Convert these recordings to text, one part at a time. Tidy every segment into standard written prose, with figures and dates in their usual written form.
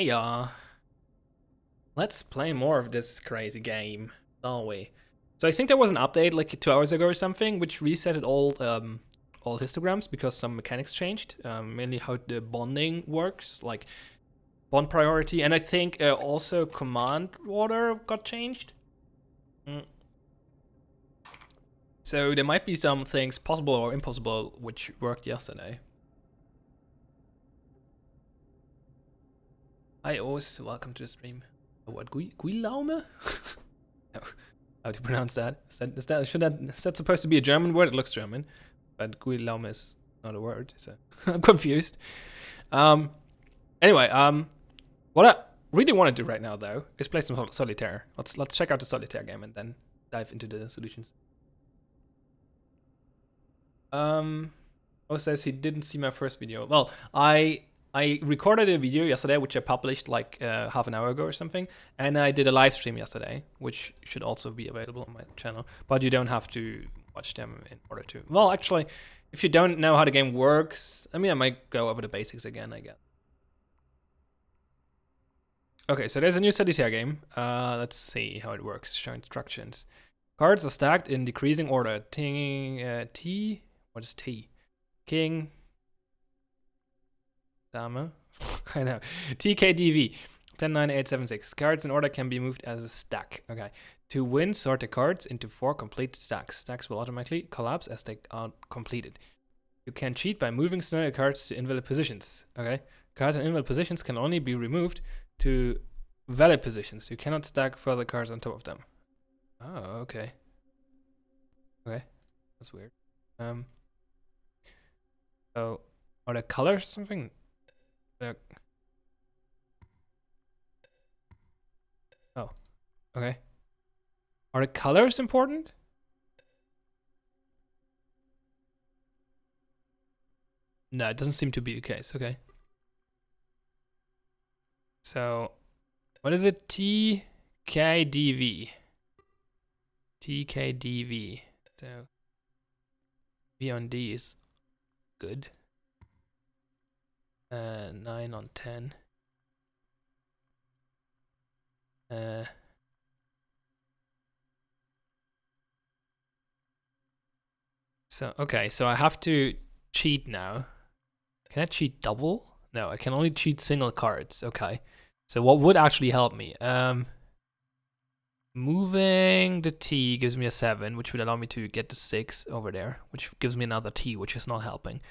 Hey, let's play more of this crazy game, shall we? So I think there was an update like 2 hours ago or something, which resetted all histograms because some mechanics changed, mainly how the bonding works, like bond priority, and I think also command order got changed. Mm. So there might be some things possible or impossible which worked yesterday. Hi, Os, welcome to the stream. What, Guilaume? No. How to pronounce that? Is that supposed to be a German word? It looks German, but Guilaume is not a word, so I'm confused. Anyway, what I really want to do right now though is play some Solitaire. Let's check out the Solitaire game and then dive into the solutions. O says he didn't see my first video. Well, I recorded a video yesterday, which I published like half an hour ago or something, and I did a live stream yesterday, which should also be available on my channel. But you don't have to watch them in order to. Well, actually, if you don't know how the game works, I mean, I might go over the basics again, I guess. Okay, so there's a new Solitaire game. Let's see how it works. Show instructions. Cards are stacked in decreasing order. T. What is T? King. Dame. I know. TKDV. 109876. Cards in order can be moved as a stack. Okay. To win, sort the cards into 4 complete stacks. Stacks will automatically collapse as they are completed. You can cheat by moving scenario cards to invalid positions. Okay. Cards in invalid positions can only be removed to valid positions. You cannot stack further cards on top of them. Oh, okay. Okay. That's weird. So, are the colors something? Oh, okay. Are the colors important? No, it doesn't seem to be the case. Okay. So, what is it? TKDV. TKDV. So, V on D is good. 9 on 10. So, okay, so I have to cheat now. Can I cheat double? No, I can only cheat single cards. Okay. So what would actually help me? Moving the T gives me a 7, which would allow me to get the 6 over there, which gives me another T, which is not helping.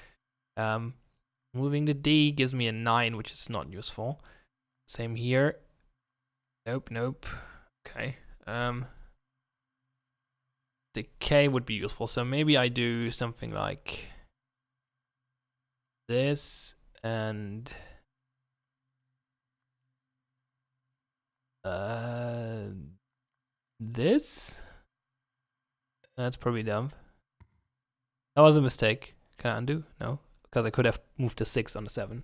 Moving the D gives me a 9, which is not useful. Same here. Nope, nope. Okay. The K would be useful, so maybe I do something like this and this. That's probably dumb. That was a mistake. Can I undo? No, because I could have moved the 6 on the 7.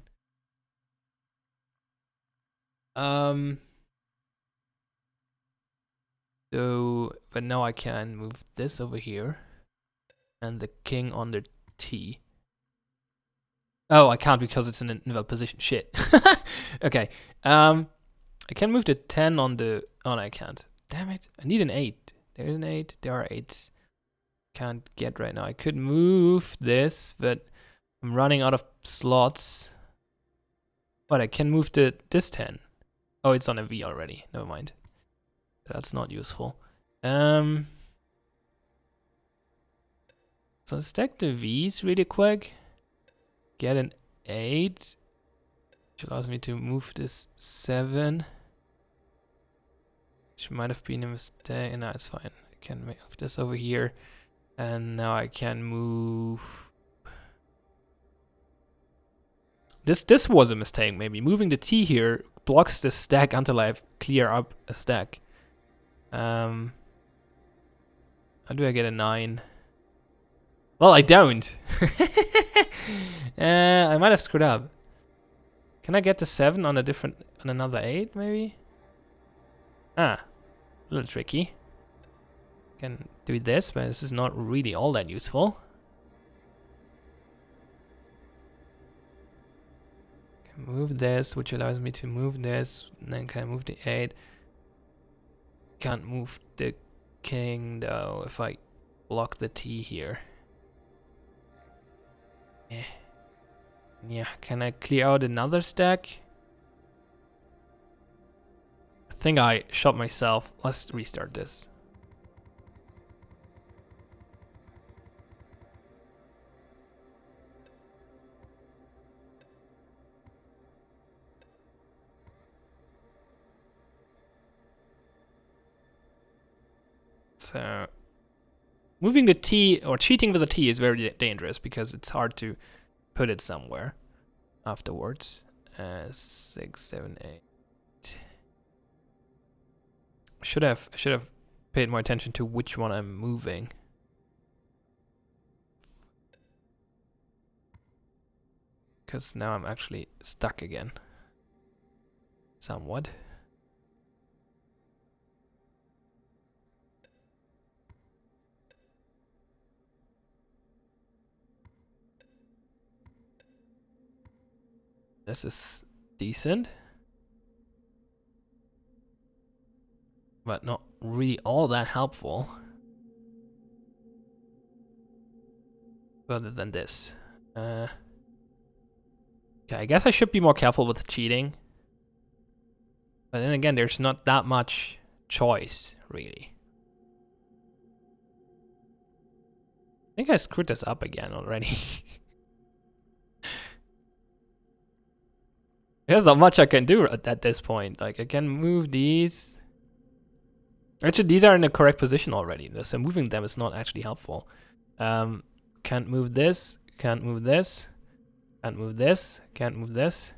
So, but now I can move this over here and the king on the T. Oh, I can't because it's in an invalid position. Shit. Okay. I can move the 10 on the. Oh, no, I can't. Damn it. I need an 8. There's an 8. There are 8s. Can't get right now. I could move this, but I'm running out of slots. But I can move this 10. Oh, it's on a V already. Never mind. That's not useful. So stack the V's really quick. Get an 8, which allows me to move this 7. Which might have been a mistake. No, it's fine. I can move this over here. And now I can move. This was a mistake, maybe. Moving the T here blocks the stack until I clear up a stack. How do I get a 9? Well, I don't. I might have screwed up. Can I get the 7 on another 8, maybe? Ah, a little tricky. Can do this, but this is not really all that useful. move this, which allows me to move this, and then can I move the 8. Can't move the king though if I block the T here. Yeah, can I clear out another stack? I think I shot myself. Let's restart this. So moving the T or cheating with the T is very dangerous because it's hard to put it somewhere afterwards. 6, 7, 8. Should have paid more attention to which one I'm moving. Because now I'm actually stuck again. Somewhat. This is decent. But not really all that helpful. Other than this. Okay, I guess I should be more careful with cheating. But then again, there's not that much choice, really. I think I screwed this up again already. There's not much I can do at this point. Like, I can move these. Actually, these are in the correct position already, so moving them is not actually helpful. Can't move this, can't move this, can't move this, can't move this.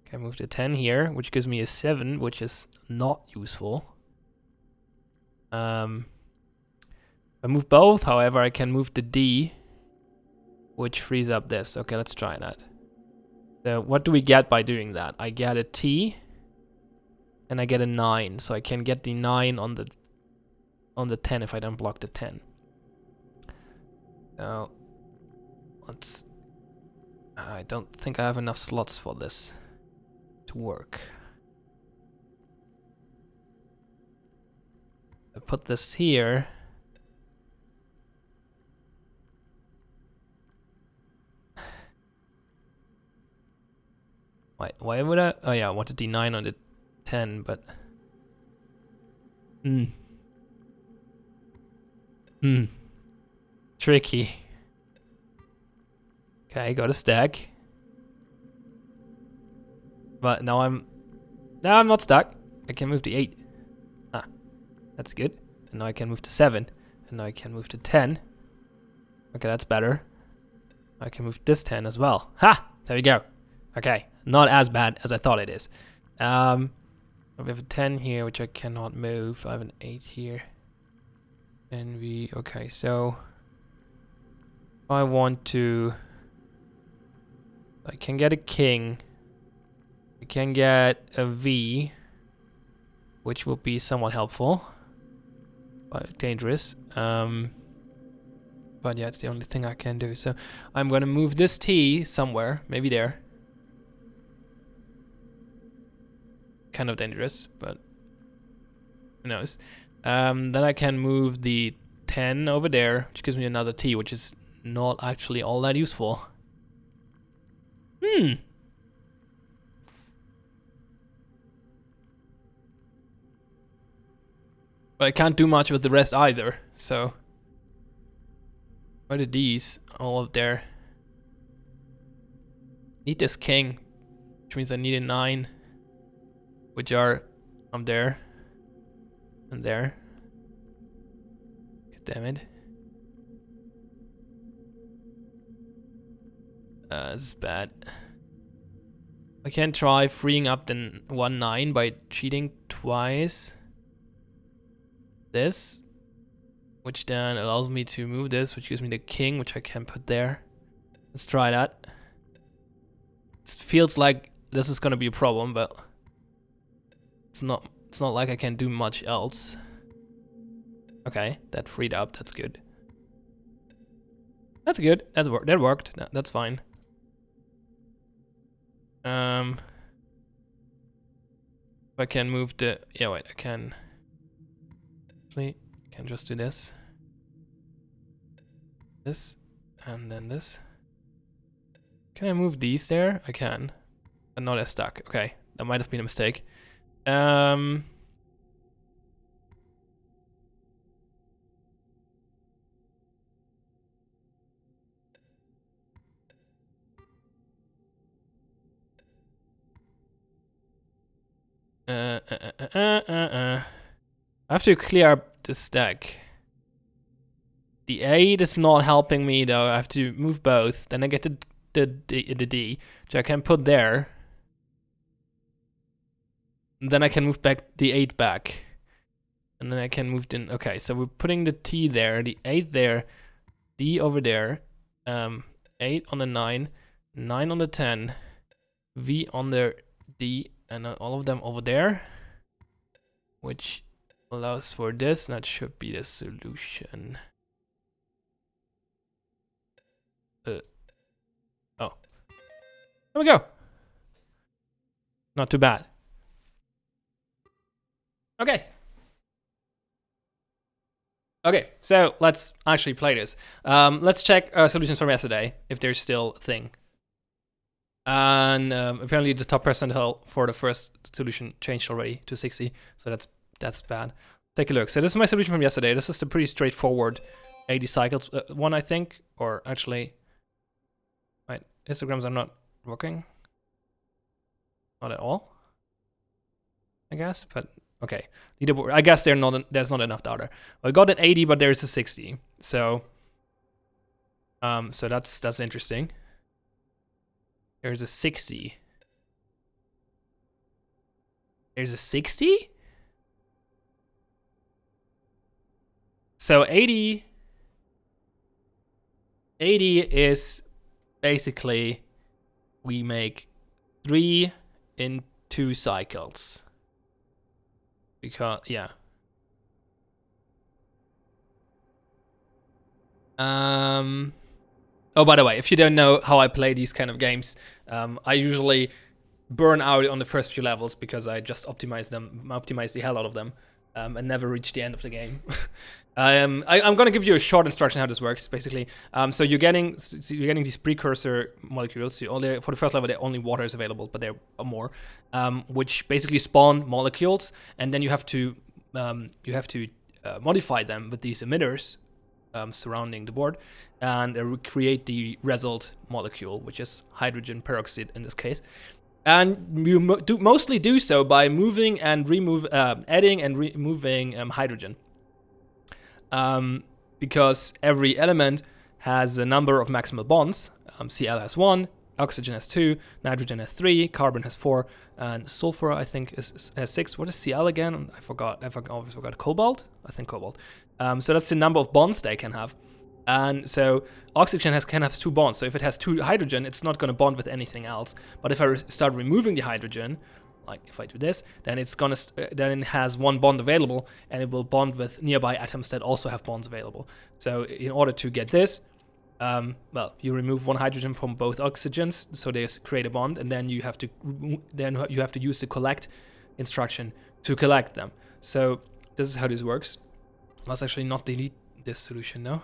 Can move the 10 here, which gives me a 7, which is not useful. I move both, however, I can move the D, which frees up this. Okay, let's try that. So what do we get by doing that? I get a T, and I get a 9, so I can get the 9 on the 10 if I don't block the 10. So let's. I don't think I have enough slots for this to work. I put this here. Why would I? Oh yeah, I wanted D9 on the 10, but tricky. Okay, got a stack. But now I'm not stuck. I can move to 8. Ah, that's good. And now I can move to 7. And now I can move to 10. Okay, that's better. I can move this 10 as well. Ha! There we go. Okay, not as bad as I thought it is. We have a 10 here, which I cannot move. I have an 8 here. And okay, so if I want to, I can get a king. I can get a V, which will be somewhat helpful, but dangerous. But yeah, it's the only thing I can do. So I'm gonna move this T somewhere, maybe there. Kind of dangerous, but who knows. Then I can move the 10 over there, which gives me another T, which is not actually all that useful. But I can't do much with the rest either, so. Where are these? All up there. Need this king, which means I need a 9. Which are up there. And there. God damn it. This is bad. I can try freeing up the 1-9 by cheating twice. This, which then allows me to move this, which gives me the king, which I can put there. Let's try that. It feels like this is gonna be a problem, but it's not like I can do much else. Okay, that freed up, that's good. That's good, that worked, that's fine. If I can move the, yeah, wait, I can just do this, and then this. Can I move these there? I can, but not as stuck. Okay, that might have been a mistake. I have to clear up the stack. The 8 is not helping me though. I have to move both. Then I get the D, which I can put there. And then I can move back the 8 back. And then I can move in. Okay, so we're putting the T there, the 8 there, D over there, 8 on the 9, 9 on the 10, V on the D, and all of them over there, which allows for this, and that should be the solution. Oh, there we go. Not too bad. Okay. Okay, so let's actually play this. Let's check solutions from yesterday, if there's still a thing. And apparently the top percentile for the first solution changed already to 60, so that's bad. Take a look. So this is my solution from yesterday. This is the pretty straightforward 80 cycles one, I think. Or actually, my histograms are not working. Not at all, I guess, but okay. Leaderboard. I guess there's not enough data. I got an 80, but there's a 60. So that's interesting. There's a 60. There's a 60? So 80 is basically we make 3 in 2 cycles. Because, yeah. Oh, by the way, if you don't know how I play these kind of games, I usually burn out on the first few levels because I just optimize the hell out of them, and never reach the end of the game. I'm gonna give you a short instruction how this works, basically. So you're getting these precursor molecules. So for the first level, only water is available, but there are more, which basically spawn molecules, and then you have to modify them with these emitters surrounding the board, and create the result molecule, which is hydrogen peroxide in this case. And you mostly do so by moving and adding and removing hydrogen. Because every element has a number of maximal bonds. Cl has 1, oxygen has 2, nitrogen has 3, carbon has 4, and sulfur I think has 6. What is Cl again? I forgot. I always forgot. Cobalt? I think cobalt. So that's the number of bonds they can have. And so oxygen can have 2 bonds. So if it has 2 hydrogen, it's not going to bond with anything else. But if I start removing the hydrogen, like if I do this, then then it has 1 bond available, and it will bond with nearby atoms that also have bonds available. So in order to get this, well, you remove 1 hydrogen from both oxygens, so they create a bond, and then you have to use the collect instruction to collect them. So this is how this works. Let's actually not delete this solution now.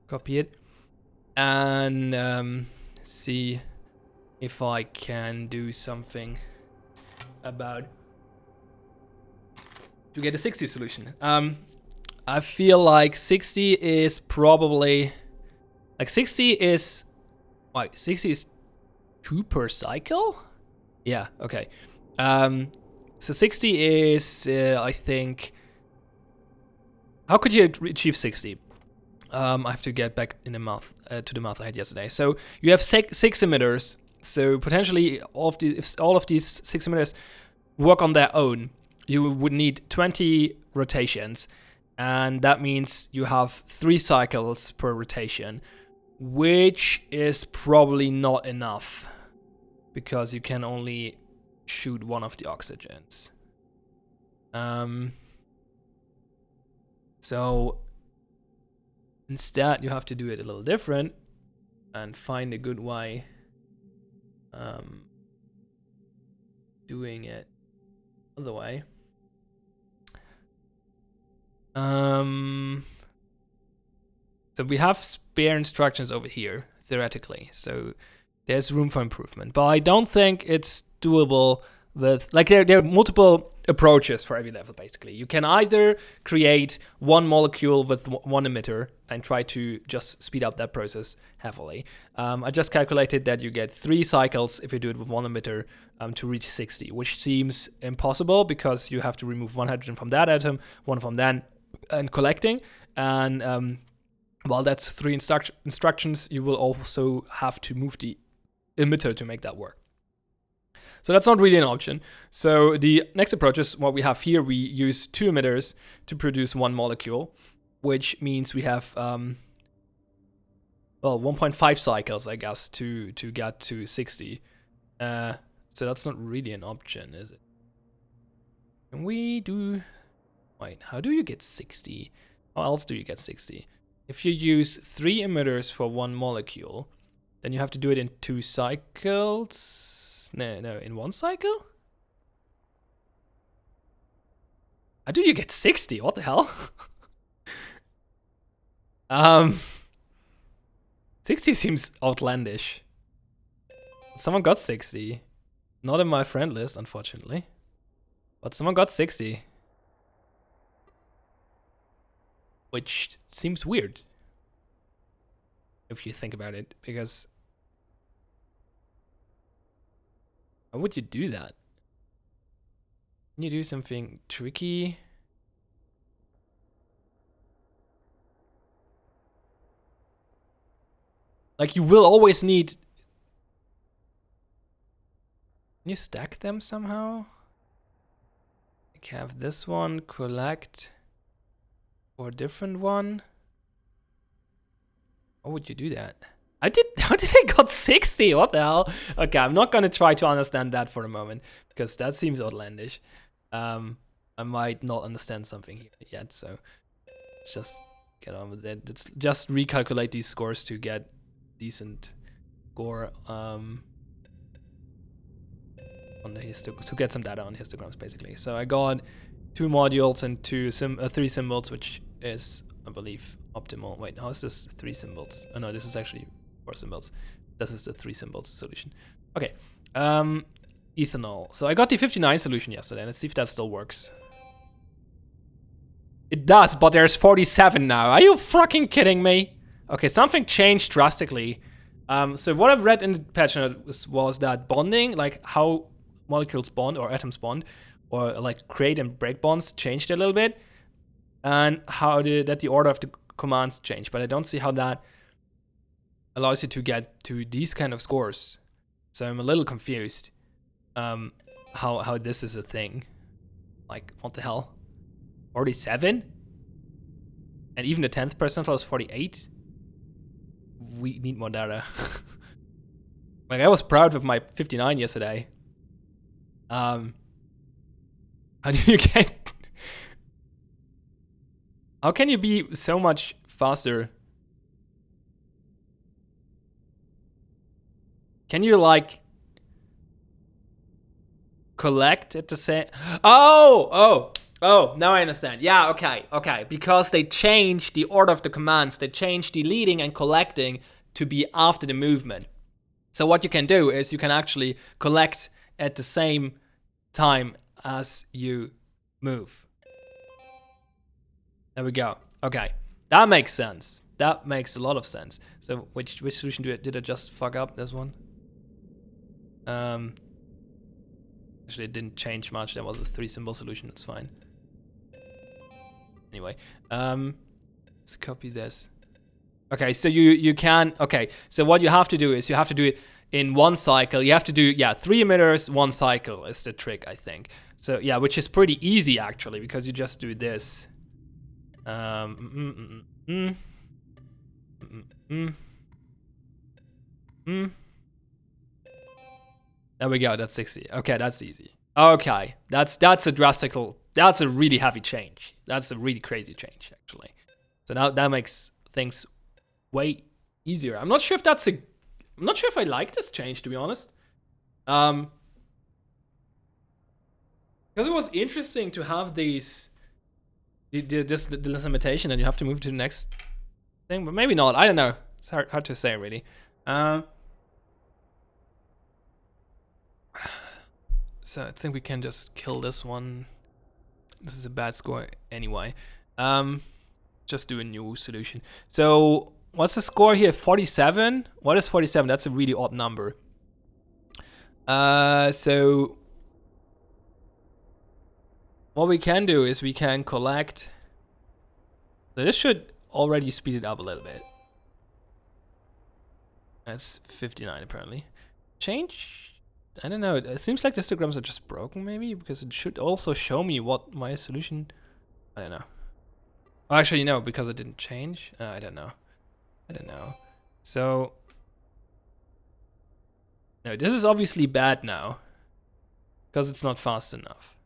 Copy it and see if I can do something about to get a 60 solution. I feel like 60 is probably like 60 is 2 per cycle. Yeah, okay. So 60 is I think. How could you achieve 60? I have to get back in the math to the math I had yesterday. So you have 6 emitters. So potentially, if all of these 6 emitters work on their own, you would need 20 rotations, and that means you have 3 cycles per rotation, which is probably not enough because you can only shoot 1 of the oxygens. So instead, you have to do it a little different and find a good way doing it other way. So we have spare instructions over here, theoretically. So there's room for improvement. But I don't think it's doable with, like, there are multiple approaches for every level, basically. You can either create one molecule with one emitter and try to just speed up that process heavily. I just calculated that you get 3 cycles if you do it with one emitter to reach 60, which seems impossible because you have to remove one hydrogen from that atom, one from that, and collecting. And while that's 3 instructions, you will also have to move the emitter to make that work. So that's not really an option. So the next approach is what we have here. We use 2 emitters to produce 1 molecule, which means we have 1.5 cycles, I guess, to get to 60. So that's not really an option, is it? Can we do... Wait, how do you get 60? How else do you get 60? If you use 3 emitters for 1 molecule, then you have to do it in 2 cycles. No, in 1 cycle? How do you get 60? What the hell? 60 seems outlandish. Someone got 60. Not in my friend list, unfortunately. But someone got 60. Which seems weird. If you think about it, because... How would you do that? Can you do something tricky? Like, you will always need... Can you stack them somehow? Like, have this one collect for a different one? How would you do that? How did I got 60? What the hell? Okay, I'm not gonna try to understand that for a moment because that seems outlandish. I might not understand something here yet, so let's just get on with it. Let's just recalculate these scores to get decent score on the to get some data on histograms, basically. So I got 2 modules and 3 symbols, which is, I believe, optimal. Wait, how is this 3 symbols? Oh no, this is actually 4 symbols. This is the 3 symbols solution. Okay, ethanol. So I got the 59 solution yesterday. Let's see if that still works. It does, but there's 47 now. Are you fucking kidding me? Okay, something changed drastically. So what I've read in the patch note was that bonding, like how molecules bond or atoms bond, or like create and break bonds, changed a little bit, and how that the order of the commands changed. But I don't see how that allows you to get to these kind of scores. So I'm a little confused how this is a thing. Like, what the hell? 47? And even the 10th percentile is 48? We need more data. Like, I was proud of my 59 yesterday. How do you get... How can you be so much faster? Can you, like, collect at the same... Oh, now I understand. Yeah, okay. Because they changed the order of the commands. They changed the leading and collecting to be after the movement. So what you can do is you can actually collect at the same time as you move. There we go. Okay, that makes sense. That makes a lot of sense. So which solution did I just fuck up? This one? Actually, it didn't change much. There was a 3 symbol solution. That's fine. Anyway, let's copy this. Okay, so you can. Okay, so what you have to do is you have to do it in 1 cycle. You have to do 3 emitters, 1 cycle is the trick, I think. So yeah, which is pretty easy actually because you just do this. There we go. That's 60. Okay, that's easy. Okay, that's a really heavy change. That's a really crazy change, actually. So now that makes things way easier. I'm not sure if I like this change, to be honest. Because it was interesting to have this limitation, and you have to move to the next thing, but maybe not. I don't know. It's hard to say, really. So I think we can just kill this one. This is a bad score anyway. Just do a new solution. So what's the score here? 47? What is 47? That's a really odd number. So what we can do is we can collect. So this should already speed it up a little bit. That's 59 apparently. Change? I don't know. It seems like the histograms are just broken maybe, because it should also show me what my solution. I don't know. Oh, actually, no, because it didn't change. I don't know. So no, this is obviously bad now because it's not fast enough.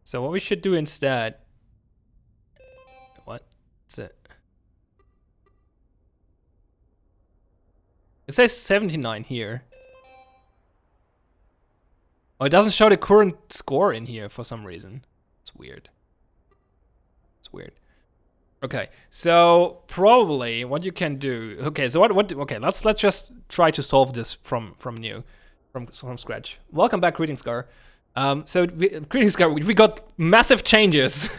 So what we should do instead. What? That's it. It says 79 here. Oh, it doesn't show the current score in here for some reason. It's weird. Okay, so probably what you can do. Okay, so okay, let's just try to solve this from scratch. Welcome back, greetings, Gar. Greetings, Gar. We got massive changes.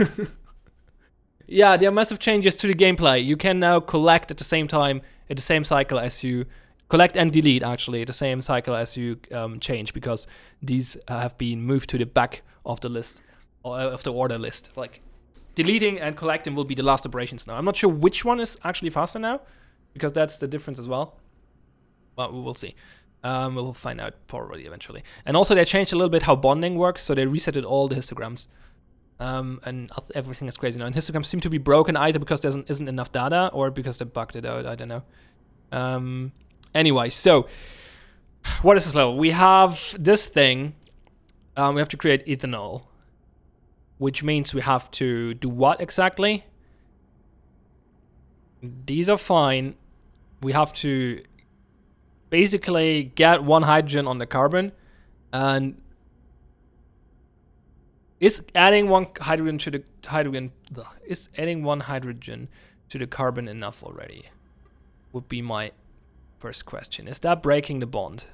Yeah, there are massive changes to the gameplay. You can now collect at the same time, at the same cycle as you collect and delete, actually, at the same cycle as you change, because these have been moved to the back of the list, of the order list. Like, deleting and collecting will be the last operations now. I'm not sure which one is actually faster now, because that's the difference as well. But we will see. We will find out probably eventually. And also they changed a little bit how bonding works, so they resetted all the histograms. And everything is crazy now. And histograms seem to be broken either because there isn't enough data or because they bugged it out. I don't know. Anyway, so what is this level? We have this thing. We have to create ethanol, which means we have to do what exactly? These are fine. We have to basically get one hydrogen on the carbon, and is adding one hydrogen to the carbon enough already? Would be my first question. Is that breaking the bond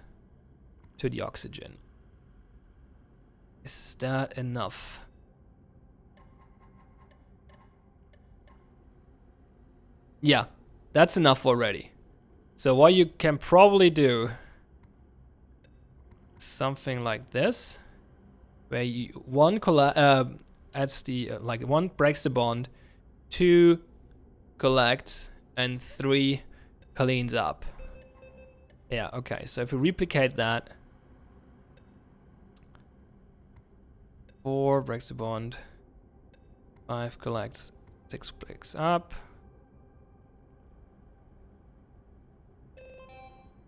to the oxygen? Is that enough? Yeah, that's enough already. So what you can probably do, something like this, where one adds the one breaks the bond, 2 collects, and 3 cleans up. Yeah, okay, so if we replicate that, 4 breaks the bond, 5 collects, 6 breaks up,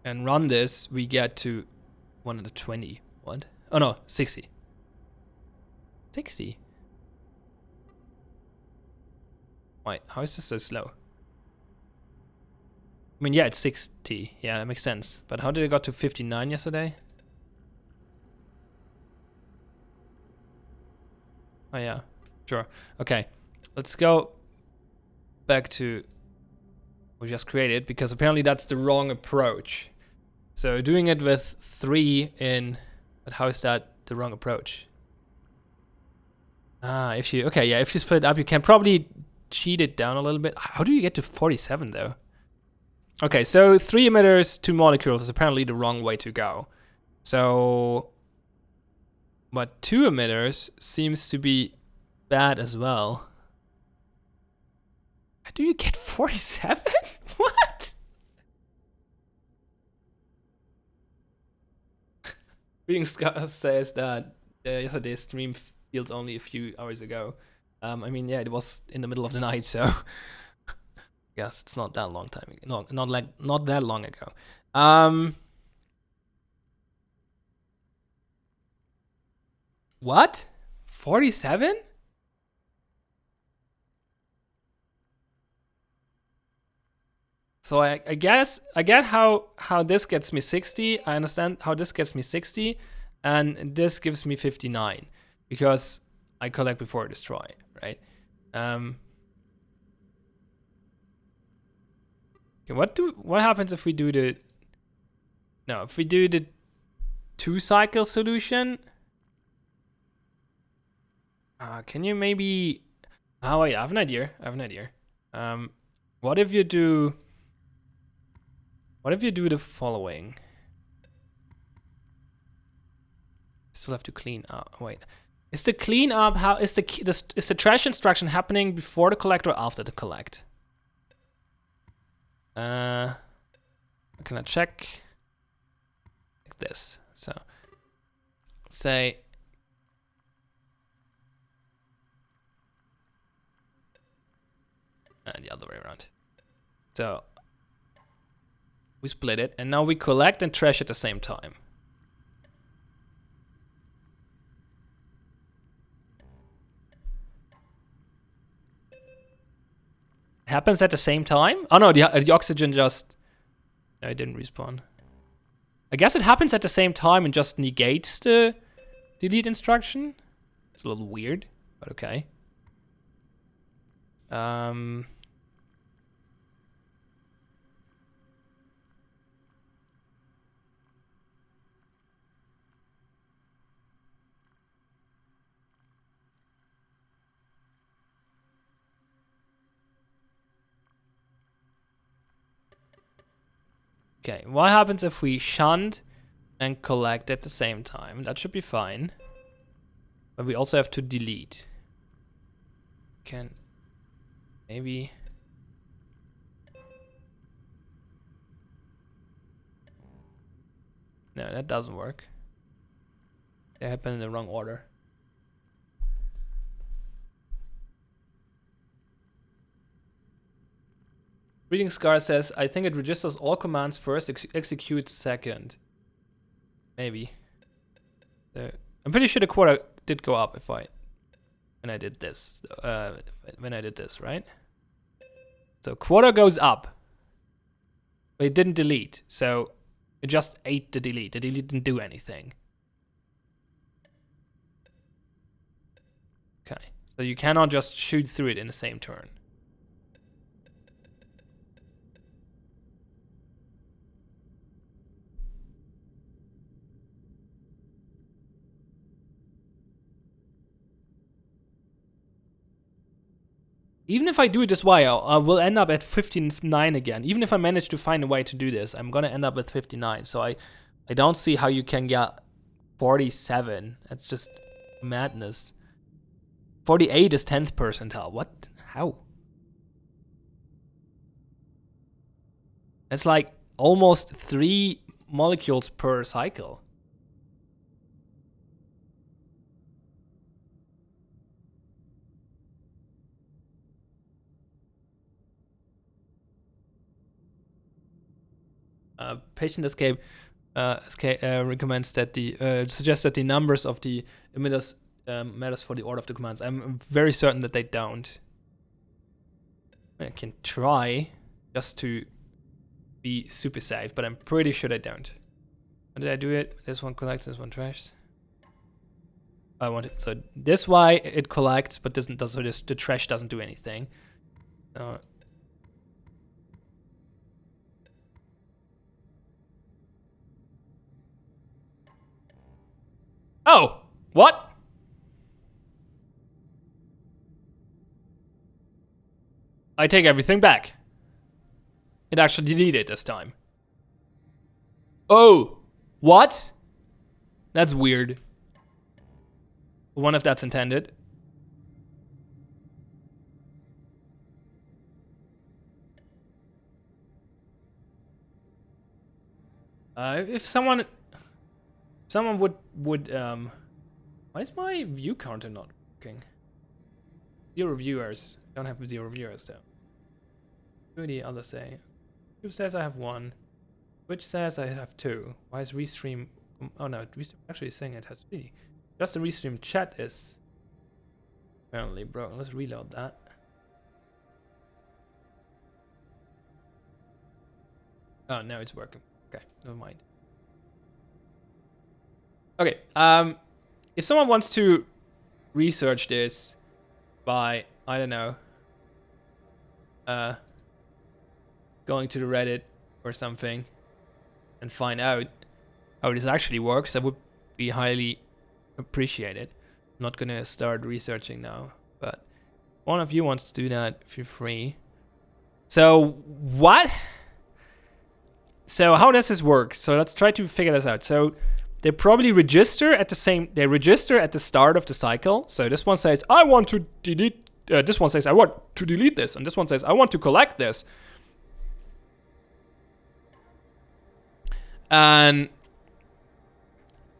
and run this, we get to 120. What? Oh no, 60. 60? Wait, how is this so slow? I mean, yeah, it's 60. Yeah, that makes sense. But how did it got to 59 yesterday? Oh yeah, sure. Okay, let's go back to what we just created, because apparently that's the wrong approach. So doing it with 3 in, but how is that the wrong approach? If you split it up, you can probably cheat it down a little bit. How do you get to 47 though? Okay, so 3 emitters, 2 molecules is apparently the wrong way to go. So, but 2 emitters seems to be bad as well. How do you get 47? What? Reading says that yesterday's stream feels only a few hours ago. I mean, yeah, it was in the middle of the night, so yes, it's not that long time. No, not that long ago. What? 47? So I guess I get how this gets me 60. I understand how this gets me 60, and this gives me 59. because I collect before I destroy, right? Okay, what happens if we do the if we do the 2-cycle solution? Can you maybe? Oh wait, I have an idea. What if you do the following? Still have to clean up. Wait, is the clean up is the trash instruction happening before the collect or after the collect? Can I check like this? So say the other way around. So we split it, and now we collect and trash at the same time. It happens at the same time? Oh no, the oxygen just... No, it didn't respawn. I guess it happens at the same time and just negates the delete instruction. It's a little weird, but okay. Okay, what happens if we shunt and collect at the same time? That should be fine. But we also have to delete. Can maybe... No, that doesn't work. They happen in the wrong order. Reading Scar says, I think it registers all commands first, executes second. Maybe. I'm pretty sure the quota did go up when I did this. Right? So quota goes up. But it didn't delete, so it just ate the delete. The delete didn't do anything. Okay, so you cannot just shoot through it in the same turn. Even if I do it this way, I will end up at 59 again. Even if I manage to find a way to do this, I'm gonna end up with 59. So I don't see how you can get 47. That's just madness. 48 is 10th percentile. What? How? That's like almost 3 molecules per cycle. Patient Escape recommends that suggests that the numbers of the emitters matters for the order of the commands. I'm very certain that they don't. I can try just to be super safe, but I'm pretty sure they don't. How did I do it? This one collects, this one trashes. I want it so this way it collects, but doesn't. So the trash doesn't do anything. Oh, what? I take everything back. It actually deleted this time. Oh, what? That's weird. I wonder if that's intended. If someone would why is my view counter not working? 0 viewers. I don't have 0 viewers though. What do the others say? YouTube says I have 1. Twitch says I have 2. Why is Restream? Oh no, Restream actually saying it has 3. Just the Restream chat is apparently broken. Let's reload that. Oh, now it's working. Okay, never mind. Okay, if someone wants to research this by, I don't know, going to the Reddit or something and find out how this actually works, that would be highly appreciated. I'm not gonna start researching now, but if one of you wants to do that, feel free. So what? So how does this work? So let's try to figure this out. So they probably register at the same. They register at the start of the cycle. So this one says, "I want to delete." This one says, "I want to delete this," and this one says, "I want to collect this." And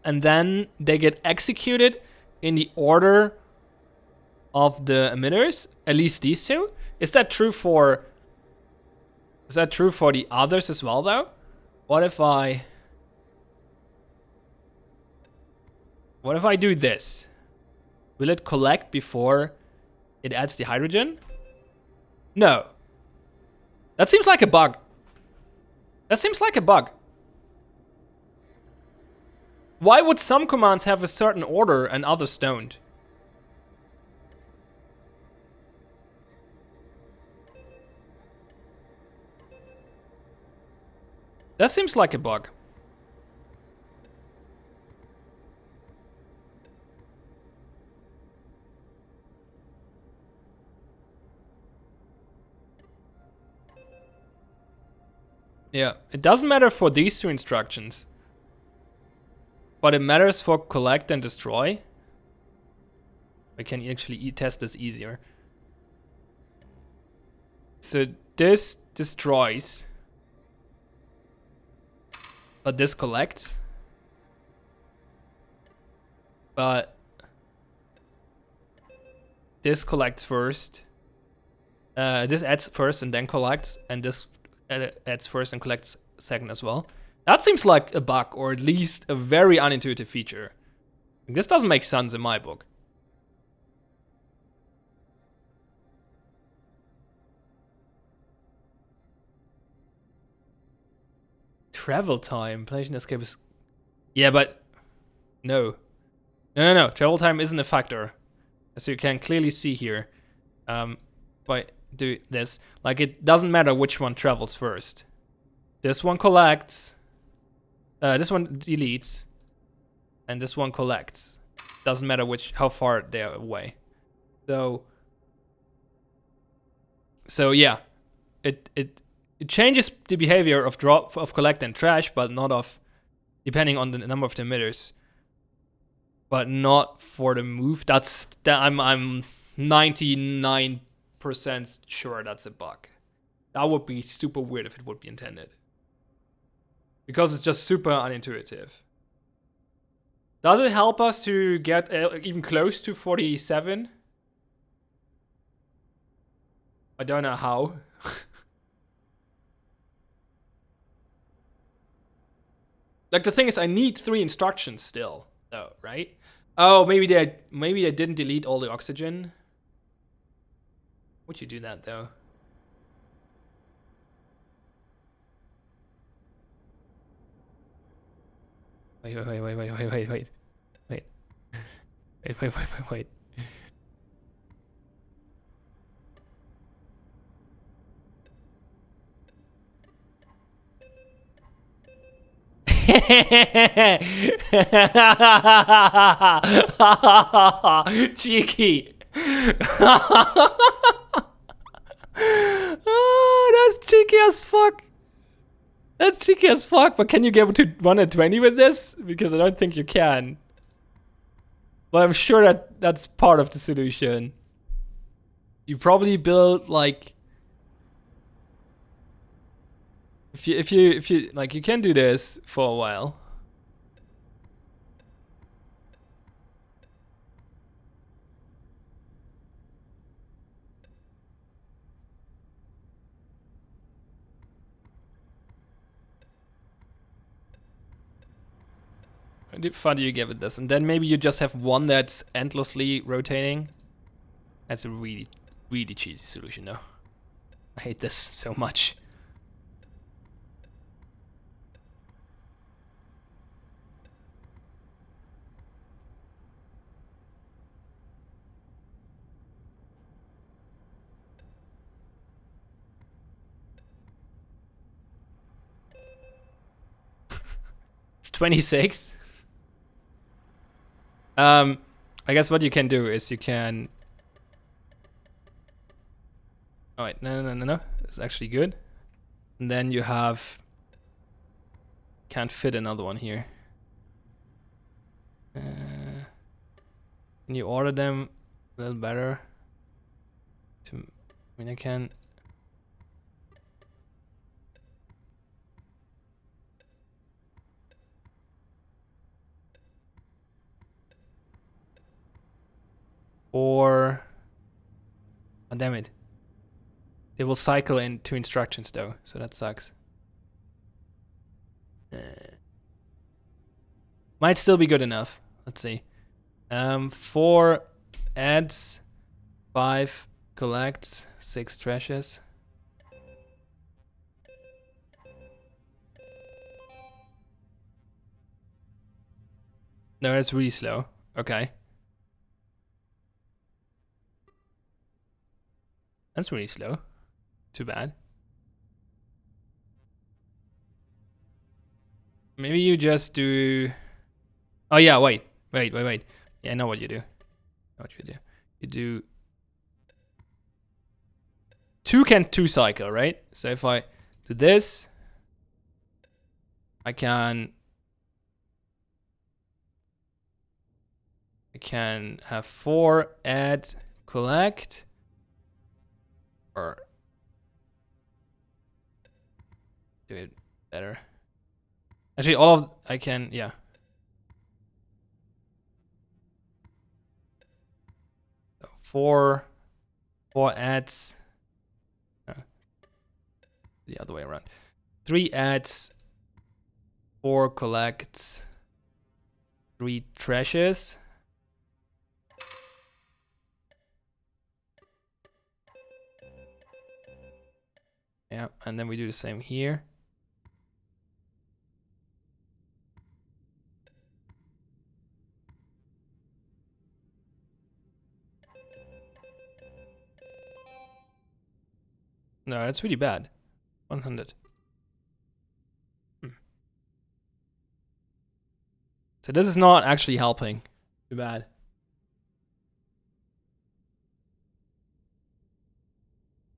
then they get executed in the order of the emitters. At least these two. Is that true for? Is that true for the others as well, though? What if I do this? Will it collect before it adds the hydrogen? No. That seems like a bug. That seems like a bug. Why would some commands have a certain order and others don't? That seems like a bug. Yeah, it doesn't matter for these two instructions. But it matters for collect and destroy. I can actually test this easier. So this destroys. But this collects. But this collects first. This adds first and then collects. And this adds first and collects second as well. That seems like a bug, or at least a very unintuitive feature. This doesn't make sense in my book. Travel time. Planation escape is... Yeah, but... No. No. Travel time isn't a factor. As you can clearly see here. By do this. Like, it doesn't matter which one travels first. This one collects. This one deletes. And this one collects. Doesn't matter how far they're away. So yeah. It changes the behavior of collect and trash, but not of, depending on the number of the emitters. But not for the move. I'm 99% sure that's a bug. That would be super weird if it would be intended. Because it's just super unintuitive. Does it help us to get even close to 47? I don't know how. Like, the thing is, I need 3 instructions still, though, right? Oh, maybe they didn't delete all the oxygen. Would you do that, though? Wait. Cheeky. Oh, that's cheeky as fuck. That's cheeky as fuck, but can you get to 120 with this? Because I don't think you can. But I'm sure that's part of the solution. You probably build, like... If you like, you can do this for a while. How far do you give it this? And then maybe you just have one that's endlessly rotating. That's a really, really cheesy solution, though. I hate this so much. 26. I guess what you can do is you can... Oh wait, no. It's actually good. And then you have... Can't fit another one here. Can you order them a little better? I mean, I can... Or... Oh, damn it. They will cycle into instructions though, so that sucks. Might still be good enough. Let's see. 4 adds, 5 collects, 6 trashes. No, that's really slow. Okay. That's really slow. Too bad. Maybe you just do... Oh yeah, wait. Yeah, I know what you do. You do 2 can 2 cycle, right? So if I do this, I can have 4 add collect, or do it better. Actually, all of I can, yeah. So 4 adds. The other way around. 3 adds, 4 collects, 3 trashes. Yeah, and then we do the same here. No, that's really bad. 100. So this is not actually helping. Too bad.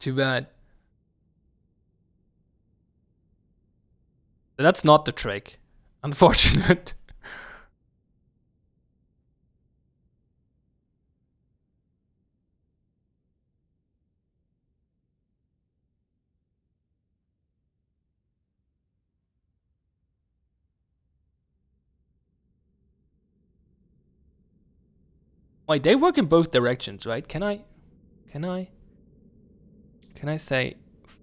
Too bad. That's not the trick. Unfortunate. Wait, they work in both directions, right? Can I say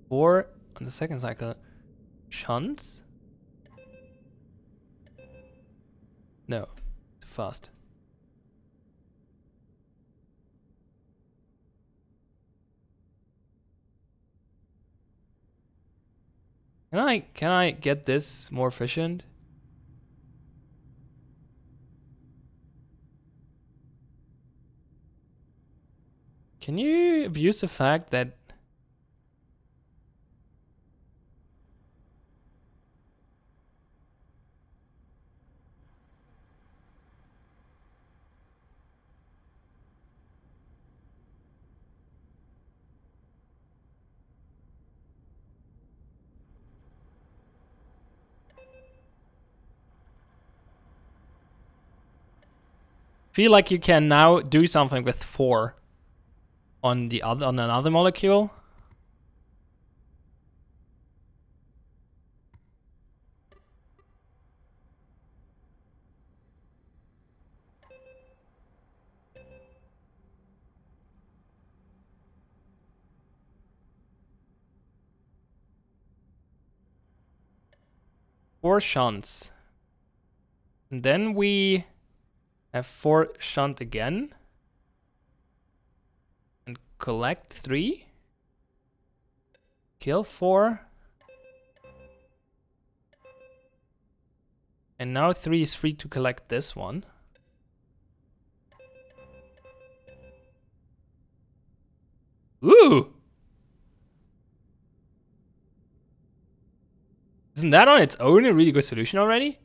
4 on the second cycle shunts? No, too fast. Can I get this more efficient? Can you abuse the fact that feel like you can now do something with 4 on another molecule? Four shunts. And then we have 4 shunt again. And collect 3. Kill 4. And now 3 is free to collect this one. Ooh! Isn't that on its own a really good solution already?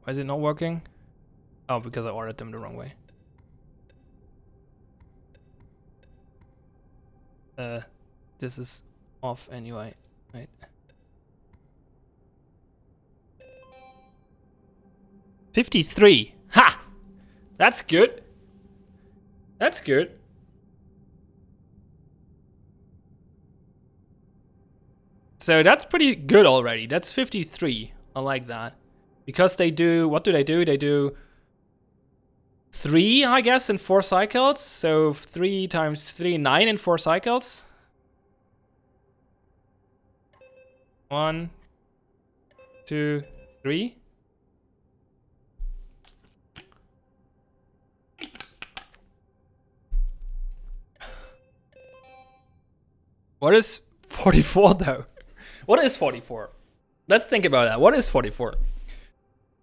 Why is it not working? Oh, because I ordered them the wrong way. This is off anyway, right? $53. Ha! That's good. That's good. So that's pretty good already. That's 53. I like that. Because they do, what do? They do 3, I guess, in 4 cycles. So 3 times 3, 9 in 4 cycles. 1, 2, 3. What is 44 though? What is 44? Let's think about that. What is 44?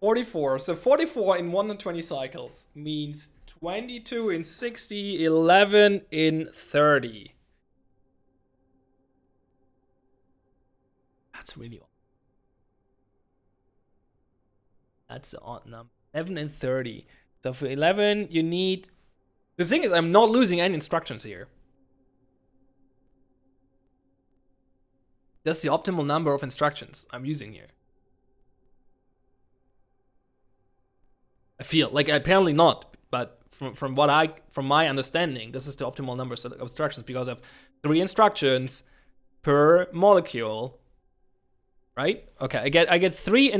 44. So 44 in 120 cycles means 22 in 60, 11 in 30. That's really odd. That's an odd number. 11 and 30. So for 11, you need... The thing is, I'm not losing any instructions here. That's the optimal number of instructions I'm using here. I feel like apparently not, but from my understanding, this is the optimal number of instructions because I have 3 instructions per molecule, right? Okay, I get 3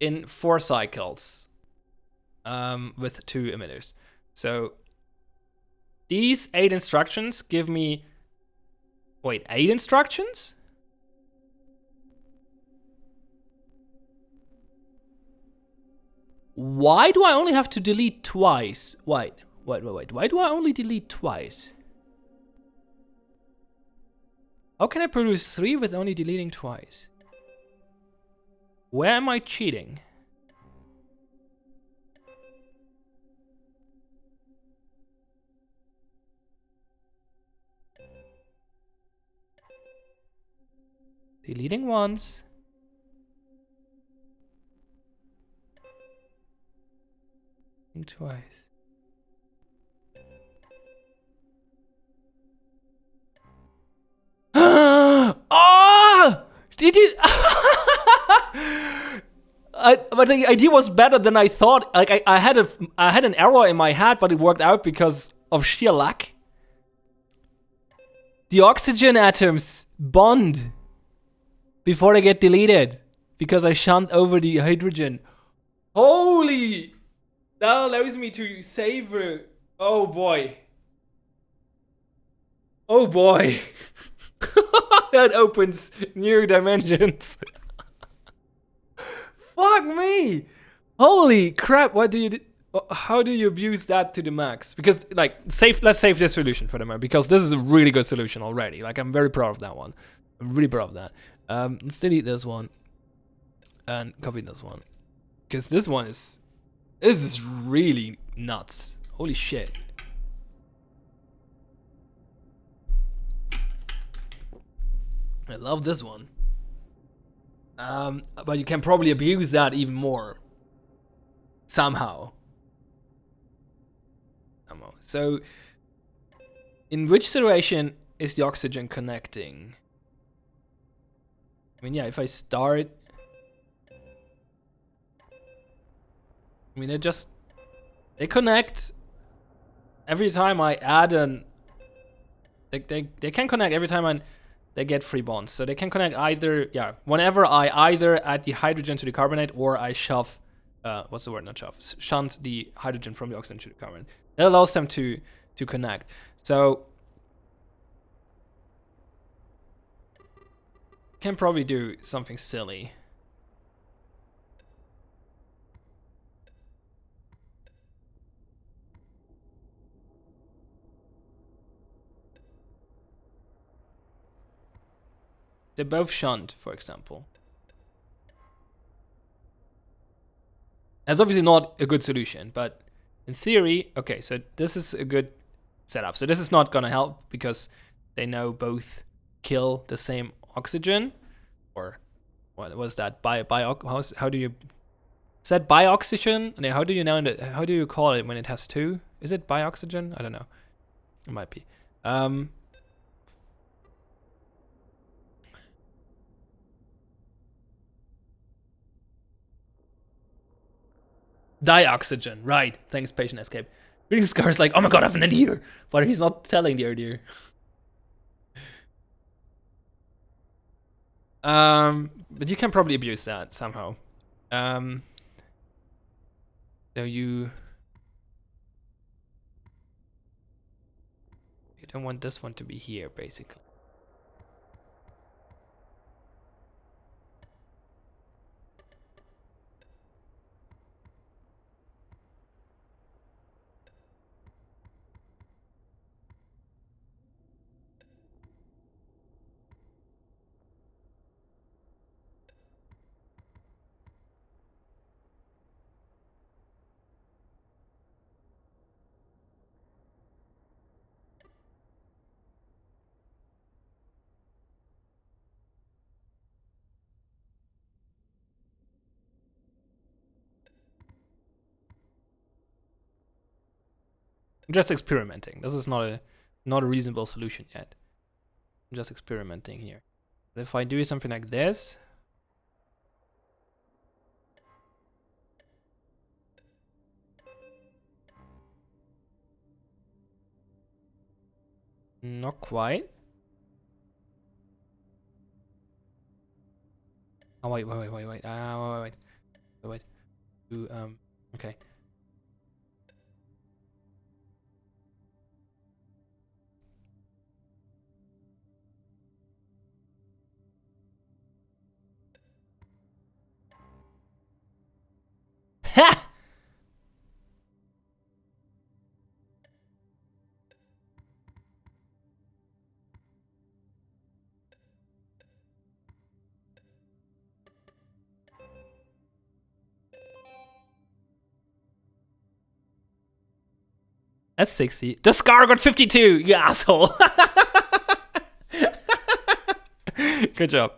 in 4 cycles, with 2 emitters. So these 8 instructions give me 8 instructions? Why do I only have to delete twice? Wait. Why do I only delete twice? How can I produce 3 with only deleting twice? Where am I cheating? Deleting once. Deleting twice. Oh! Did you? But the idea was better than I thought. Like I had an error in my head, but it worked out because of sheer luck. The oxygen atoms bond before they get deleted because I shunt over the hydrogen. Holy! That allows me to savor. Oh boy. Oh boy. That opens new dimensions. Fuck me! Holy crap! What do you do? How do you abuse that to the max? Because like, let's save this solution for the moment because this is a really good solution already. Like I'm very proud of that one. I'm really proud of that. Let's delete this one and copy this one because this is really nuts. Holy shit! I love this one. But you can probably abuse that even more. Somehow. So, in which situation is the oxygen connecting? I mean, yeah, if I start... I mean, they connect every time I add an... They can connect every time they get free bonds. So they can connect either, whenever I either add the hydrogen to the carbonate or I shove, what's the word, not shove, shunt the hydrogen from the oxygen to the carbonate. That allows them to connect. So, can probably do something silly. They both shunt, for example. That's obviously not a good solution, but in theory, okay, so this is a good setup. So this is not gonna help because they now both kill the same oxygen, or What was that? How do you... Is that bioxygen? No, how do you know? How do you call it when it has two? Is it bioxygen? I don't know. It might be. Dioxygen, right. Thanks, Patient Escape. Reading Scar is like, oh my god, I have an idea. But he's not telling the idea. But you can probably abuse that somehow. So you don't want this one to be here, basically. I'm just experimenting. This is not a reasonable solution yet. I'm just experimenting here. But if I do something like this, not quite. Oh wait. Wait. Okay. Ha! That's 60. The Scar got 52, you asshole. Good job.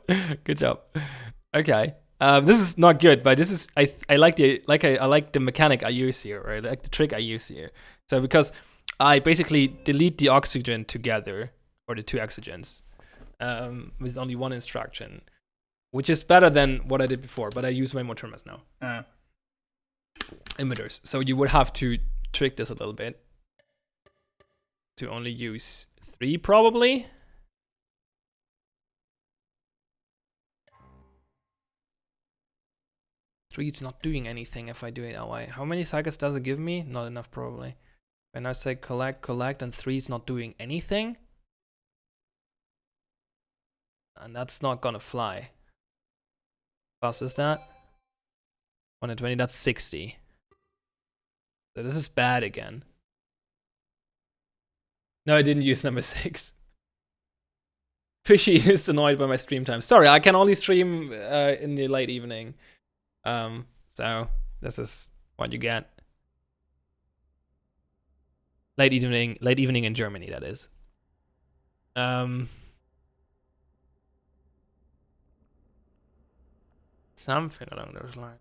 Good job. Okay. This is not good, but this is I like the mechanic I use here, or I like the trick I use here. So because I basically delete the oxygen together, or the two oxygens, with only one instruction, which is better than what I did before. But I use way more terminals now. Emitters. So you would have to trick this a little bit to only use 3 probably. Three, it's not doing anything if I do it that way. How many cycles does it give me? Not enough, probably. When I say collect, and 3 is not doing anything, and that's not gonna fly. How fast is that? 120, that's 60. So this is bad again. No, I didn't use number 6. Fishy is annoyed by my stream time. Sorry, I can only stream in the late evening. So this is what you get. Late evening in Germany, that is. Something along those lines.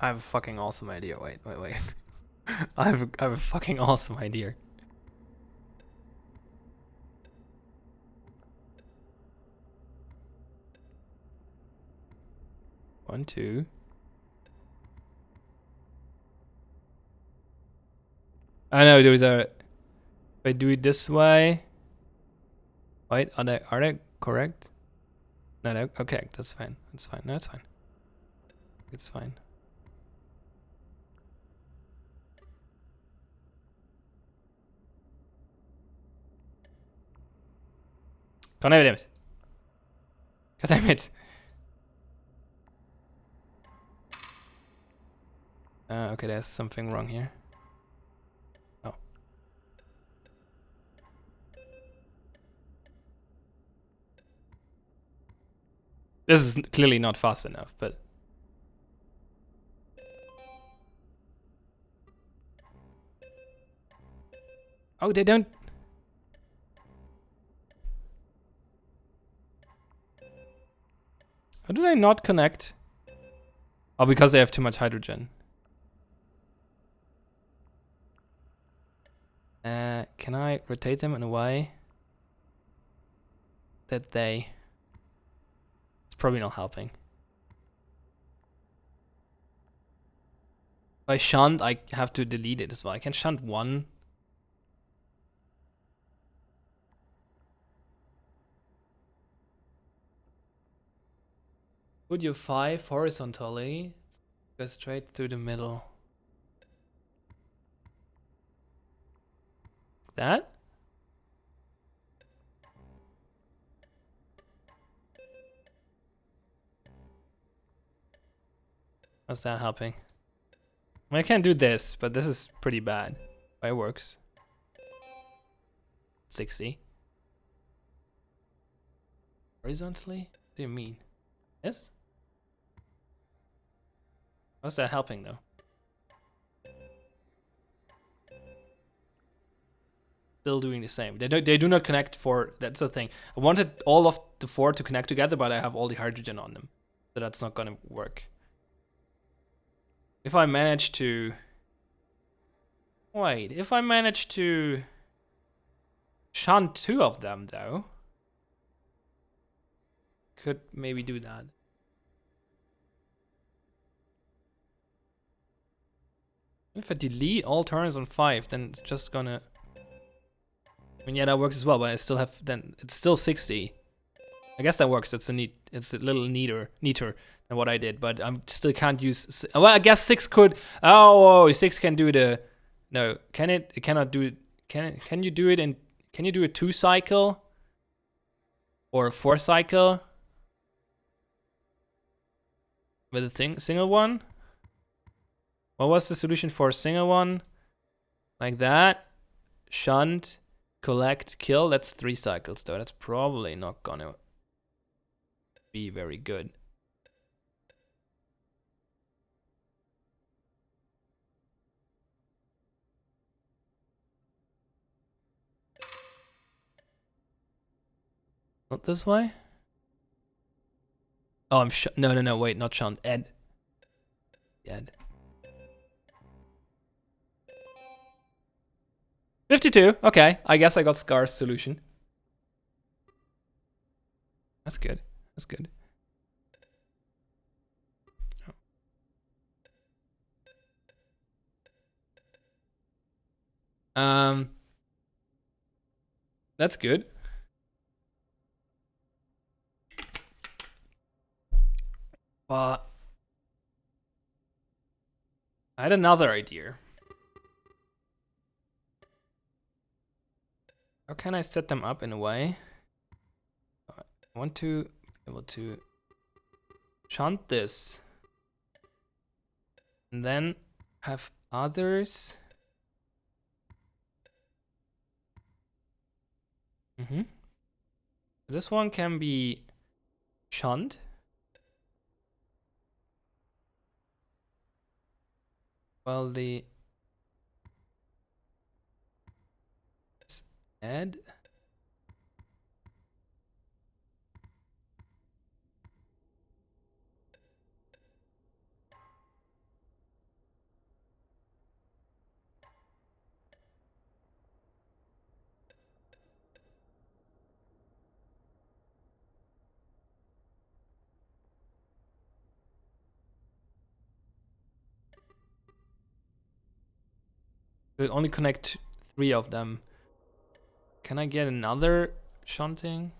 I have a fucking awesome idea. Wait. I have a fucking awesome idea. One, two. I know those are. If I do it this way. Wait, are they correct? No, okay, that's fine. That's fine. No, it's fine. It's fine. God damn it. God damn it. Okay, there's something wrong here. Oh. This is clearly not fast enough, but... Oh, they don't... How do they not connect? Oh, because they have too much hydrogen. Can I rotate them in a way that they... It's probably not helping. If I shunt, I have to delete it as well. I can shunt one. Put your 5 horizontally. Go straight through the middle. That? How's that helping? I mean, I can't do this, but this is pretty bad. But it works. 60. Horizontally? What do you mean? Yes? How's that helping though? Still doing the same. They do not connect for... That's the thing. I wanted all of the 4 to connect together, but I have all the hydrogen on them. So that's not gonna work. If I manage to... Wait, if I manage to shunt 2 of them though, could maybe do that. If I delete all turns on 5, then it's just gonna... I mean, yeah, that works as well, but I still have... Then it's still 60. I guess that works. It's a little neater than what I did, but I still can't use... Well, I guess 6 could... Oh, 6 can do the... No, can it? It cannot do it. Can you do it in... Can you do a 2 cycle? Or a 4 cycle? With a single one? What was the solution for a single one? Like that. Shunt, collect, kill. That's 3 cycles though. That's probably not gonna be very good. Not this way? Oh, I'm no, wait, not shunt. Ed. Ed. 52. Okay, I guess I got Scar's solution. That's good. That's good. That's good. But I had another idea. How can I set them up in a way? I want to be able to shunt this. And then have others. This one can be shunt. While the add. We'll only connect 3 of them. Can I get another shunting?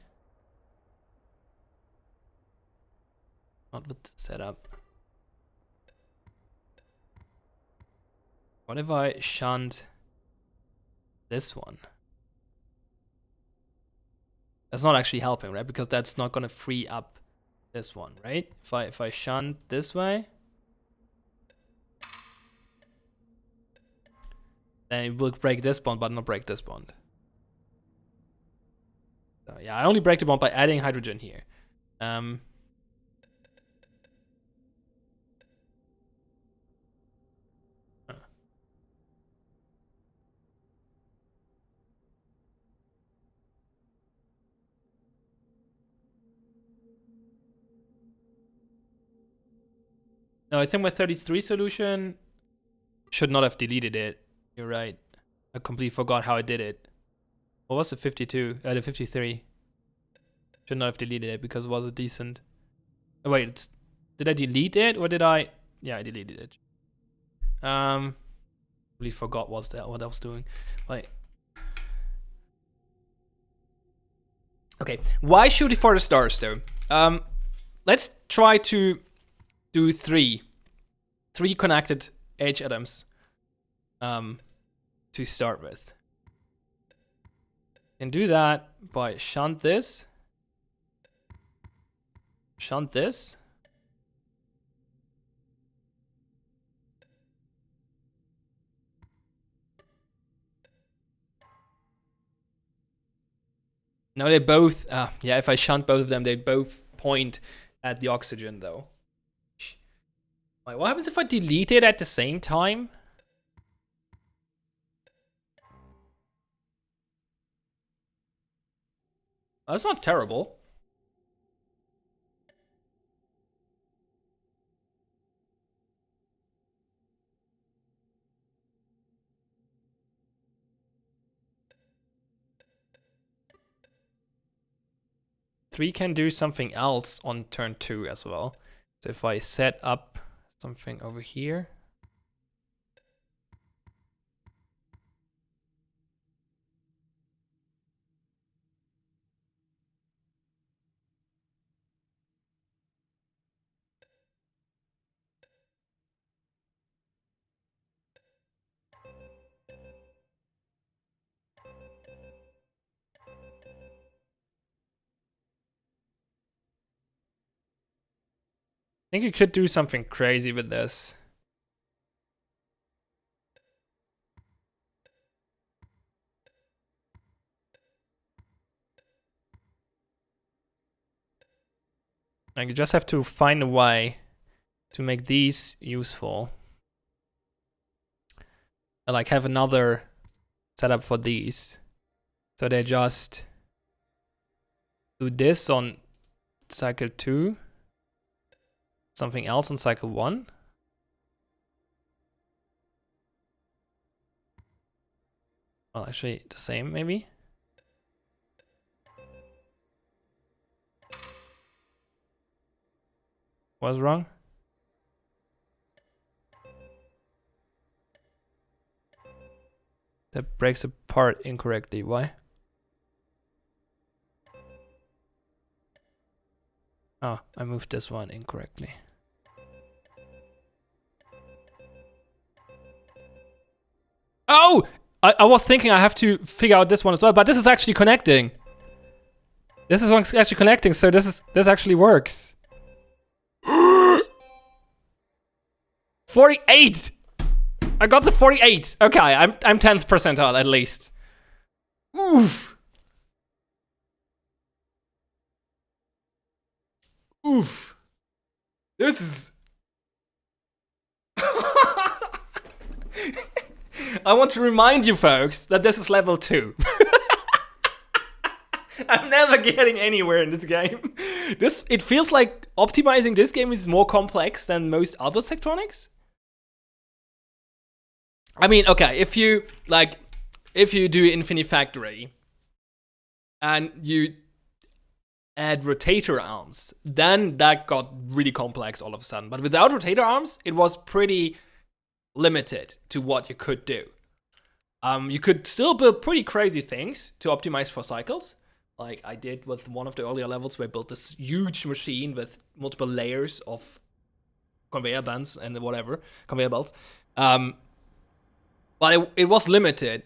Not with the setup. What if I shunt this one? That's not actually helping, right? Because that's not gonna free up this one, right? If I shunt this way, then it will break this bond, but not break this bond. So yeah, I only break the bond by adding hydrogen here. No, I think my 33 solution should not have deleted it. You're right. I completely forgot how I did it. What was the 52? The 53. Should not have deleted it because it was a decent. Oh, wait, did I delete it or did I? Yeah, I deleted it. Really forgot what I was doing. Like, okay, why shooting for the stars though? Let's try to do three connected H atoms to start with. And do that by shunt this. Shunt this. No, they both, yeah, if I shunt both of them, they both point at the oxygen though. Wait, what happens if I delete it at the same time? That's not terrible. Three can do something else on turn 2 as well. So if I set up something over here. I think you could do something crazy with this. Like you just have to find a way to make these useful. I like have another setup for these. So they just do this on cycle 2. Something else on cycle 1. Well, actually the same maybe. What was wrong? That breaks apart incorrectly. Why? Oh, I moved this one incorrectly. Oh! I was thinking I have to figure out this one as well, but this is actually connecting. This is one's actually connecting, so this actually works. 48! I got the 48. Okay, I'm 10th percentile at least. Oof. Oof. This is... I want to remind you folks that this is level 2. I'm never getting anywhere in this game. It feels like optimizing this game is more complex than most other Zachtronics. I mean, okay, if you do Infinifactory and you add rotator arms, then that got really complex all of a sudden. But without rotator arms, it was pretty limited to what you could do. You could still build pretty crazy things to optimize for cycles, like I did with one of the earlier levels, where I built this huge machine with multiple layers of conveyor belts and whatever conveyor belts. But it was limited.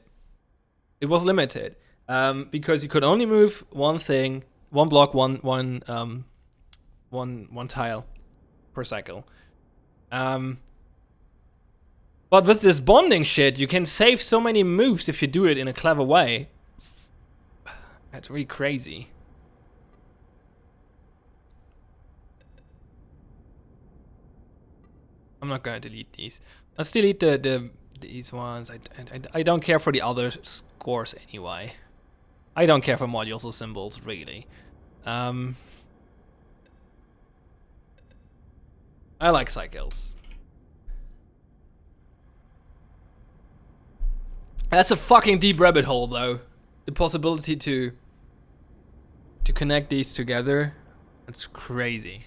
It was limited because you could only move one thing, one block, one tile per cycle. But with this bonding shit, you can save so many moves if you do it in a clever way. That's really crazy. I'm not gonna delete these. Let's delete these ones. I don't care for the other scores anyway. I don't care for modules or symbols, really. I like cycles. That's a fucking deep rabbit hole, though. The possibility to connect these together, that's crazy.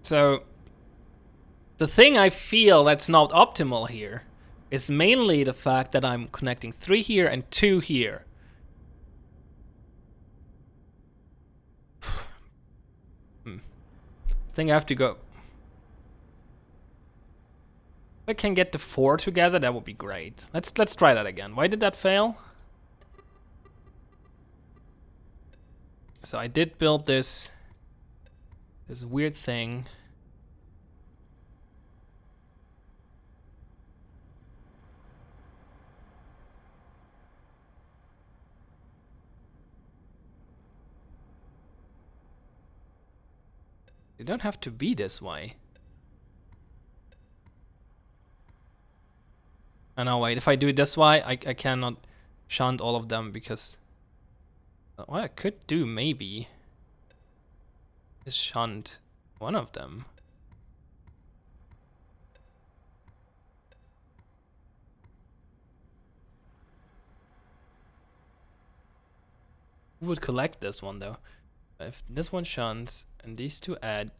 So, the thing I feel that's not optimal here is mainly the fact that I'm connecting 3 here and 2 here. I think I have to go. If I can get the 4 together, that would be great. Let's try that again. Why did that fail? So I did build this weird thing. They don't have to be this way. Oh no, wait, if I do it this way, I cannot shunt all of them because... What I could do, maybe, is shunt one of them. Who would collect this one, though? If this one shunts, and these two add...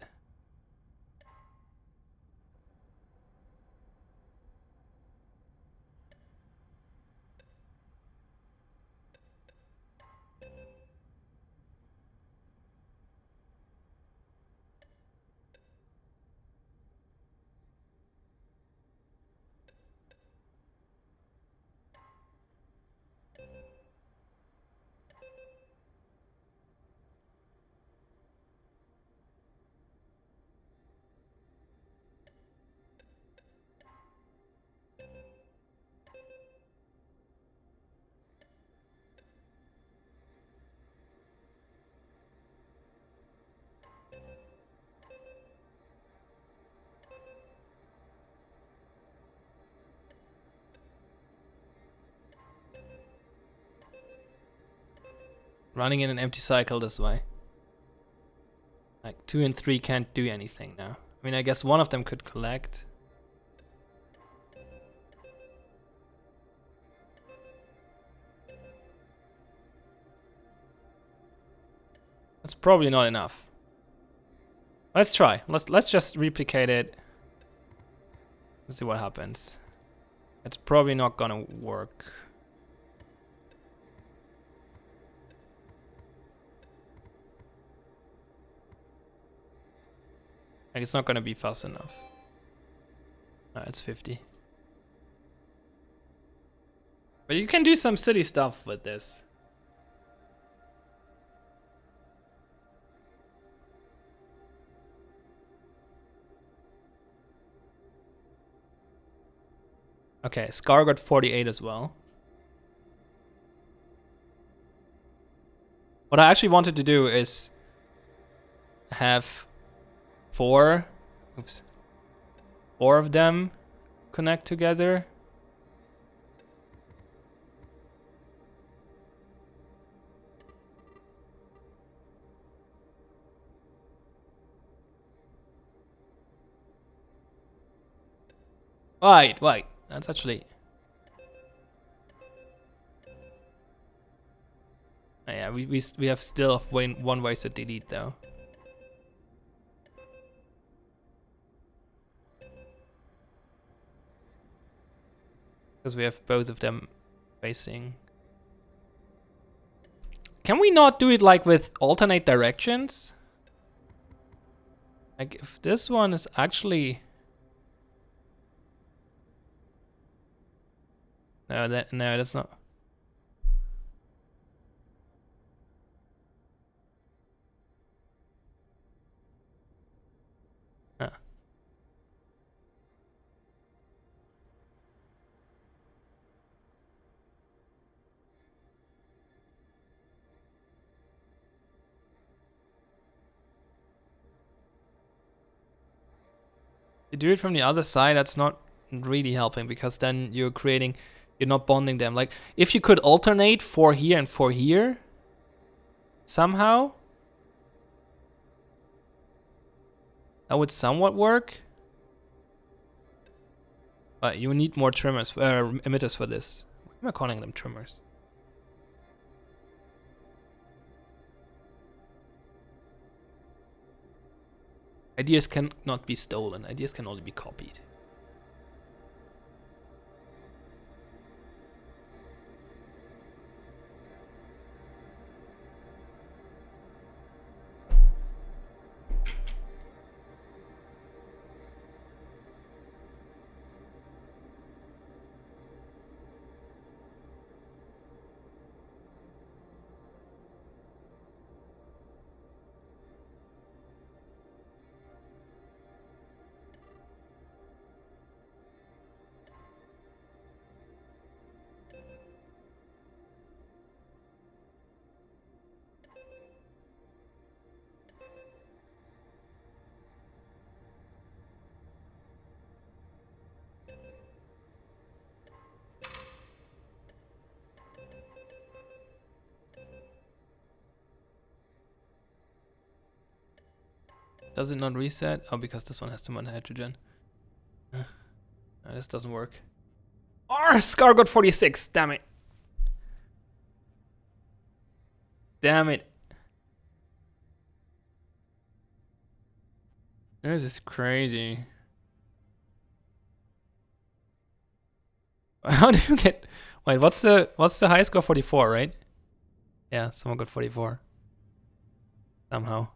Running in an empty cycle this way. Like 2 and 3 can't do anything now. I mean, I guess one of them could collect. That's probably not enough. Let's try. Let's just replicate it. Let's see what happens. It's probably not gonna work. Like, it's not gonna be fast enough. No, it's 50. But you can do some silly stuff with this. Okay, Scar got 48 as well. What I actually wanted to do is have 4 of them connect together. Wait. That's actually... Oh, yeah, we have still one wasted delete though. Because we have both of them facing. Can we not do it like with alternate directions? Like if this one is actually... No, that's not... Huh. You do it from the other side, that's not really helping, because then you're not bonding them. Like, if you could alternate 4 here and 4 here, somehow, that would somewhat work. But you need more trimmers, emitters for this. Why am I calling them trimmers? Ideas cannot be stolen, ideas can only be copied. Does it not reset? Oh, because this one has too much hydrogen. No, this doesn't work. Oh, Scar got 46, damn it. Damn it. This is crazy. How do you get... Wait, what's the high score? 44, right? Yeah, someone got 44. Somehow.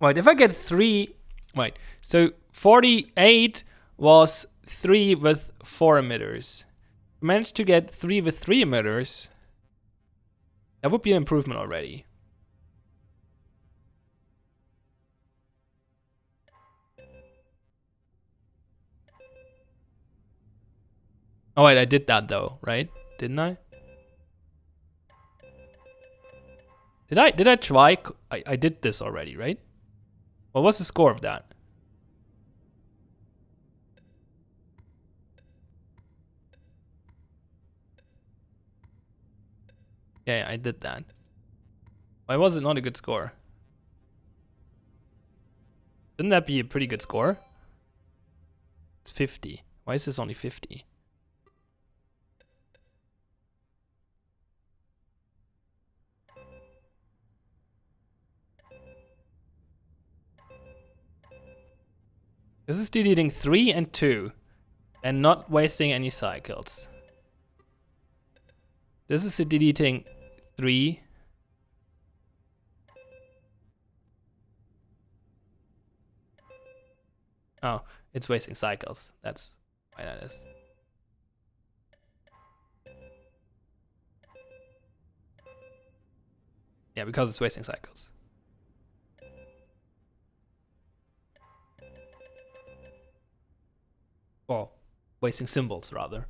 Wait, if I get 3... Wait, so 48 was 3 with 4 emitters. Managed to get 3 with 3 emitters. That would be an improvement already. Oh wait, I did that though, right? Didn't I? Did I try? I did this already, right? What was the score of that? Yeah, I did that. Why was it not a good score? Shouldn't that be a pretty good score? It's 50. Why is this only 50? This is deleting 3 and 2 and not wasting any cycles. This is deleting 3. Oh, it's wasting cycles. That's why that is. Yeah, because it's wasting cycles. Or wasting symbols, rather.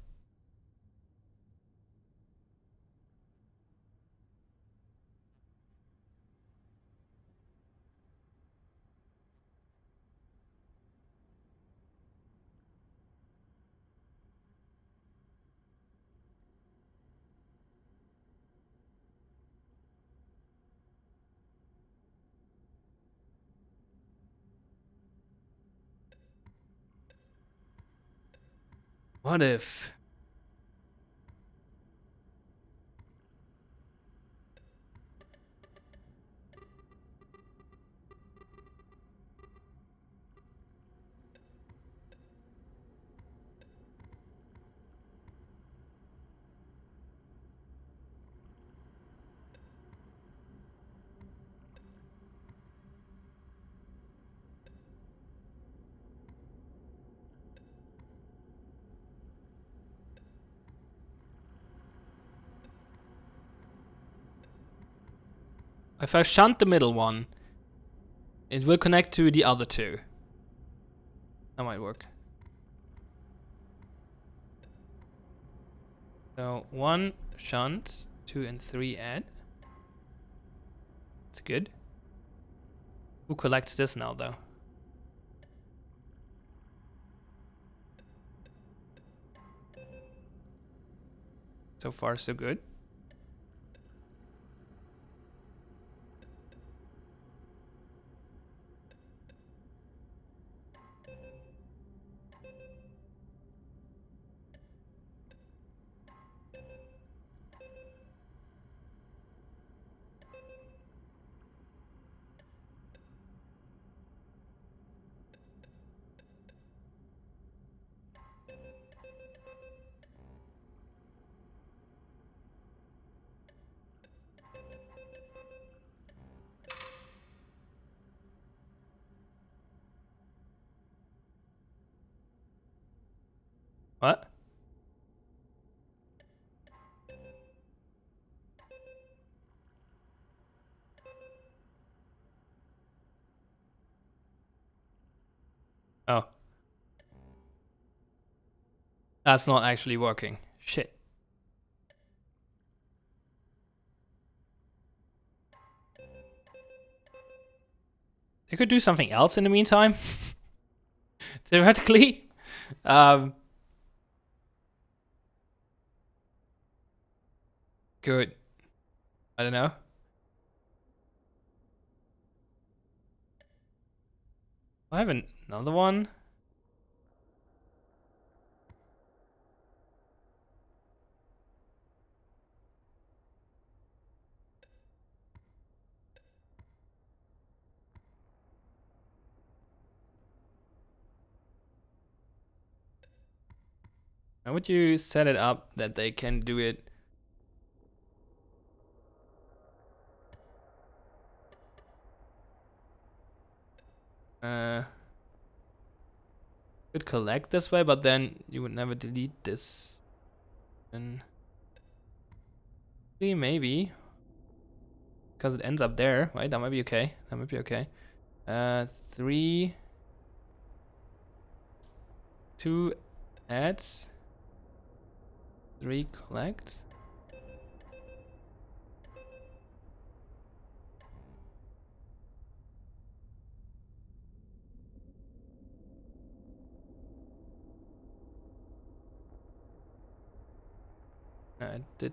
What if... If I shunt the middle one, it will connect to the other two. That might work. So 1 shunt, 2 and 3 add. It's good. Who collects this now though? So far so good. What? Oh. That's not actually working. Shit. They could do something else in the meantime. Theoretically. Good. I don't know. I have another one. How would you set it up that they can do it? Could collect this way, but then you would never delete this. And maybe. Because it ends up there, right? That might be okay. That might be okay. 3, 2 adds, 3 collect. Did.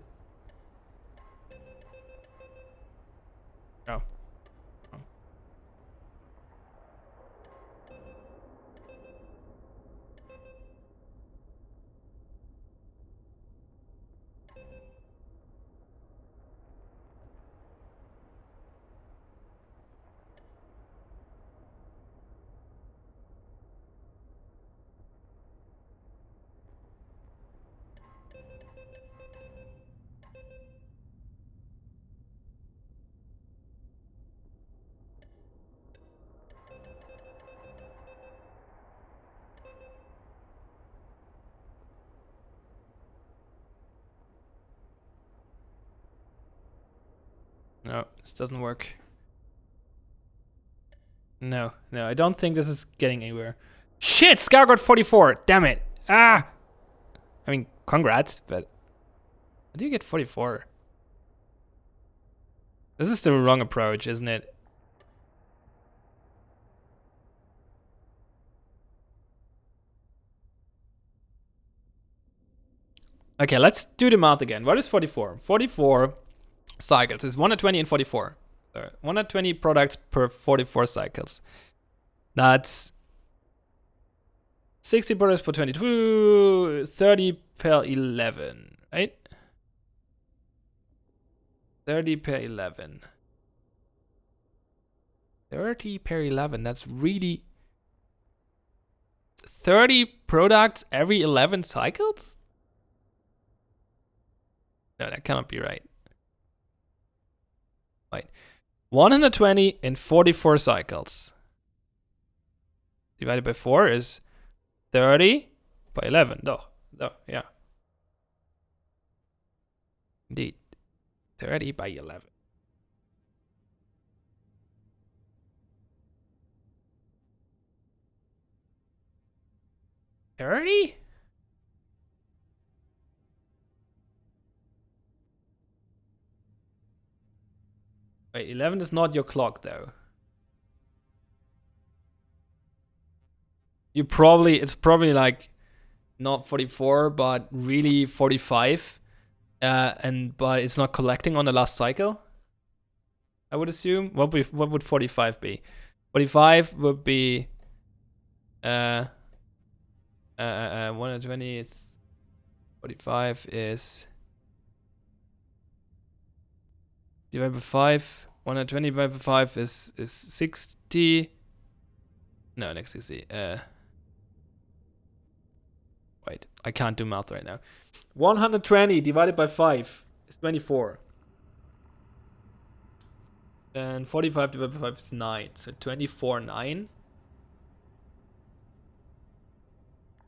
Oh. No, this doesn't work. No, I don't think this is getting anywhere. Shit, Scar got 44. Damn it. Ah! I mean, congrats, but how do you get 44? This is the wrong approach, isn't it? Okay, let's do the math again. What is 44? 44 cycles is 120 and 44. So 120 products per 44 cycles. That's 60 products per 22, 30 per 11, right? 30 per 11. 30 per 11, that's really... 30 products every 11 cycles? No, that cannot be right. Wait. 120 in 44 cycles. Divided by 4 is 30 by 11. Yeah. Indeed. 30 by 11. $30? Wait, 11 is not your clock though. It's probably like not 44, but really 45. But it's not collecting on the last cycle, I would assume. What would 45 be? 45 would be 120. 45 is divided by 5. 120 divided by 5 is 60. No, next 60. Wait, I can't do math right now. 120 divided by 5 is 24. And 45 divided by 5 is 9. So 24, 9.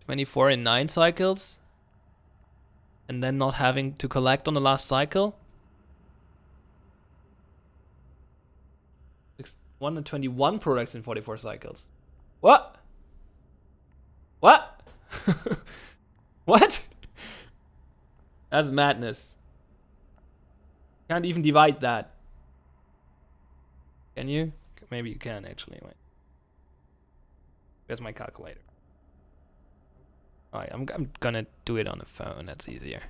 24 in 9 cycles. And then not having to collect on the last cycle. 121 products in 44 cycles. What? What? What? That's madness. Can't even divide that. Can you? Maybe you can actually. Wait. Where's my calculator? Alright, I'm gonna do it on the phone. That's easier.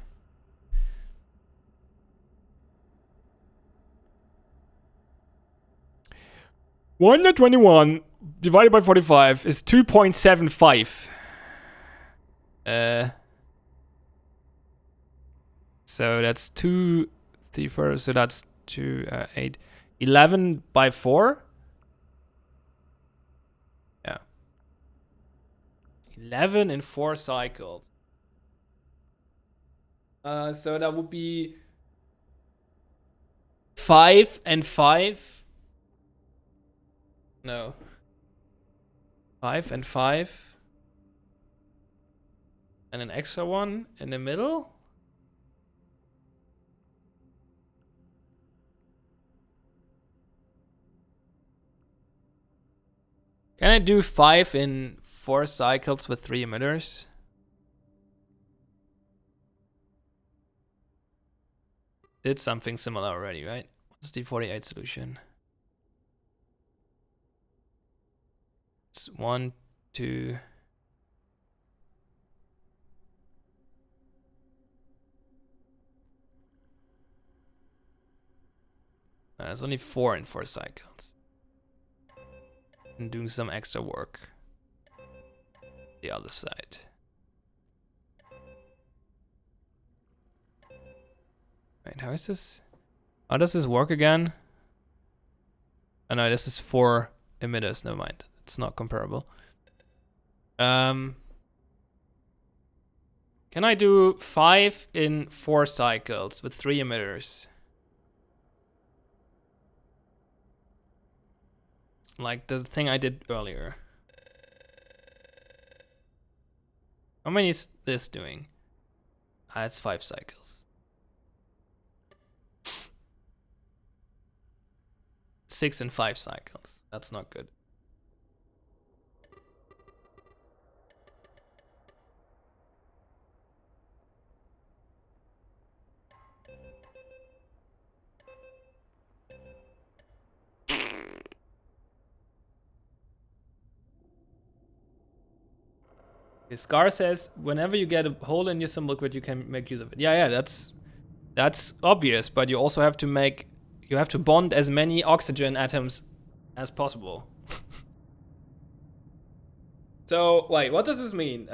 One hundred 21 divided by 45 is 2.75. So that's 2, 3, 4. So that's 2, 8, 11 by 4. Yeah. 11 in 4 cycles. So that would be 5 and 5. No. 5 and 5. And an extra one in the middle. Can I do 5 in 4 cycles with 3 emitters? Did something similar already, right? What's the 48 solution? It's 1, 2. There's only 4 in 4 cycles. And doing some extra work. The other side. Wait, how is this? How does this work again? Oh no, this is 4 emitters. Never mind. It's not comparable. Can I do 5 in 4 cycles with 3 emitters? Like the thing I did earlier. How many is this doing? It's 5 cycles. 6 and 5 cycles. That's not good. Scar says, whenever you get a hole in your symbol grid, you can make use of it. Yeah, that's obvious, but you also have to bond as many oxygen atoms as possible. So, wait, what does this mean?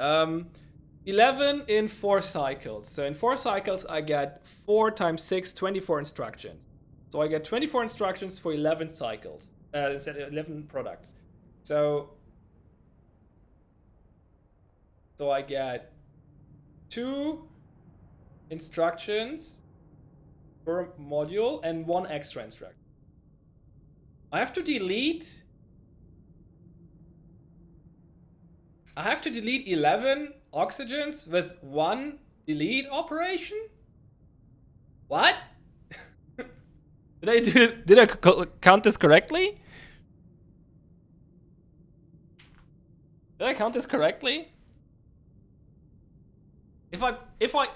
11 in 4 cycles. So in 4 cycles, I get 4 times 6, 24 instructions. So I get 24 instructions for 11 cycles. Instead of 11 products. So I get 2 instructions per module and 1 extra instruction. I have to delete 11 oxygens with 1 delete operation? What? Did I do this? Did I count this correctly? Did I count this correctly? If I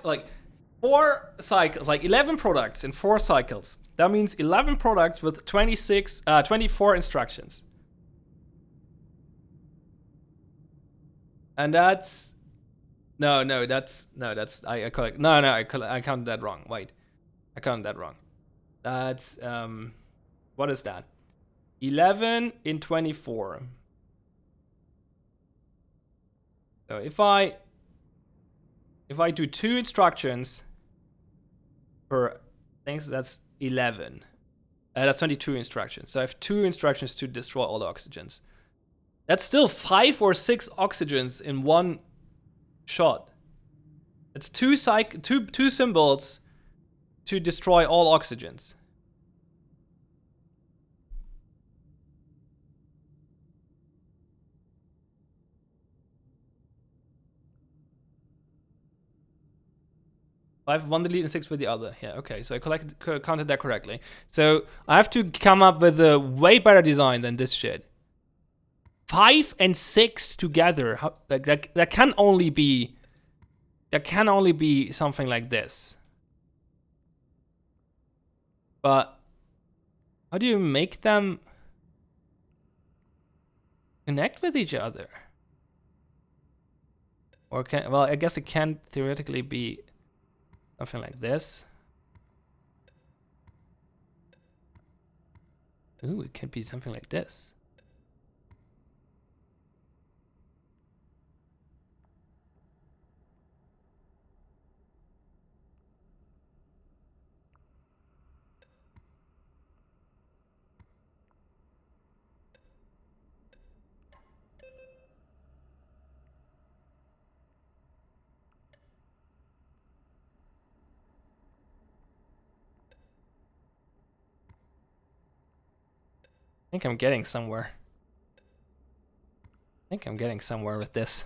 like 4 cycles, like 11 products in 4 cycles, that means 11 products with 24 instructions. And that's I counted that wrong. Wait, I counted that wrong. That's what is that? 11 in 24. So if I do 2 instructions per things, that's 11. That's 22 instructions. So I have 2 instructions to destroy all the oxygens. That's still 5 or 6 oxygens in one shot. It's 2 symbols to destroy all oxygens. I have 1 delete and 6 for the other. Yeah, okay, so I counted that correctly. So I have to come up with a way better design than this shit. 5 and 6 together. How, that can only be something like this. But how do you make them connect with each other? Or well, I guess it can theoretically be something like this. Ooh, it can be something like this. I think I'm getting somewhere. I think I'm getting somewhere with this.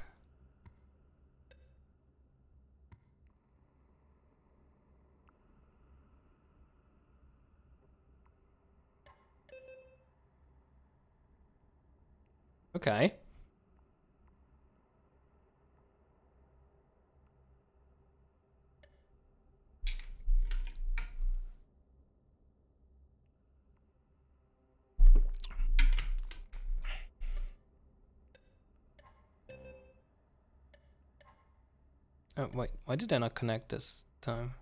Okay. Oh, wait, why did I not connect this time?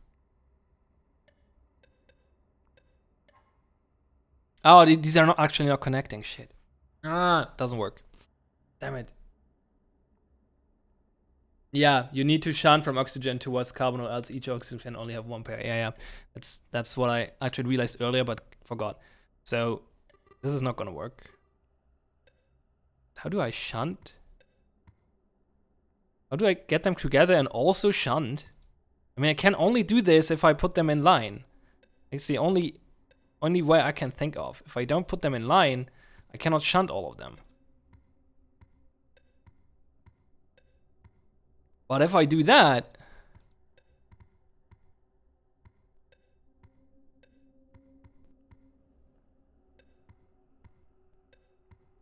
Oh, these are not actually not connecting. Shit. Ah, doesn't work. Damn it. Yeah, you need to shunt from oxygen towards carbon, or else each oxygen can only have 1 pair. Yeah. That's what I actually realized earlier, but forgot. So this is not gonna work. How do I shunt? How do I get them together and also shunt? I mean, I can only do this if I put them in line. It's the only way I can think of. If I don't put them in line, I cannot shunt all of them. But if I do that,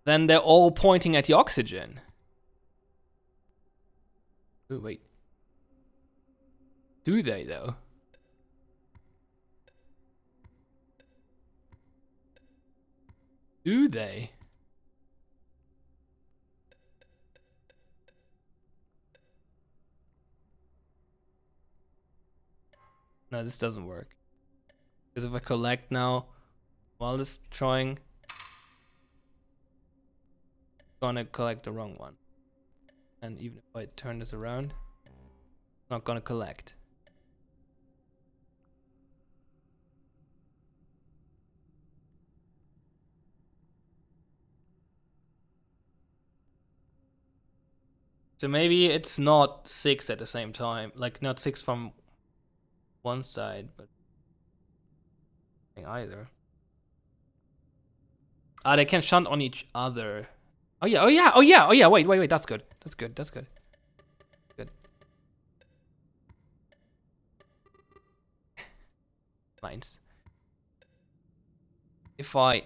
then they're all pointing at the oxygen. Ooh, wait. Do they, though? Do they? No, this doesn't work. Because if I collect now while destroying, I'm gonna collect the wrong one. And even if I turn this around, it's not gonna collect. So maybe it's not 6 at the same time. Like not 6 from one side, but either. Ah, they can shunt on each other. Oh yeah, oh yeah, oh yeah, oh yeah, wait, that's good. That's good, that's good. Good. Nice. If I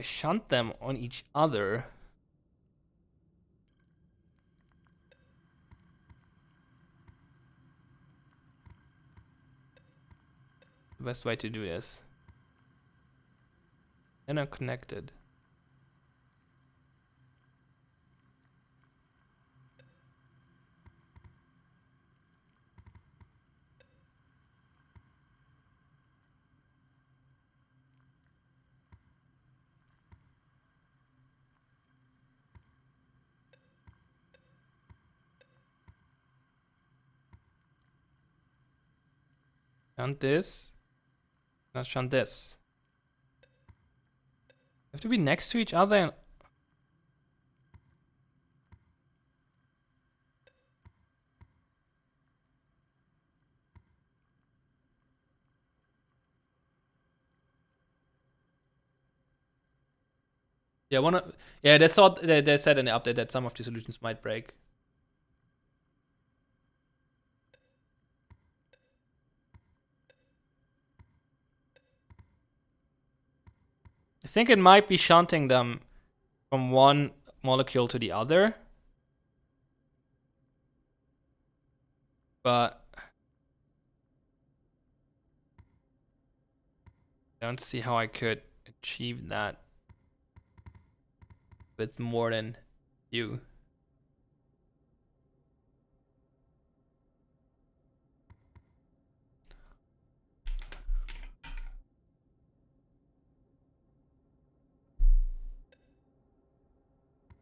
shunt them on each other, the best way to do this. And I'm connected. Shunt this. Now shunt this. They have to be next to each other. And yeah, they thought they said in the update that some of the solutions might break. I think it might be shunting them from one molecule to the other. But I don't see how I could achieve that with more than you.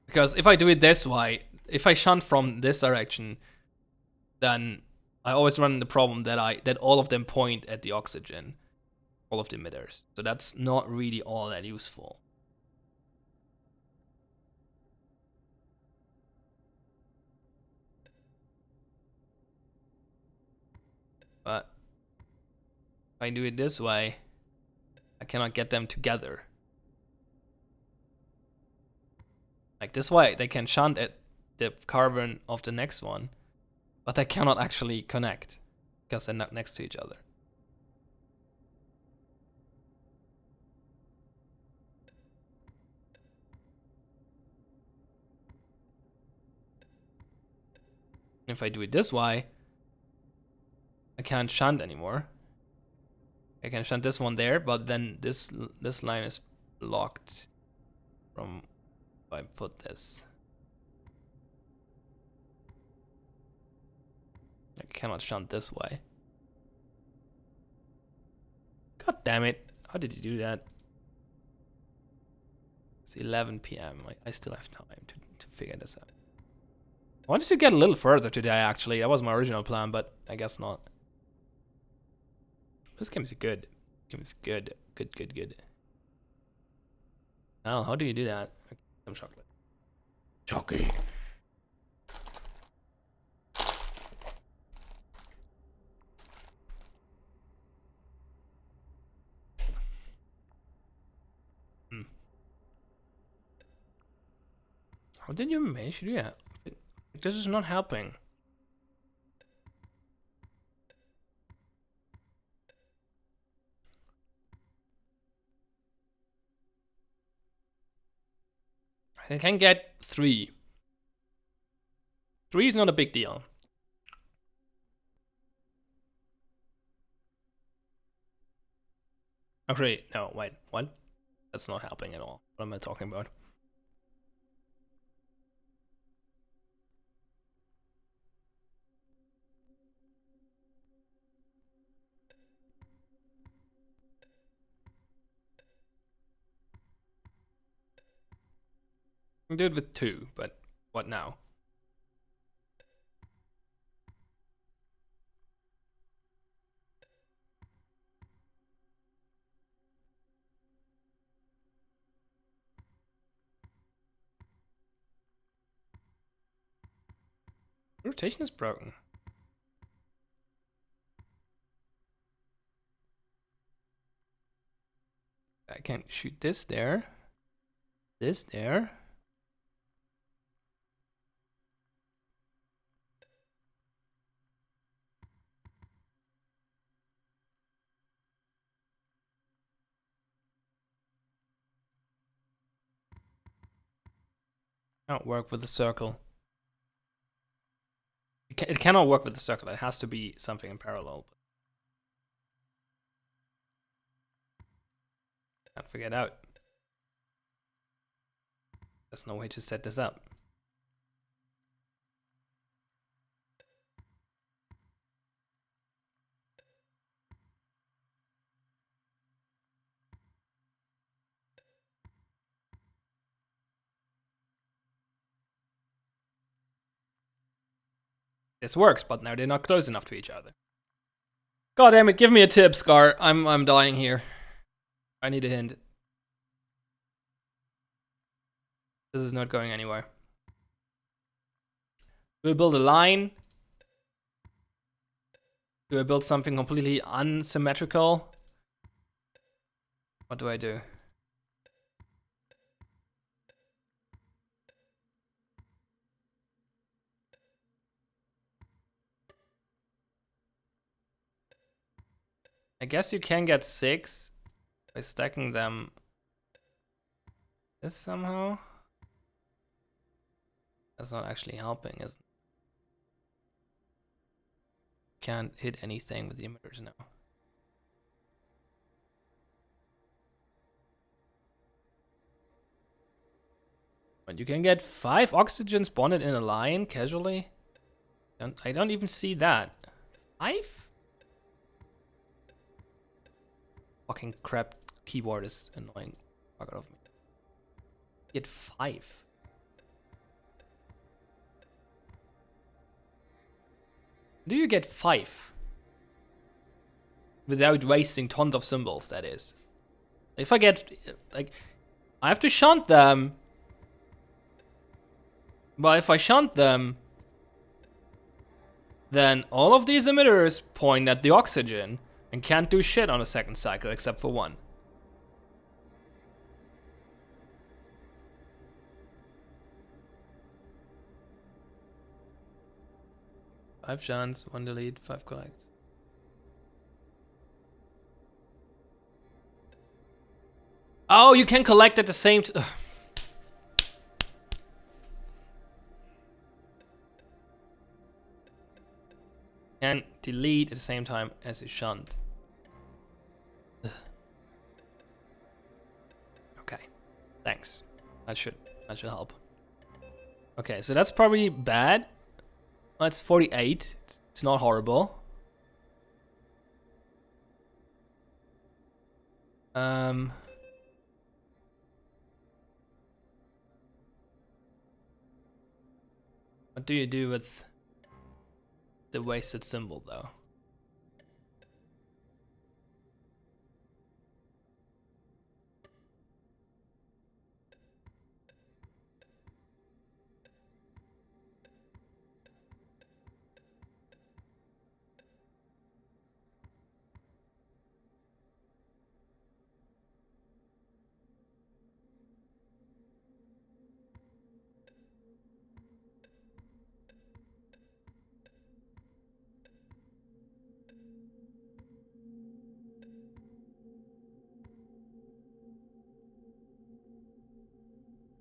Because if I do it this way, if I shunt from this direction, then I always run the problem that all of them point at the oxygen, all of the emitters. So that's not really all that useful. But if I do it this way, I cannot get them together. Like this way, they can shunt at the carbon of the next one, but they cannot actually connect because they're not next to each other. If I do it this way, I can't shunt anymore. I can shunt this one there, but then this line is blocked from if I put this. I cannot shunt this way. God damn it. How did you do that? It's 11 p.m. I still have time to figure this out. I wanted to get a little further today, actually. That was my original plan, but I guess not. This game is good. This game is good. Good. Oh, how do you do that? Some chocolate. Chocolate. How did you manage to do that? This is not helping. I can get 3. 3 is not a big deal. Actually, no, wait, what? That's not helping at all. What am I talking about? I can do it with 2, but What now? Rotation is broken. I can shoot this there. This there. Can't work with the circle. It cannot work with the circle. It has to be something in parallel. Can't figure it out. There's no way to set this up. This works, but now they're not close enough to each other. God damn it, give me a tip, Scar. I'm dying here. I need a hint. This is not going anywhere. Do I build a line? Do I build something completely unsymmetrical? What do I do? I guess you can get 6 by stacking them this somehow. That's not actually helping, is it? Can't hit anything with the emitters now. But you can get 5 oxygens bonded in a line casually. I don't even see that. 5? Fucking crap keyboard is annoying. Fuck it off me. Get 5. Do you get 5? Without wasting tons of symbols, that is. If I get, like, I have to shunt them. But if I shunt them, then all of these emitters point at the oxygen and can't do shit on a second cycle except for one. Five shunts, 1 delete, 5 collects. Oh, you can collect at the same time. And delete at the same time as you shunt. Okay, thanks. That should help. Okay, so that's probably bad. That's 48. It's not horrible. What do you do with the wasted symbol, though?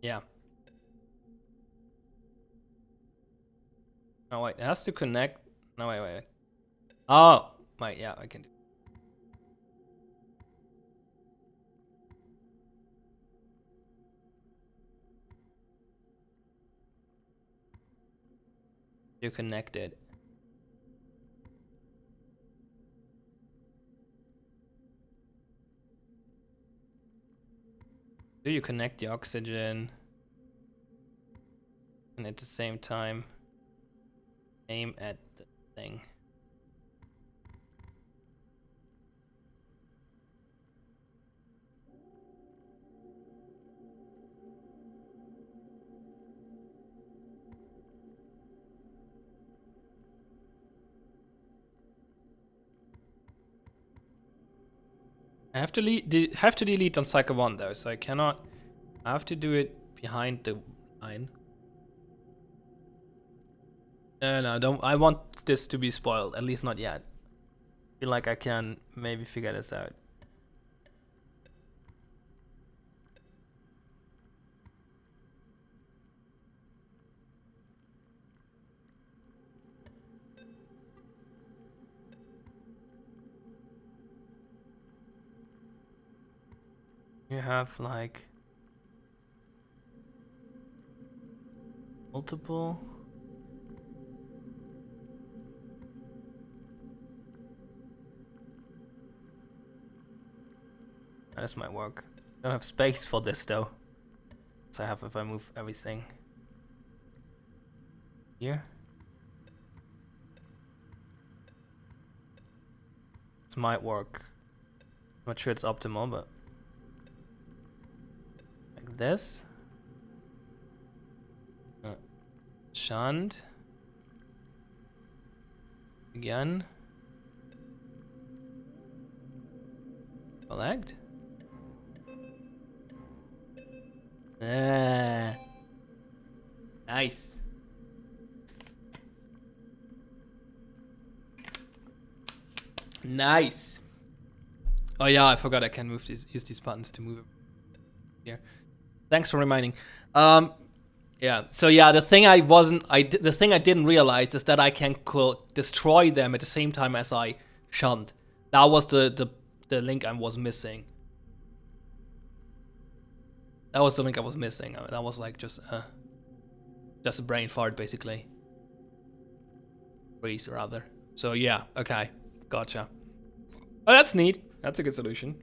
Yeah. Oh wait, it has to connect. No, wait. Oh, wait, yeah, I can do. You connected. Do you connect the oxygen? And and at the same time aim at the thing. I have to delete on cycle 1 though, so I cannot. I have to do it behind the line. No, don't. I want this to be spoiled, at least not yet. I feel like I can maybe figure this out. You have like multiple. This might work. I don't have space for this though. So I have if I move everything here. This might work. Not sure it's optimal, but like this. Shunt. Again. Collect. Nice. Nice. Oh yeah, I forgot I can use these buttons to move here. Thanks for reminding. Yeah. So yeah, the thing I didn't realize is that I can destroy them at the same time as I shunt. That was the link I was missing. That was the link I was missing. That was like just a brain fart basically. Freeze rather. So yeah, okay, gotcha. Oh, that's neat. That's a good solution.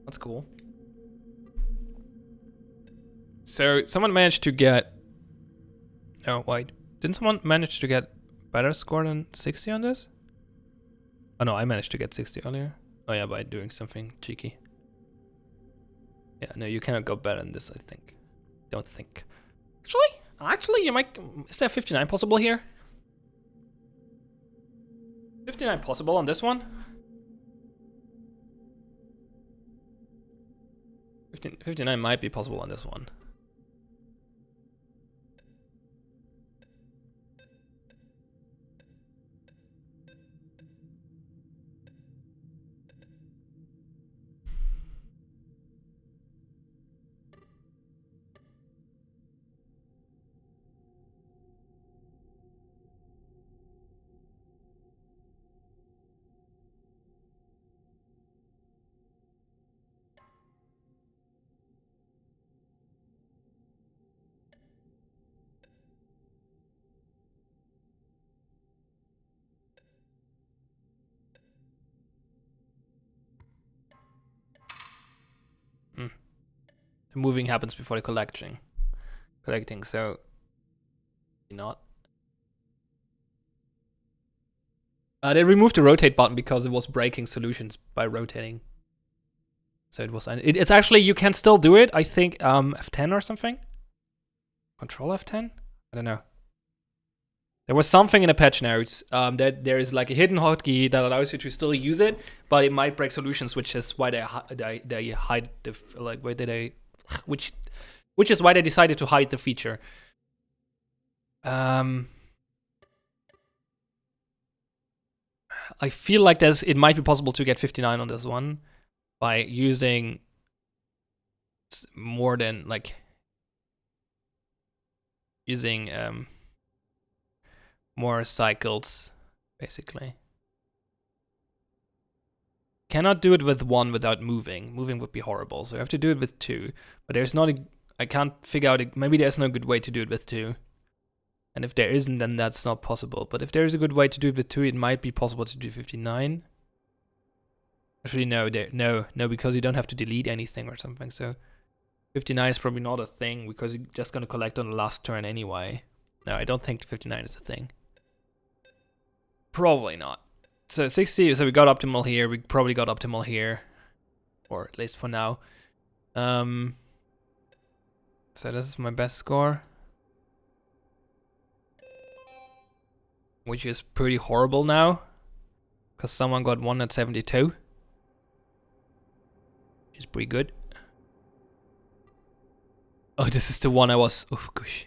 That's cool. So someone managed to get. Oh wait, didn't someone manage to get better score than 60 on this? Oh no, I managed to get 60 earlier. Oh yeah, by doing something cheeky. Yeah, no, you cannot go better than this, I think. Don't think. Actually, you might. Is there 59 possible here? 59 possible on this one? 59 might be possible on this one. The moving happens before the collecting, so not. They removed the rotate button because it was breaking solutions by rotating. So it was. It's actually, you can still do it. I think F10 or something. Control F10. I don't know. There was something in the patch notes that there is like a hidden hotkey that allows you to still use it, but it might break solutions, which is why they hide the which is why they decided to hide the feature. I feel like it might be possible to get 59 on this one by using more than like using more cycles, basically. Cannot do it with 1 without moving. Moving would be horrible, so I have to do it with 2. But there's not I can't figure out, maybe there's no good way to do it with 2. And if there isn't, then that's not possible. But if there is a good way to do it with 2, it might be possible to do 59. Actually, no, because you don't have to delete anything or something, so 59 is probably not a thing because you're just gonna collect on the last turn anyway. No, I don't think 59 is a thing. Probably not. So 60, so we got optimal here, we probably got optimal here. Or at least for now. So this is my best score. Which is pretty horrible now. Because someone got 1 at 72. Which is pretty good. Oh, this is the one I was... Oh, gosh.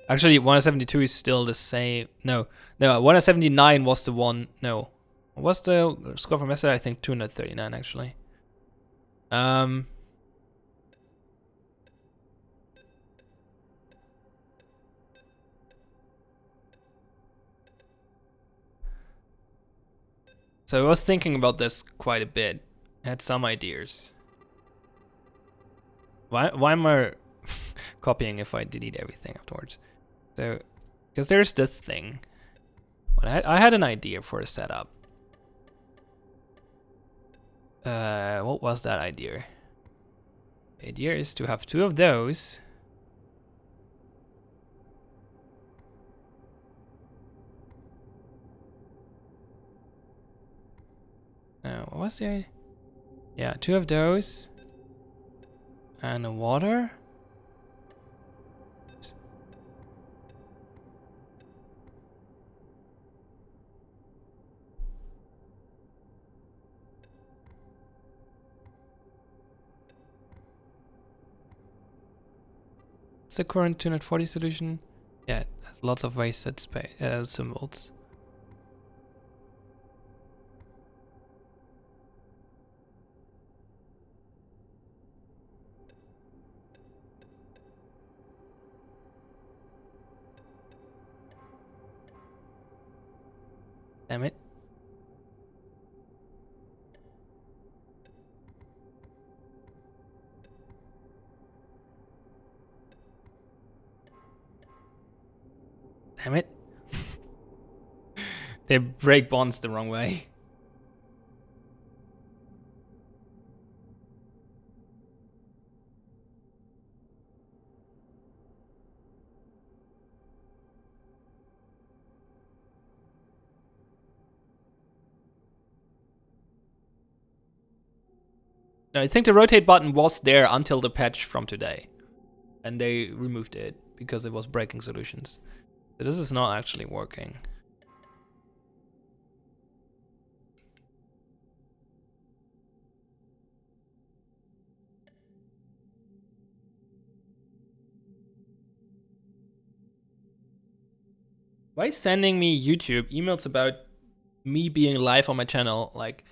Actually, 1 at 72 is still the same. No, 1 at 79 was the one... No. What's the score from yesterday? I think 239, actually. So I was thinking about this quite a bit. I had some ideas. Why am I copying if I delete everything afterwards? So, because there's this thing. But I had an idea for a setup. What was that idea? The idea is to have 2 of those. What was the idea? Yeah, 2 of those. And a water. It's the current 240 solution. Yeah, it has lots of wasted space symbols. Damn it. Damn it. They break bonds the wrong way. I think the rotate button was there until the patch from today. And they removed it because it was breaking solutions. So this is not actually working. Why is sending me YouTube emails about me being live on my channel like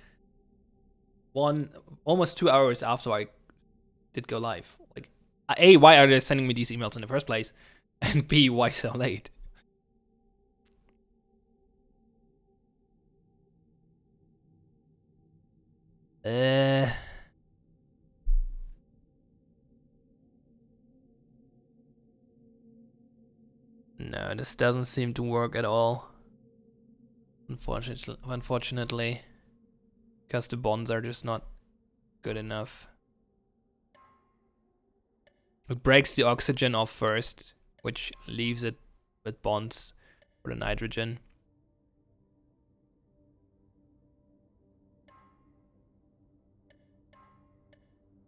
almost 2 hours after I did go live? Like, A, why are they sending me these emails in the first place? And B, why so late? No, this doesn't seem to work at all. Unfortunately, because the bonds are just not good enough. It breaks the oxygen off first, which leaves it with bonds for the nitrogen.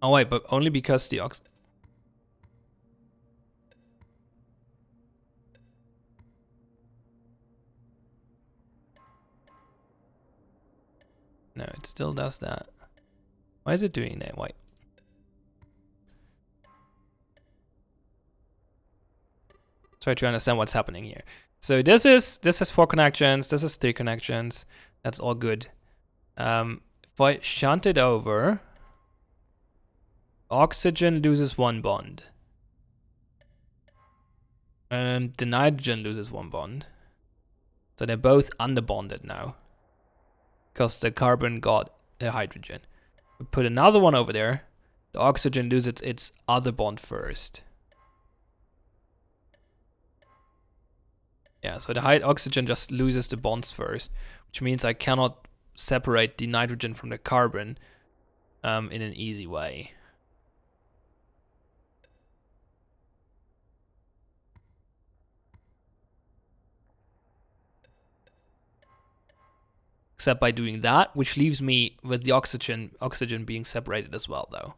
Oh wait, but only because the No, it still does that. Why is it doing that? Why? Try to understand what's happening here. So this has 4 connections. This is 3 connections. That's all good. If I shunt it over, oxygen loses 1 bond, and the nitrogen loses 1 bond. So they're both underbonded now, because the carbon got a hydrogen. We put another one over there. The oxygen loses its other bond first. Yeah, so the oxygen just loses the bonds first, which means I cannot separate the nitrogen from the carbon in an easy way. except by doing that, which leaves me with the oxygen being separated as well, though.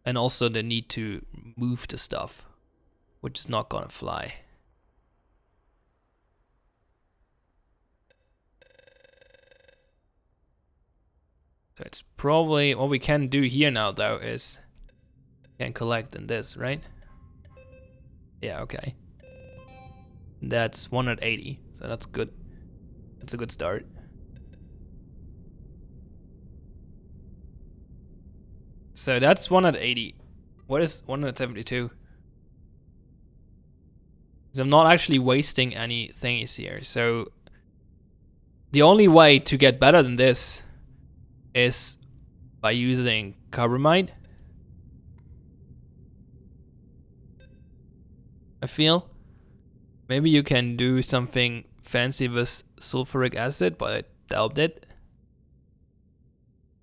And also the need to move the stuff, which is not gonna fly. So it's probably, what we can do here now, though, is we can collect in this, right? Yeah, okay. That's 180, so that's good. That's a good start. So that's 180. What is 172? So I'm not actually wasting any thingies here. So the only way to get better than this is by using carbamide. I feel. Maybe you can do something fancy with sulfuric acid, but I doubt it.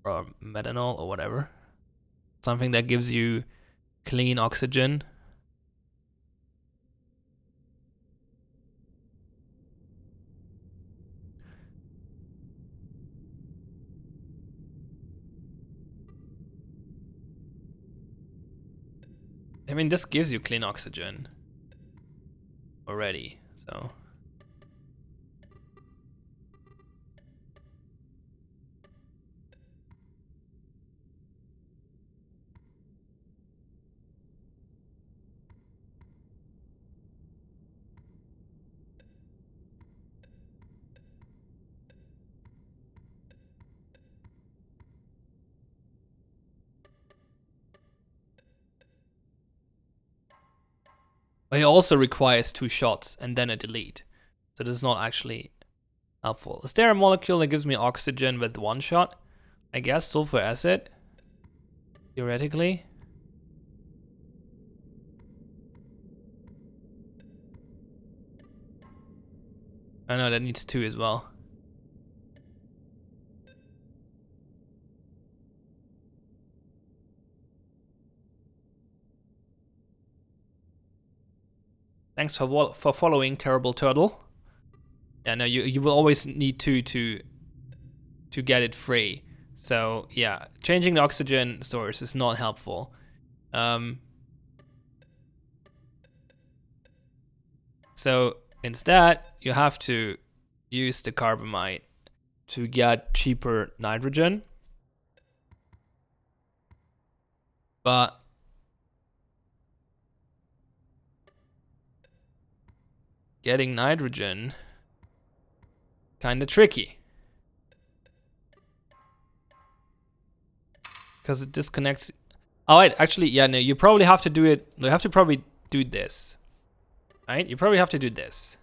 Or methanol or whatever. Something that gives you clean oxygen. I mean, this gives you clean oxygen already, so. But it also requires 2 shots and then a delete. So this is not actually helpful. Is there a molecule that gives me oxygen with 1 shot? I guess sulfur acid. Theoretically. I know that needs 2 as well. Thanks for following, Terrible Turtle. Yeah, no, you will always need 2 to get it free. So yeah, changing the oxygen source is not helpful. So instead, you have to use the carbamide to get cheaper nitrogen. But getting nitrogen kind of tricky. Because it disconnects. Oh wait, actually, yeah, no, you probably have to do it. You have to probably do this. Right? You probably have to do this.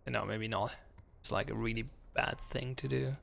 No, maybe not. It's like a really bad thing to do.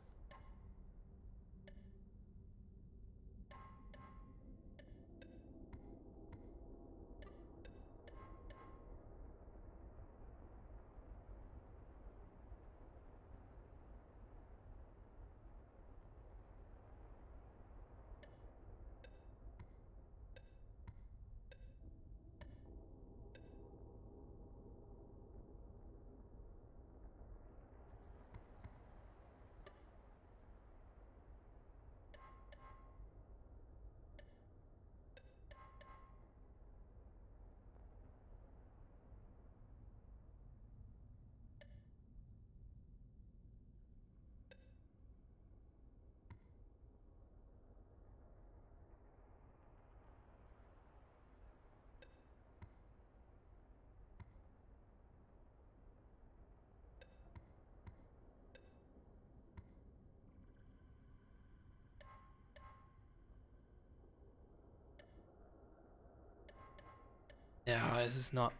Yeah, this is not.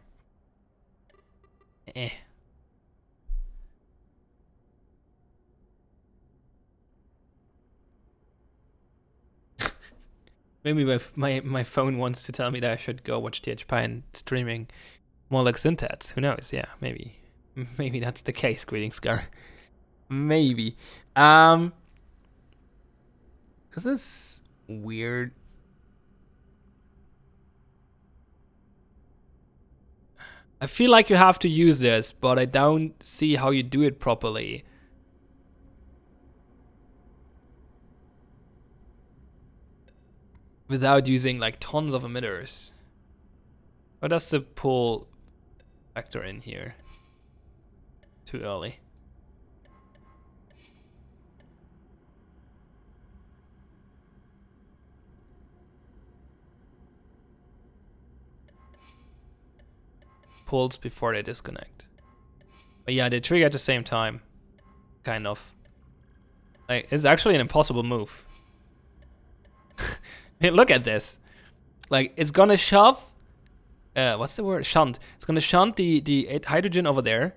Eh. Maybe my phone wants to tell me that I should go watch TH Pion streaming Molek-Syntez. Who knows? Yeah, maybe. Maybe that's the case, Greetings Scar. Maybe. This is weird. I feel like you have to use this, but I don't see how you do it properly. Without using like tons of emitters. Or does the pull factor in here? Too early. Pulls before they disconnect. But yeah, they trigger at the same time. Kind of. Like, it's actually an impossible move. Look at this. Like, it's gonna shove. What's the word? Shunt. It's gonna shunt the hydrogen over there.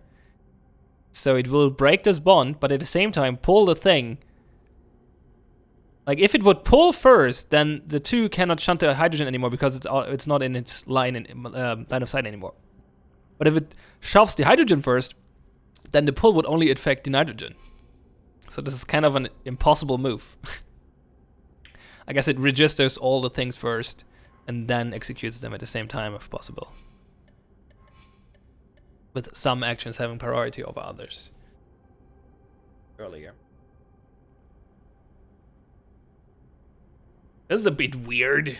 So it will break this bond, but at the same time pull the thing. Like, if it would pull first, then the two cannot shunt the hydrogen anymore because it's not in its line of sight anymore. But if it shoves the hydrogen first, then the pull would only affect the nitrogen. So this is kind of an impossible move. I guess it registers all the things first and then executes them at the same time if possible. With some actions having priority over others. Earlier. This is a bit weird.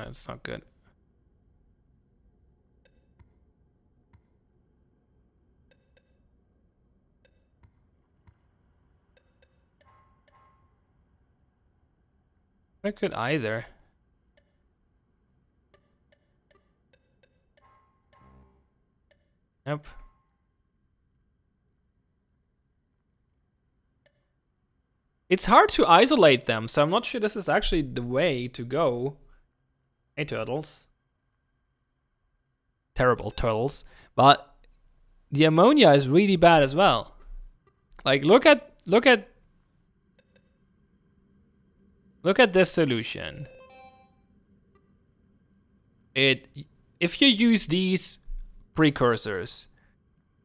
It's not good. Not good either. Yep. It's hard to isolate them, so I'm not sure this is actually the way to go. Hey, turtles. Terrible turtles. But the ammonia is really bad as well. Like, look at this solution. If you use these precursors,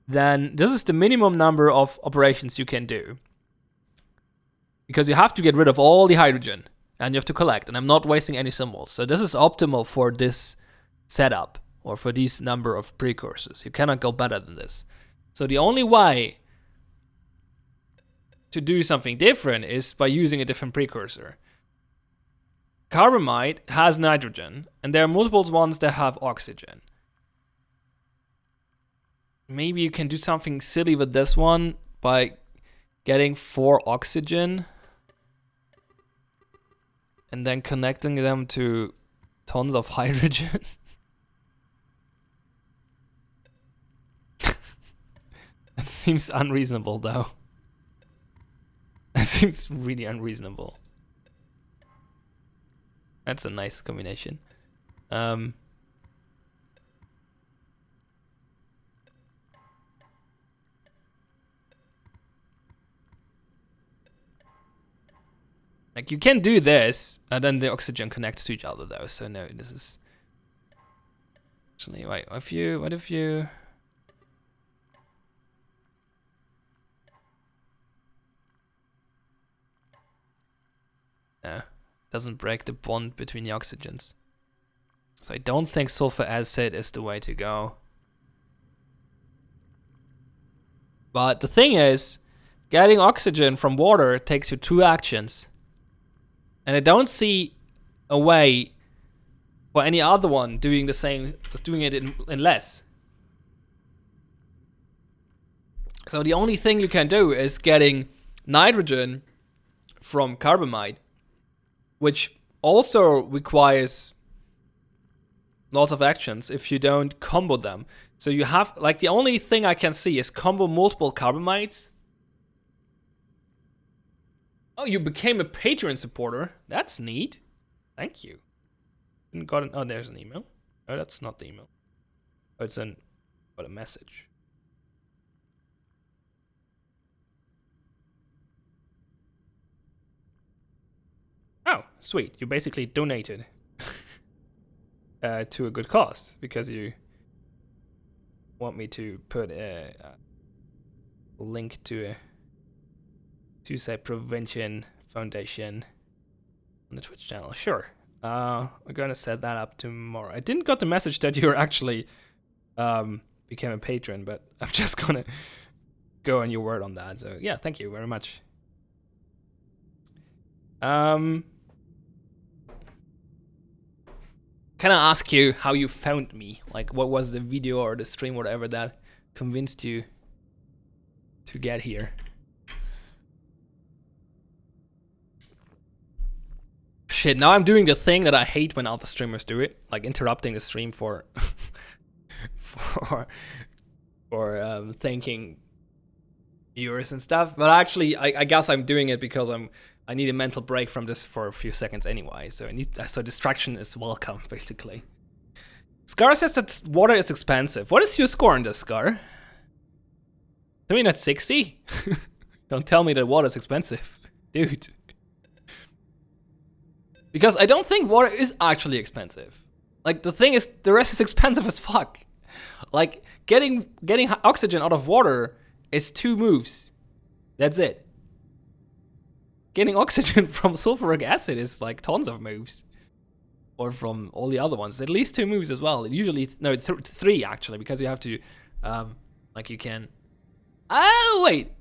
then this is the minimum number of operations you can do. Because you have to get rid of all the hydrogen and you have to collect, and I'm not wasting any symbols. So this is optimal for this setup or for these number of precursors. You cannot go better than this. So the only way to do something different is by using a different precursor. Carbamide has nitrogen, and there are multiple ones that have oxygen. Maybe you can do something silly with this one by getting 4 oxygen and then connecting them to tons of hydrogen. That seems unreasonable, though. That seems really unreasonable. That's a nice combination. Like, you can do this, and then the oxygen connects to each other, though. So no, this is actually wait. What if you? No, doesn't break the bond between the oxygens. So I don't think sulfur acid is the way to go. But the thing is, getting oxygen from water takes you 2 actions. And I don't see a way for any other one doing the same, just doing it in less. So the only thing you can do is getting nitrogen from carbamide, which also requires lots of actions if you don't combo them. So you have, like, the only thing I can see is combo multiple carbamides. Oh, you became a Patreon supporter. That's neat. Thank you. Got an, oh, there's an email. Oh, that's not the email. Oh, it's a message. Oh, sweet. You basically donated to a good cause because you want me to put a link to a suicide prevention foundation on the Twitch channel. Sure. We're gonna set that up tomorrow. I didn't got the message that you're actually became a patron, but I'm just gonna go on your word on that. So yeah, thank you very much. Can I ask you how you found me? Like, what was the video or the stream, whatever, that convinced you to get here? Shit, now I'm doing the thing that I hate when other streamers do it, like interrupting the stream for thanking viewers and stuff. But actually, I guess I'm doing it because I need a mental break from this for a few seconds anyway. So so distraction is welcome, basically. Scar says that water is expensive. What is your score on this, Scar? I mean, at 60? Don't tell me that water is expensive, dude. Because I don't think water is actually expensive. Like, the thing is, the rest is expensive as fuck. Like, getting oxygen out of water is 2 moves. That's it. Getting oxygen from sulfuric acid is like tons of moves. Or from all the other ones. At least 2 moves as well. Usually, no, 3 actually, because you have to, like you can... Oh, wait.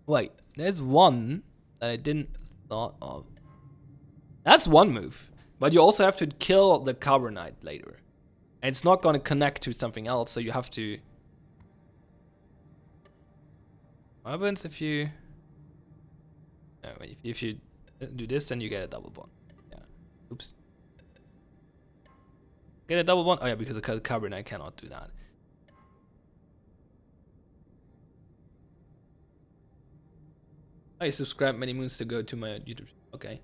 Wait, there's one that I didn't thought of. That's 1 move. But you also have to kill the carbonite later. And it's not going to connect to something else, so you have to... What happens if you... No, if you do this, then you get a double bond. Yeah. Oops. Get a double bond? Oh yeah, because the carbonite cannot do that. I subscribed many moons to go to my YouTube. Okay.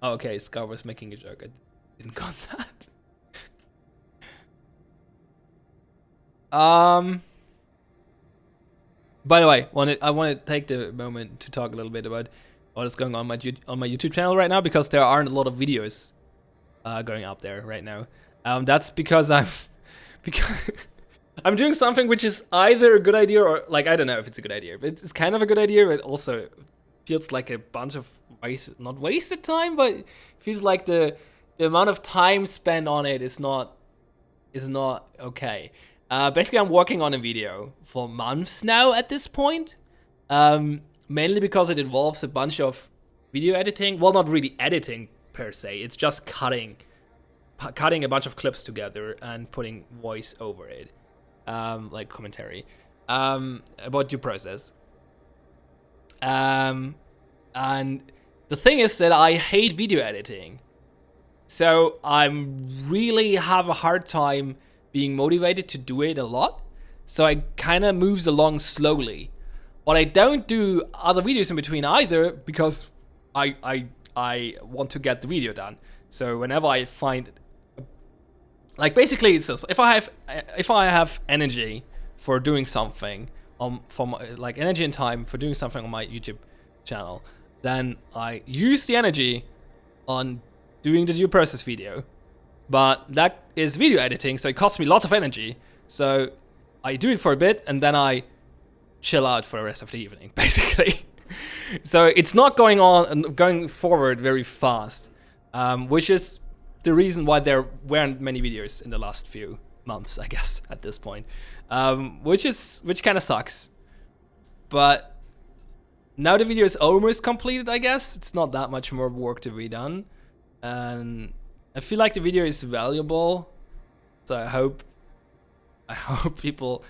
Oh, okay, Scar was making a joke. I didn't got that. By the way, I want to take the moment to talk a little bit about what is going on my YouTube channel right now, because there aren't a lot of videos going up there right now. That's because I'm doing something which is either a good idea or, like, I don't know if it's a good idea. But it's kind of a good idea, but also feels like a bunch of not wasted time, but it feels like the amount of time spent on it is not okay. Basically, I'm working on a video for months now at this point, mainly because it involves a bunch of video editing. Well, not really editing per se. It's just cutting a bunch of clips together and putting voice over it, like commentary, about your process. And the thing is that I hate video editing, so I really have a hard time being motivated to do it a lot. So I kind of moves along slowly, but I don't do other videos in between either, because I want to get the video done. So whenever I find, like, basically it's this: if I have energy for doing something like energy and time for doing something on my YouTube channel, then I use the energy on doing the due process video. But that is video editing, so it costs me lots of energy. So I do it for a bit, and then I chill out for the rest of the evening, basically. So it's not going forward very fast, which is the reason why there weren't many videos in the last few months, I guess, at this point, which kind of sucks. But now the video is almost completed, I guess. It's not that much more work to be done, and I feel like the video is valuable, so I hope people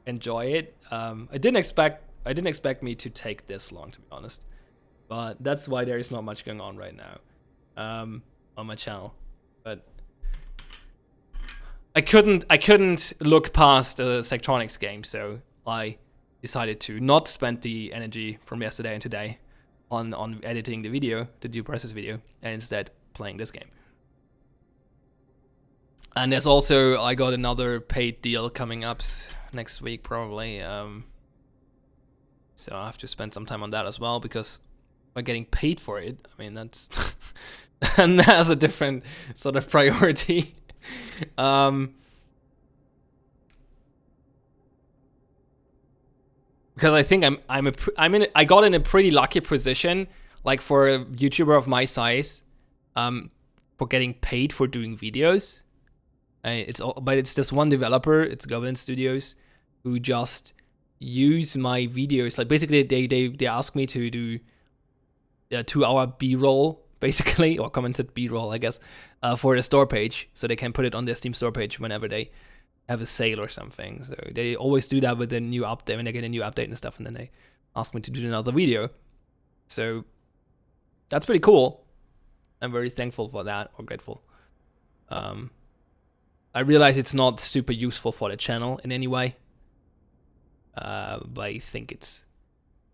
enjoy it. I didn't expect me to take this long, to be honest. But that's why there is not much going on right now on my channel. But I couldn't look past a Zachtronics game, so I decided to not spend the energy from yesterday and today on editing the video, the due process video, and instead playing this game. And there's also, I got another paid deal coming up next week probably. So I have to spend some time on that as well, because by getting paid for it, I mean, that's and that's a different sort of priority. Because I think I got in a pretty lucky position, like for a YouTuber of my size, for getting paid for doing videos. But it's this one developer, it's Goblin Studios, who just use my videos. Like basically, they ask me to do a 2-hour B-roll, basically, or commented B-roll, I guess, for the store page, so they can put it on their Steam store page whenever they have a sale or something. So they always do that with a new update, when they get a new update and stuff, and then they ask me to do another video. So that's pretty cool. I'm very thankful for that, or grateful. I realize it's not super useful for the channel in any way, but I think it's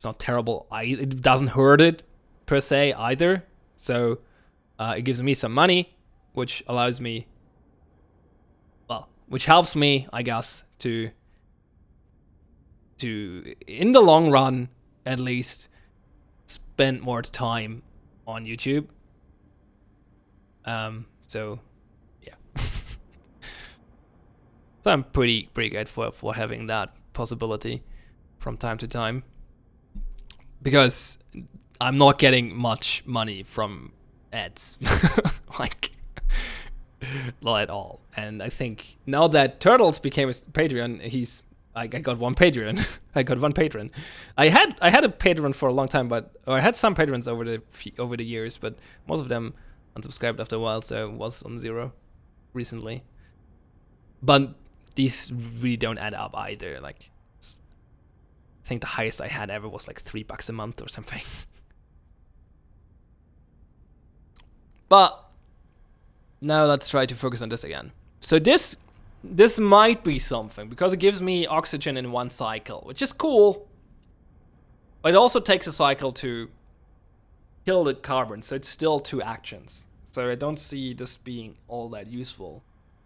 not terrible. It doesn't hurt it per se either. So it gives me some money, which allows me, well, which helps me, I guess, to in the long run at least spend more time on YouTube. So yeah. So I'm pretty grateful for having that possibility from time to time, because I'm not getting much money from ads, like not at all. And I think now that Turtles became a Patreon, I got one Patreon. I got one patron. I had a patron for a long time, or I had some patrons over the years, but most of them unsubscribed after a while, so it was on 0 recently. But these really don't add up either. Like, I think the highest I had ever was like $3 a month or something. But now let's try to focus on this again. So this might be something, because it gives me oxygen in one cycle, which is cool. But it also takes a cycle to kill the carbon, so it's still 2 actions. So I don't see this being all that useful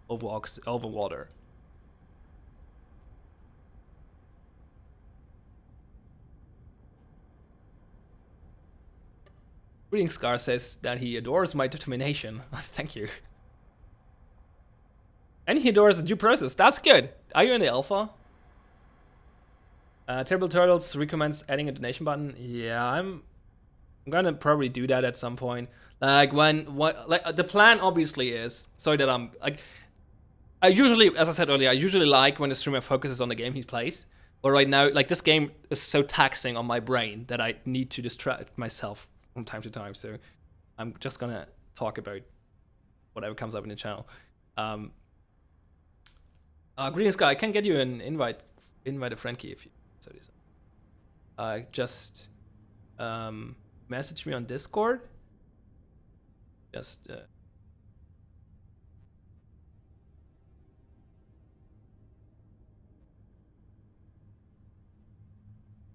over water. Reading Scar says that he adores my determination. Thank you. And he adores the due process. That's good. Are you in the alpha? Terrible Turtles recommends adding a donation button. Yeah, I'm gonna probably do that at some point. Like the plan obviously is so that I'm like, I usually, as I said earlier, I usually like when the streamer focuses on the game he plays. But right now, like, this game is so taxing on my brain that I need to distract myself from time to time. So I'm just gonna talk about whatever comes up in the channel. Greetings, guy. I can get you an invite a friend key if you so decide. Just message me on Discord. Just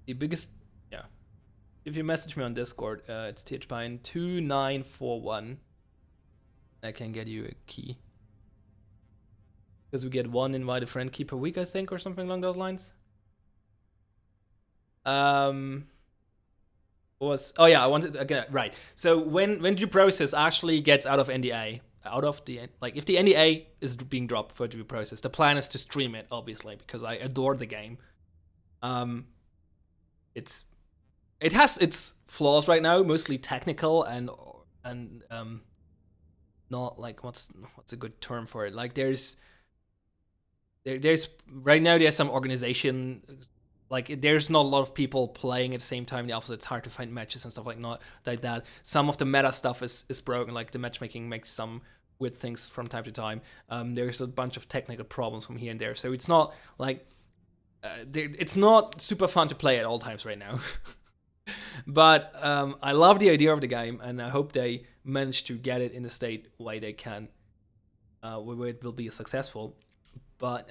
the biggest, yeah. If you message me on Discord, it's thpine2941. I can get you a key. Because we get 1 invite a friend key per week, I think, or something along those lines. Oh yeah, I wanted again, right. So when due process actually gets out of NDA, if the NDA is being dropped for due process, the plan is to stream it, obviously, because I adore the game. It has its flaws right now, mostly technical and not like what's a good term for it? Like there's right now there's some organization, like there's not a lot of people playing at the same time in the alpha, so it's hard to find matches and stuff like that. Some of the meta stuff is broken, like the matchmaking makes some weird things from time to time. There's a bunch of technical problems from here and there, so it's not like it's not super fun to play at all times right now. But I love the idea of the game, and I hope they manage to get it in a state where they can, where it will be successful. But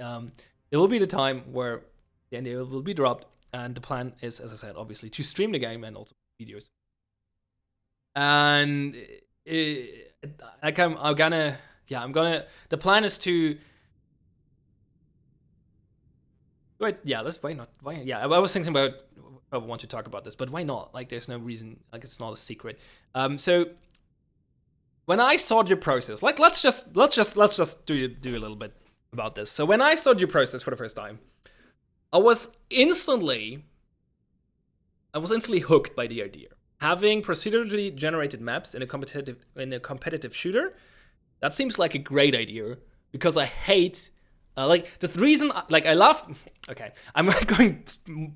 it will be the time where then it will be dropped, and the plan is, as I said, obviously to stream the game and also videos. And I'm gonna. The plan is to. Wait, yeah, why not? I was thinking about I want to talk about this, but why not? Like, there's no reason. Like, it's not a secret. So when I saw your process, like, let's just do a little bit about this. So when I saw your process for the first time, I was instantly hooked by the idea. Having procedurally generated maps in a competitive shooter, that seems like a great idea, because I hate. Like, the reason, like, I love. Okay, I'm going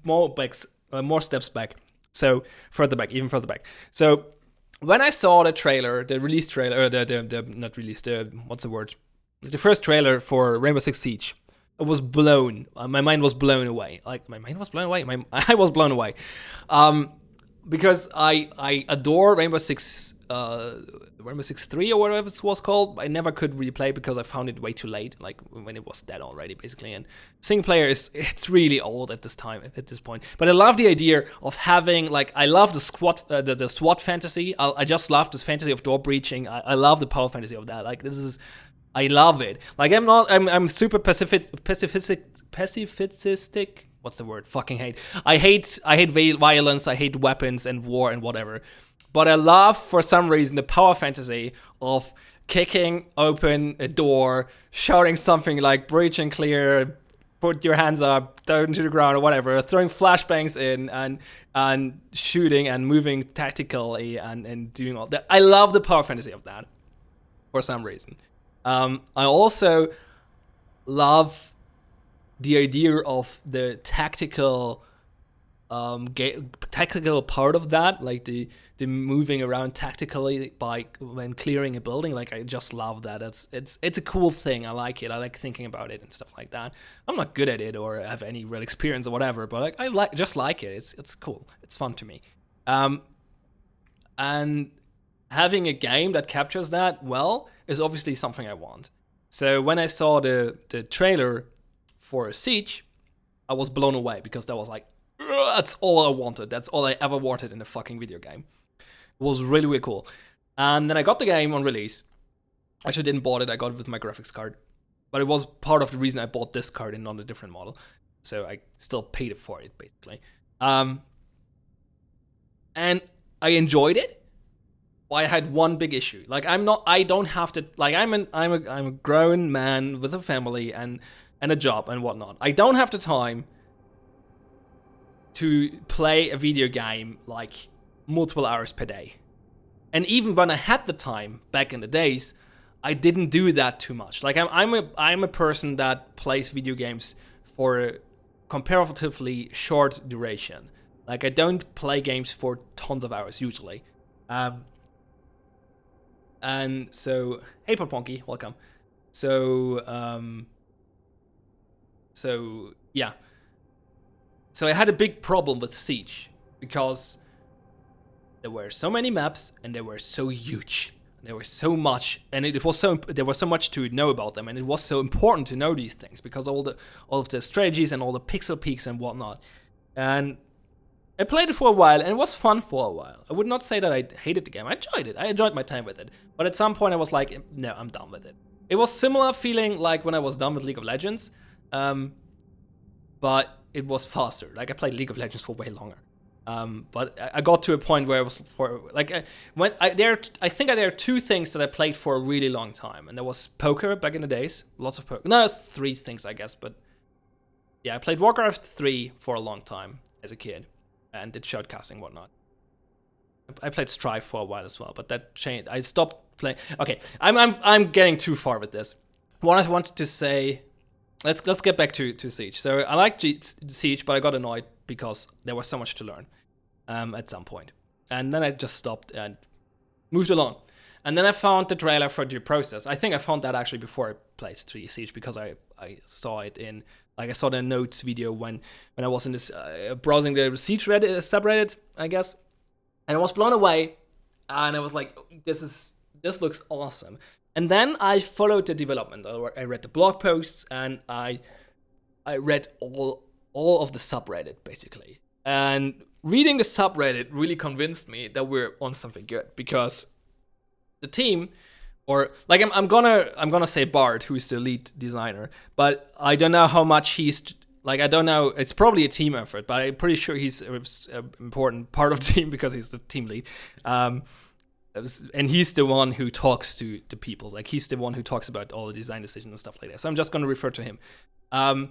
more steps back. So even further back. So when I saw the trailer, the release trailer, what's the word? The first trailer for Rainbow Six Siege, I was blown. My mind was blown away. Like, my mind was blown away. I was blown away. Because I adore Rainbow Six 3 or whatever it was called. I never could replay because I found it way too late, like when it was dead already, basically. And single player it's really old at this point. But I love the idea of having, like, I love the SWAT fantasy. I just love this fantasy of door breaching. I love the power fantasy of that. Like, I love it. Like, I'm super pacifistic. What's the word? Fucking hate. I hate violence. I hate weapons and war and whatever. But I love, for some reason, the power fantasy of kicking open a door, shouting something like "breach and clear," put your hands up, down to the ground or whatever, throwing flashbangs in and shooting and moving tactically and doing all that. I love the power fantasy of that, for some reason. I also love the idea of the tactical part of that, like the moving around tactically when clearing a building. Like, I just love that. It's a cool thing. I like it. I like thinking about it and stuff like that. I'm not good at it or have any real experience or whatever, but I just like it. It's cool. It's fun to me. And having a game that captures that well is obviously something I want. So when I saw the trailer for Siege, I was blown away, because that was like, that's all I wanted. That's all I ever wanted in a fucking video game. It was really, really cool. And then I got the game on release. Actually, didn't bought it. I got it with my graphics card. But it was part of the reason I bought this card and not a different model. So I still paid for it, basically. And I enjoyed it. I had one big issue. Like, I don't have to, like, I'm a grown man with a family and a job and whatnot. I don't have the time to play a video game like multiple hours per day. And even when I had the time back in the days, I didn't do that too much. Like, I'm a person that plays video games for a comparatively short duration. Like, I don't play games for tons of hours usually. And so, hey Poponky, welcome. So yeah. So I had a big problem with Siege, because there were so many maps and they were so huge. There was so much, and there was so much to know about them, and it was so important to know these things, because all of the strategies and all the pixel peaks and whatnot. And I played it for a while, and it was fun for a while. I would not say that I hated the game. I enjoyed it. I enjoyed my time with it. But at some point, I was like, no, I'm done with it. It was similar feeling like when I was done with League of Legends, but it was faster. Like, I played League of Legends for way longer. But I got to a point where I was I think there are two things that I played for a really long time, and there was poker back in the days. Lots of poker. No, three things, I guess. But yeah, I played Warcraft 3 for a long time as a kid, and did shoutcasting and whatnot. I played Strive for a while as well, but that changed. I stopped playing. Okay, I'm getting too far with this. What I wanted to say. Let's get back to Siege. So I liked Siege, but I got annoyed because there was so much to learn at some point. And then I just stopped and moved along. And then I found the trailer for Due Process. I think I found that actually before I played Siege, because I saw it in Like I saw the notes video when I was in this browsing the Siege Reddit, subreddit, I guess, and I was blown away, and I was like, this looks awesome. And then I followed the development. I read the blog posts, and I read all of the subreddit basically. And reading the subreddit really convinced me that we're on something good, because the team, or like I'm gonna say Bart, who's the lead designer, but I don't know how much he's like. I don't know. It's probably a team effort, but I'm pretty sure he's an important part of the team because he's the team lead. And he's the one who talks to the people. Like he's the one who talks about all the design decisions and stuff like that. So I'm just gonna refer to him. But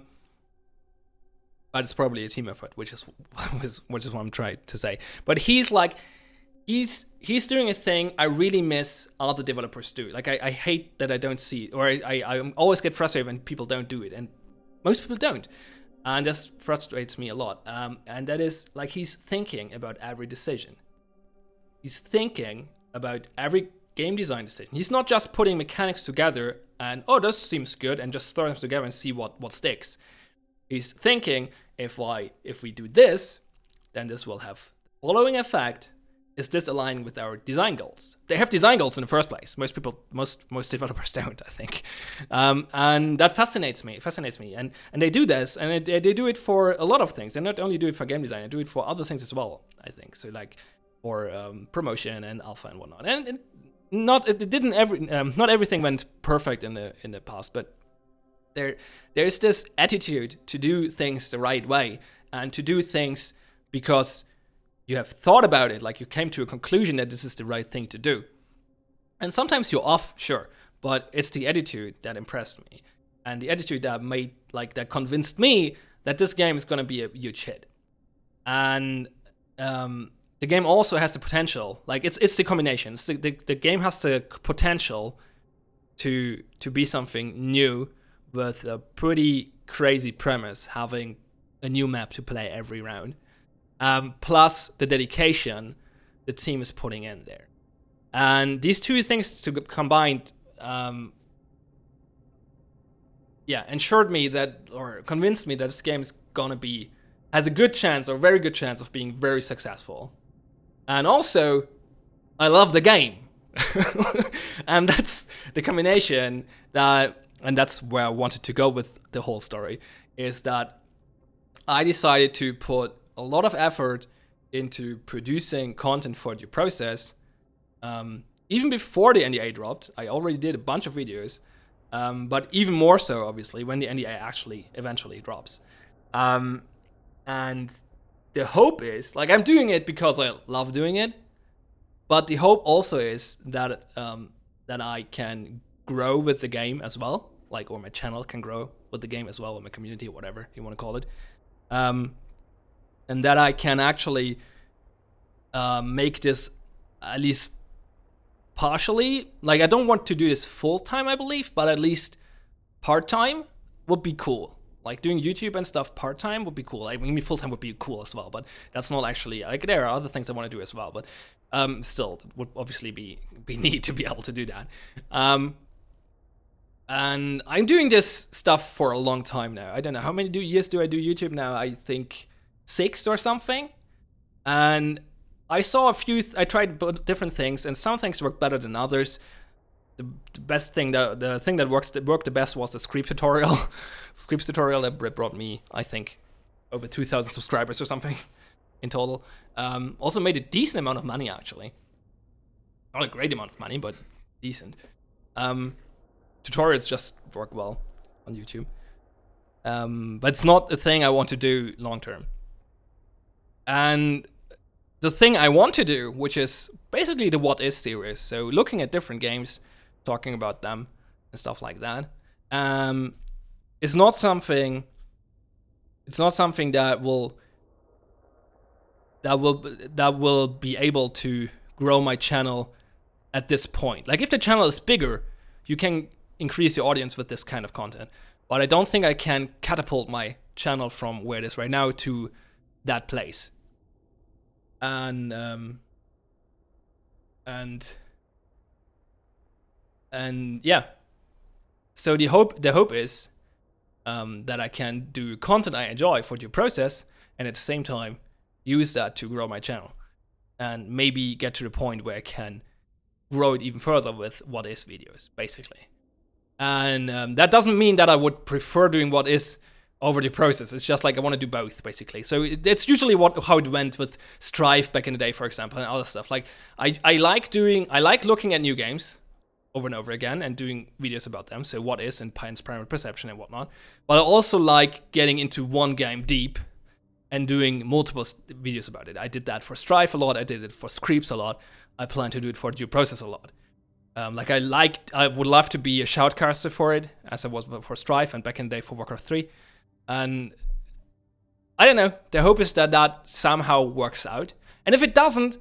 it's probably a team effort, which is what I'm trying to say. But he's like. He's doing a thing I really miss other developers do. Like I hate that I don't see it, or I always get frustrated when people don't do it, and most people don't, and that frustrates me a lot. And that is like he's thinking about every decision. He's thinking about every game design decision. He's not just putting mechanics together and this seems good and just throwing them together and see what sticks. He's thinking if we do this, then this will have the following effect. Is this aligning with our design goals? They have design goals in the first place. Most developers don't, I think. And that fascinates me. And they do this, and they do it for a lot of things. They not only do it for game design, they do it for other things as well, I think. So like for promotion and alpha and whatnot. And not everything went perfect in the past, but there's this attitude to do things the right way and to do things because you have thought about it, like you came to a conclusion that this is the right thing to do. And sometimes you're off, sure, but it's the attitude that impressed me. And the attitude that convinced me that this game is going to be a huge hit. And the game also has the potential, like it's the combination. The game has the potential to be something new with a pretty crazy premise, having a new map to play every round. Plus the dedication the team is putting in there. And these two things combined, ensured me that, or convinced me that this game is has a good chance, or very good chance, of being very successful. And also, I love the game. And that's the combination and that's where I wanted to go with the whole story, is that I decided to put a lot of effort into producing content for Due Process. Even before the NDA dropped, I already did a bunch of videos, but even more so, obviously, when the NDA actually eventually drops. And the hope is, like, I'm doing it because I love doing it, but the hope also is that I can grow with the game as well, like, or my channel can grow with the game as well, or my community, or whatever you want to call it. And that I can actually make this at least partially. Like, I don't want to do this full-time, I believe, but at least part-time would be cool. Like, doing YouTube and stuff part-time would be cool. I mean, full-time would be cool as well, but that's not actually... Like, there are other things I want to do as well, but still, it would obviously be neat to be able to do that. And I'm doing this stuff for a long time now. I don't know, how many years do I do YouTube now? I think 6 or something. And I saw I tried different things, and some things work better than others. The best thing, the thing that worked the best was the script tutorial. Script tutorial that brought me, I think, over 2,000 subscribers or something in total. Also made a decent amount of money, actually. Not a great amount of money, but decent. Tutorials just work well on YouTube. But it's not a thing I want to do long term. And the thing I want to do, which is basically the What Is series, so looking at different games, talking about them and stuff like that, is not something. It's not something that will be able to grow my channel at this point. Like, if the channel is bigger, you can increase your audience with this kind of content. But I don't think I can catapult my channel from where it is right now to that place. And yeah. So the hope is that I can do content I enjoy for due process, and at the same time use that to grow my channel, and maybe get to the point where I can grow it even further with what is videos, basically. And that doesn't mean that I would prefer doing what is over the process. It's just like I want to do both, basically. So it's usually how it went with Strife back in the day, for example, and other stuff. Like I like looking at new games over and over again and doing videos about them. So what is and Pion's Primal Perception and whatnot. But I also like getting into one game deep and doing multiple videos about it. I did that for Strife a lot. I did it for Screeps a lot. I plan to do it for due process a lot. I would love to be a shoutcaster for it, as I was for Strife and back in the day for Warcraft 3. And I don't know, the hope is that that somehow works out. And if it doesn't,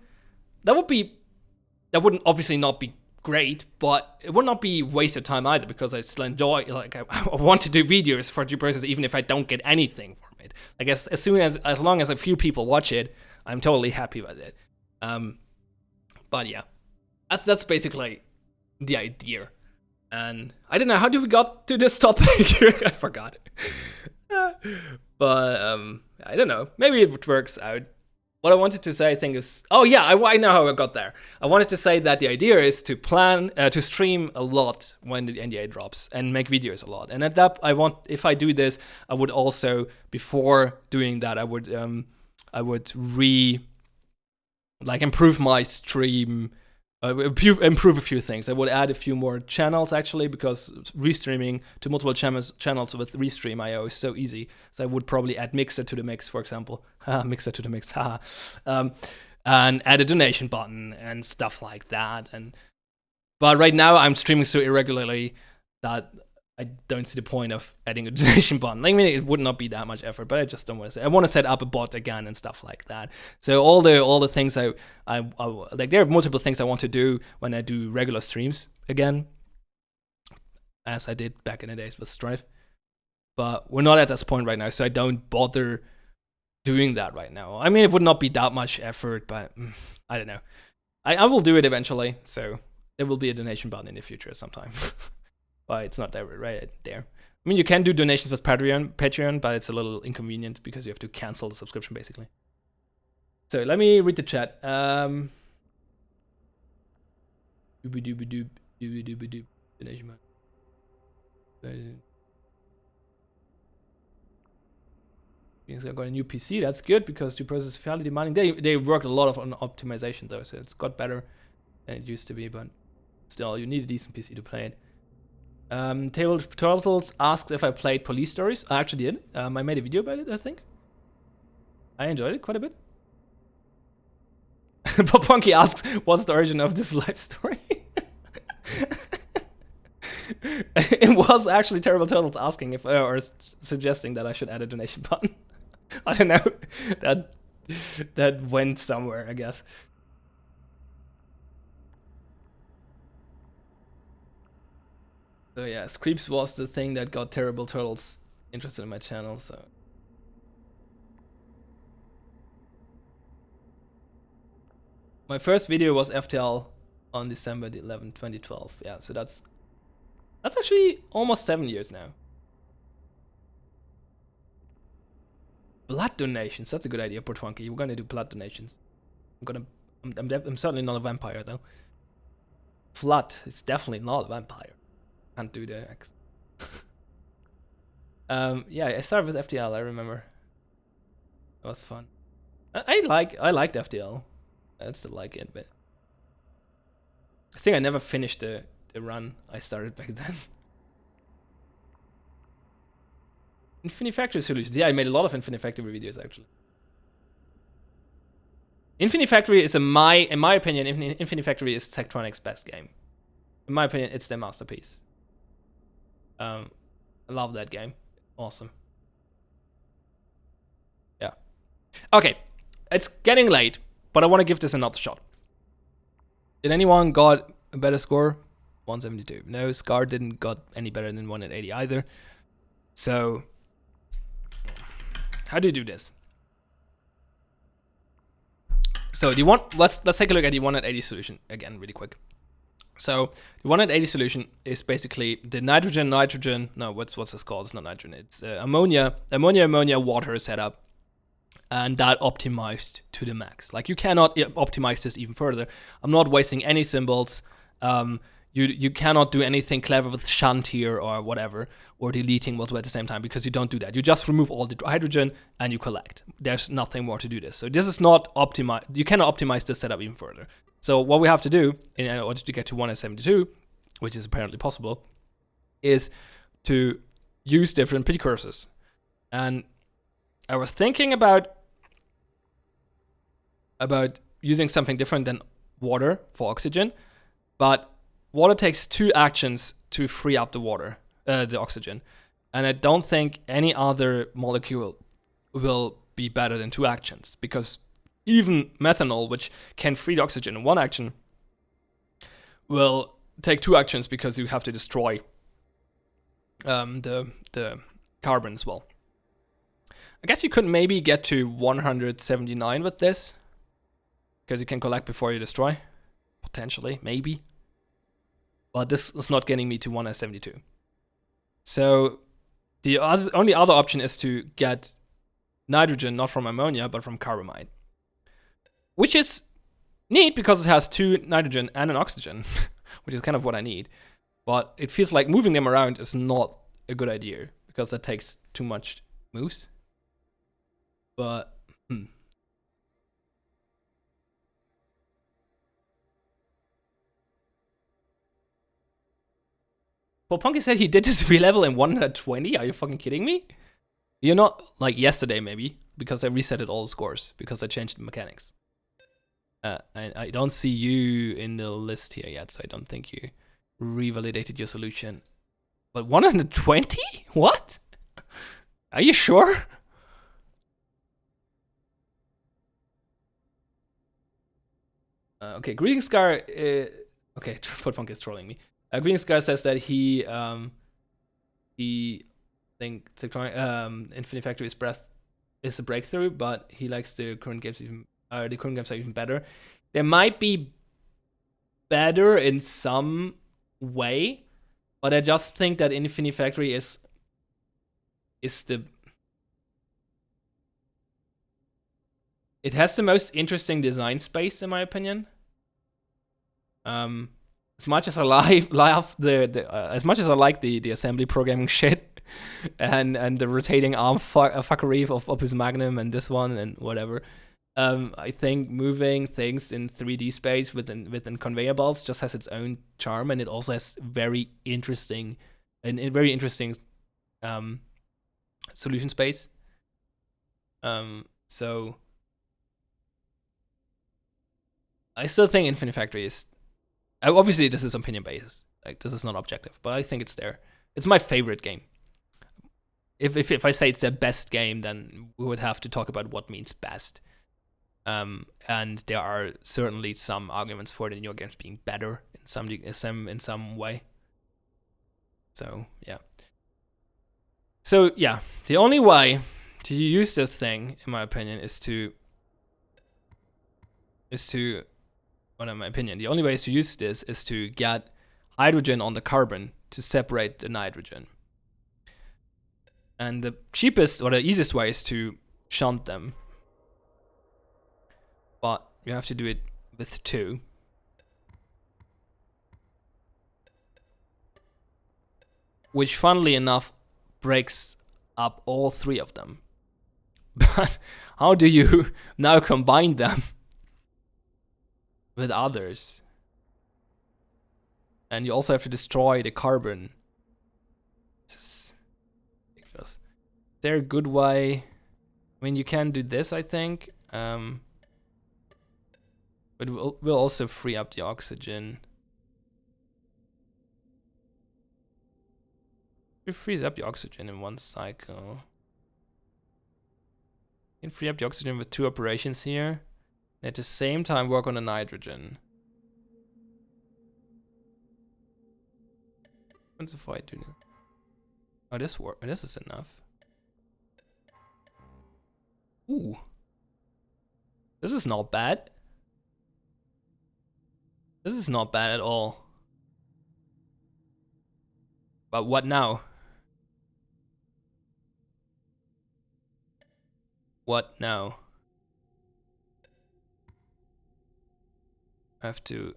that wouldn't obviously not be great, but it would not be wasted time either, because I still enjoy, like, I want to do videos for due process even if I don't get anything from it. I guess as long as a few people watch it, I'm totally happy with it. But yeah, that's basically the idea. And I don't know, how did we got to this topic? I forgot it. But I don't know, maybe it works out. What I wanted to say, I think, is, oh yeah, I know how I got there. I wanted to say that the idea is to plan to stream a lot when the NDA drops and make videos a lot. And at that, if I do this, I would also, before doing that, I would improve my stream. Improve a few things. I would add a few more channels, actually, because restreaming to multiple channels with Restream IO is so easy. So I would probably add Mixer to the mix, for example. Mixer to the mix, and add a donation button and stuff like that. But right now I'm streaming so irregularly that I don't see the point of adding a donation button. I mean, it would not be that much effort, but I just don't want to say. I want to set up a bot again and stuff like that. So all the things I like, there are multiple things I want to do when I do regular streams again, as I did back in the days with Strife. But we're not at this point right now, so I don't bother doing that right now. I mean, it would not be that much effort, but I don't know. I will do it eventually, so there will be a donation button in the future sometime. But it's not there right there. I mean, you can do donations with Patreon, but it's a little inconvenient because you have to cancel the subscription, basically. So let me read the chat. Donation button. I got a new PC. That's good because the process is fairly demanding. They worked a lot on optimization though, so it's got better than it used to be. But still, you need a decent PC to play it. Table Turtles asks if I played Police Stories. I actually did. I made a video about it, I think. I enjoyed it quite a bit. Popunky asks, what's the origin of this life story? It was actually Terrible Turtles asking if, or suggesting that I should add a donation button. I don't know. That went somewhere, I guess. So yeah, Screeps was the thing that got Terrible Turtles interested in my channel, so. My first video was FTL on December 11, 2012. Yeah, so that's actually almost 7 years now. Blood donations, that's a good idea, Portfunky. We're gonna do blood donations. I'm certainly not a vampire though. Flood is definitely not a vampire. Can't do the X. Yeah, I started with FTL, I remember. That was fun. I liked FTL. I still like it, but I think I never finished the run I started back then. Infinifactory solutions. Yeah, I made a lot of Infinifactory videos actually. Infinifactory is in my opinion, Infinifactory is Zachtronics' best game. In my opinion, it's their masterpiece. I love that game. Awesome. Yeah. Okay. It's getting late, but I want to give this another shot. Did anyone got a better score? 172. No, Scar didn't got any better than 180 either. So, how do you do this? So let's take a look at the 180 solution again really quick. So the 180 solution is basically the nitrogen. No, what's this called? It's not nitrogen. It's ammonia, water setup, and that optimized to the max. Like, you cannot optimize this even further. I'm not wasting any symbols. You cannot do anything clever with shunt here or whatever, or deleting multiple at the same time, because you don't do that. You just remove all the hydrogen and you collect. There's nothing more to do this. So this is not optimized. You cannot optimize this setup even further. So what we have to do in order to get to 172, which is apparently possible, is to use different precursors. And I was thinking about using something different than water for oxygen, but water takes 2 actions to free up the oxygen, and I don't think any other molecule will be better than 2 actions, because even methanol, which can free the oxygen in 1 action, will take 2 actions because you have to destroy the carbon as well. I guess you could maybe get to 179 with this, because you can collect before you destroy, potentially, maybe. But this is not getting me to 172. So the only other option is to get nitrogen not from ammonia, but from carbamide. Which is neat because it has 2 nitrogen and an oxygen, which is kind of what I need. But it feels like moving them around is not a good idea, because that takes too much moves. But, Well, Punky said he did this relevel in 120. Are you fucking kidding me? You're not, like, yesterday maybe, because I resetted all the scores, because I changed the mechanics. I don't see you in the list here yet, so I don't think you revalidated your solution. But 120? What? Are you sure? Okay, Greeting Scar. Okay, Footpunk is trolling me. Greeting Scar says that he think Infinite Factory's Breath is a breakthrough, but he likes the current games even. The current games are even better. They might be better in some way, but I just think that Infinite Factory is the. It has the most interesting design space, in my opinion. As much as I like the assembly programming shit, and the rotating arm fuckery of Opus Magnum and this one and whatever, I think moving things in 3D space within conveyor belts just has its own charm, and it also has very interesting solution space. So I still think Infinite Factory is. Obviously, this is opinion based. Like, this is not objective, but I think it's there. It's my favorite game. If I say it's the best game, then we would have to talk about what means best. And there are certainly some arguments for the newer games being better in some way. So yeah. So yeah, the only way to use this thing, in my opinion, is to. Well, in my opinion, the only way to use this is to get hydrogen on the carbon to separate the nitrogen. And the cheapest or the easiest way is to shunt them. But you have to do it with 2. Which, funnily enough, breaks up all 3 of them. But how do you now combine them with others? And you also have to destroy the carbon. This is ridiculous. Is there a good way? I mean, you can do this, I think. But we'll also free up the oxygen. It frees up the oxygen in 1 cycle. You can free up the oxygen with 2 operations here. And at the same time work on the nitrogen. What's if I do now? Oh, this is enough. Ooh. This is not bad. This is not bad at all. But what now? What now? I have to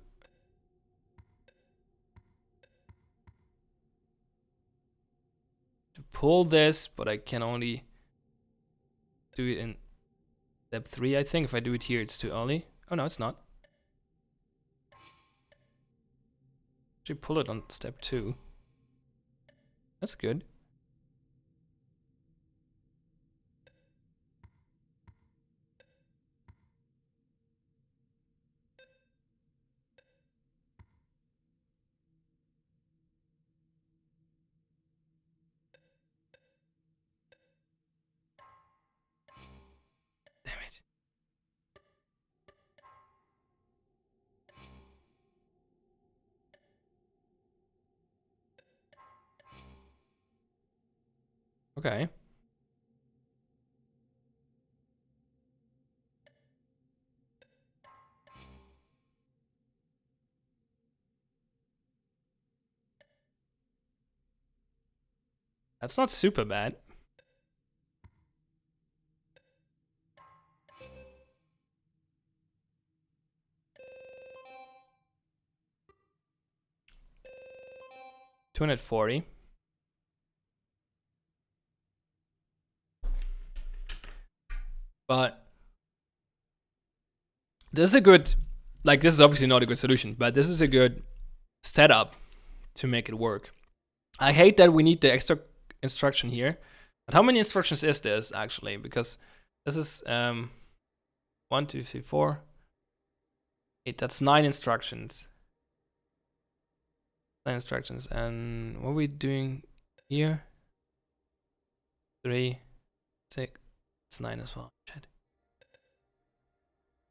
pull this, but I can only do it in step 3, I think. If I do it here, it's too early. Oh no, it's not. Actually pull it on step 2. That's good. Damn it. Okay. That's not super bad. $240. But this is a good, like, this is obviously not a good solution, but this is a good setup to make it work. I hate that we need the extra instruction here. But how many instructions is this actually? Because this is 1, 2, 3, 4, 8. That's 9 instructions. 9 instructions. And what are we doing here? 3, 6. It's 9 as well. Shit.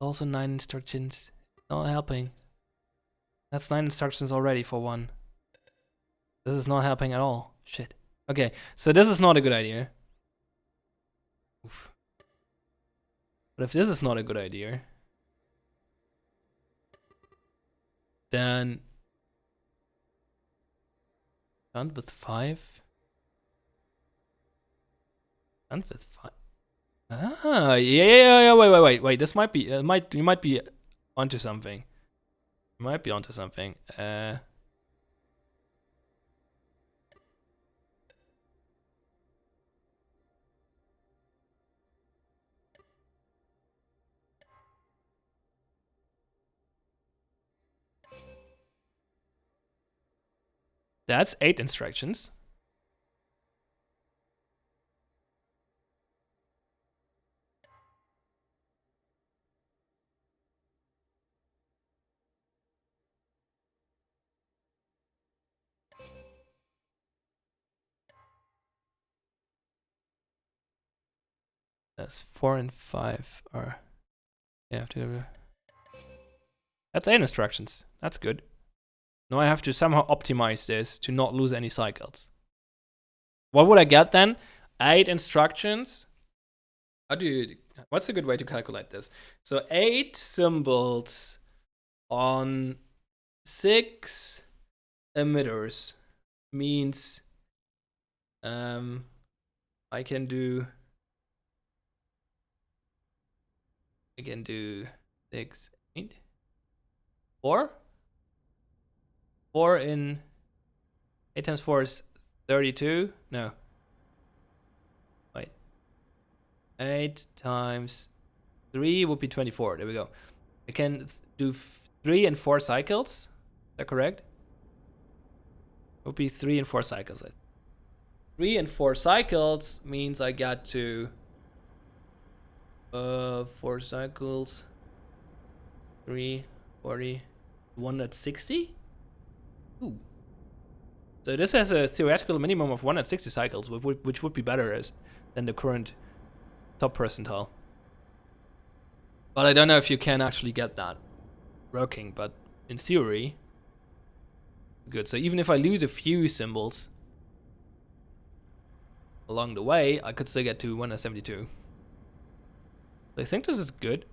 Also 9 instructions. Not helping. That's 9 instructions already for one. This is not helping at all. Shit. Okay, so this is not a good idea. Oof. But if this is not a good idea, then done with 5. Done with 5. Ah, yeah. Wait. This might be. You might be onto something. You might be onto something. That's 8 instructions. That's 4 and 5 are. You have to. That's 8 instructions. That's good. Now I have to somehow optimize this to not lose any cycles. What would I get then? 8 instructions. What's a good way to calculate this? So 8 symbols on 6 emitters means I can do 6, 8, 4. 4 in 8 times 4 is 32. No. Wait. 8 times 3 would be 24. There we go. I can do 3 and 4 cycles. Is that correct? It would be 3 and 4 cycles. 3 and 4 cycles means I got to 4 cycles. 3, 40, 160. Ooh. So this has a theoretical minimum of 160 cycles, which would be better than the current top percentile. But I don't know if you can actually get that working, but in theory, good. So even if I lose a few symbols along the way, I could still get to 172. I think this is good.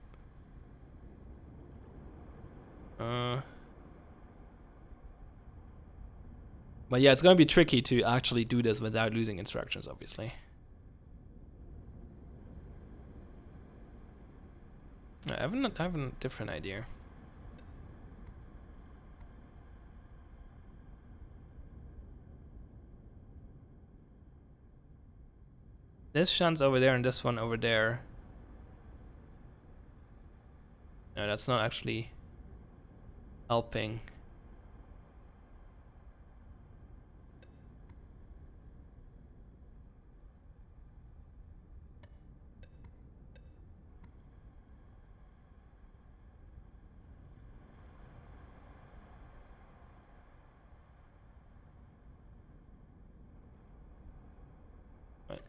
But yeah, it's gonna be tricky to actually do this without losing instructions, obviously. I have a different idea. This shunt's over there and this one over there. No, that's not actually helping. Right.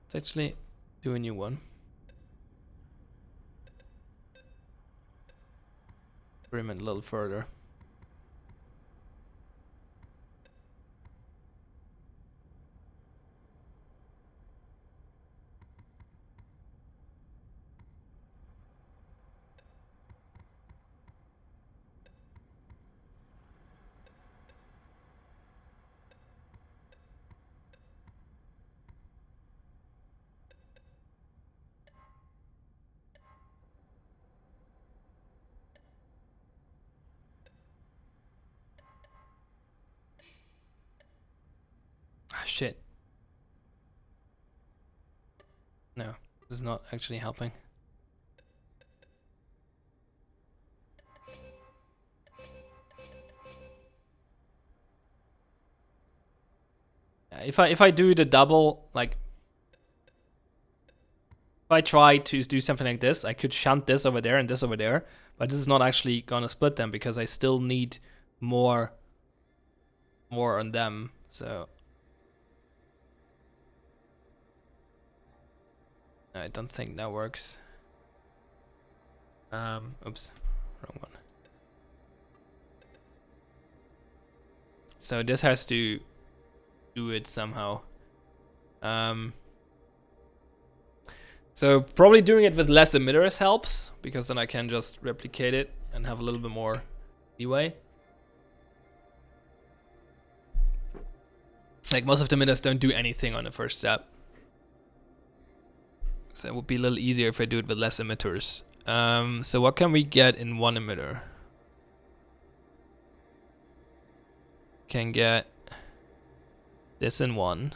Let's actually do a new one. Bring it a little further. Ah, shit. No, this is not actually helping. If I do the double, like if I try to do something like this, I could shunt this over there and this over there, but this is not actually gonna split them because I still need more on them. So I don't think that works. Oops, wrong one. So this has to do it somehow. So probably doing it with less emitters helps, because then I can just replicate it and have a little bit more leeway. Like most of the emitters don't do anything on the first step. So it would be a little easier if I do it with less emitters. So what can we get in one emitter? Can get this in one.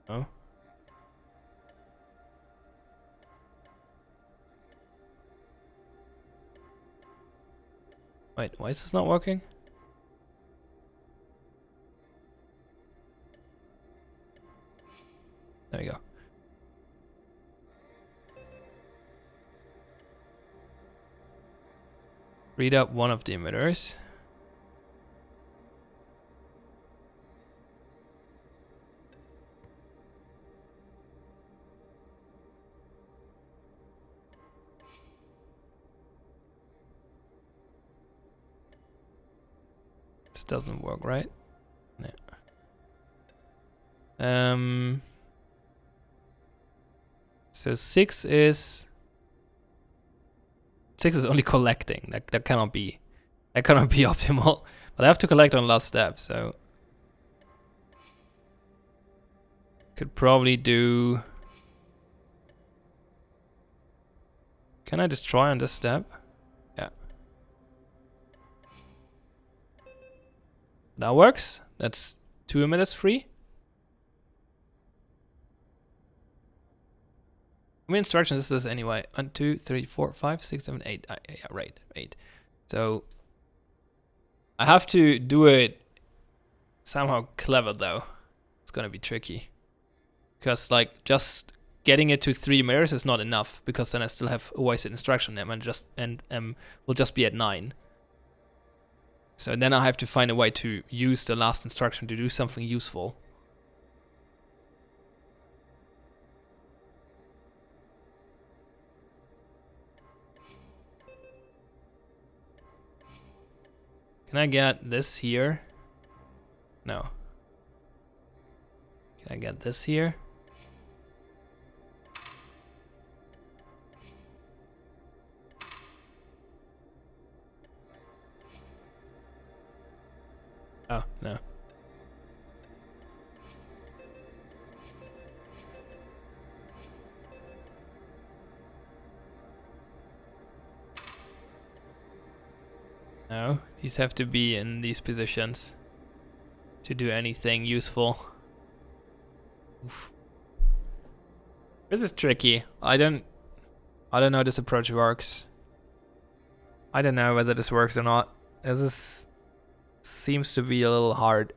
Oh. Wait, why is this not working? There we go. Read up one of the emitters. This doesn't work, right? No. So 6 is only collecting. That cannot be optimal. But I have to collect on last step, so could probably do. Can I just try on this step? Yeah. That works. That's 2 emitters free. I mean, instructions is this anyway. 1, 2, 3, 4, 5, 6, 7, 8. Yeah, right, 8. So I have to do it somehow clever though. It's gonna be tricky, because like just getting it to 3 mirrors is not enough, because then I still have a wasted instruction and will just be at 9. So then I have to find a way to use the last instruction to do something useful. Can I get this here? No. Can I get this here? No, these have to be in these positions to do anything useful. Oof. This is tricky. I don't know how this approach works. I don't know whether this works or not. This seems to be a little hard.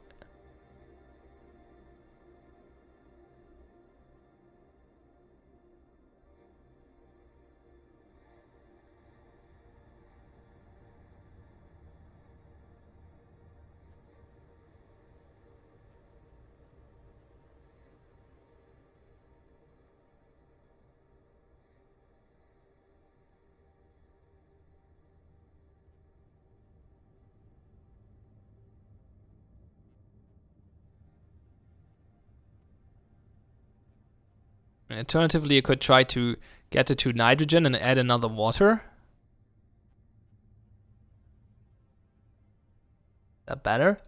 Alternatively, you could try to get it to nitrogen and add another water. That better?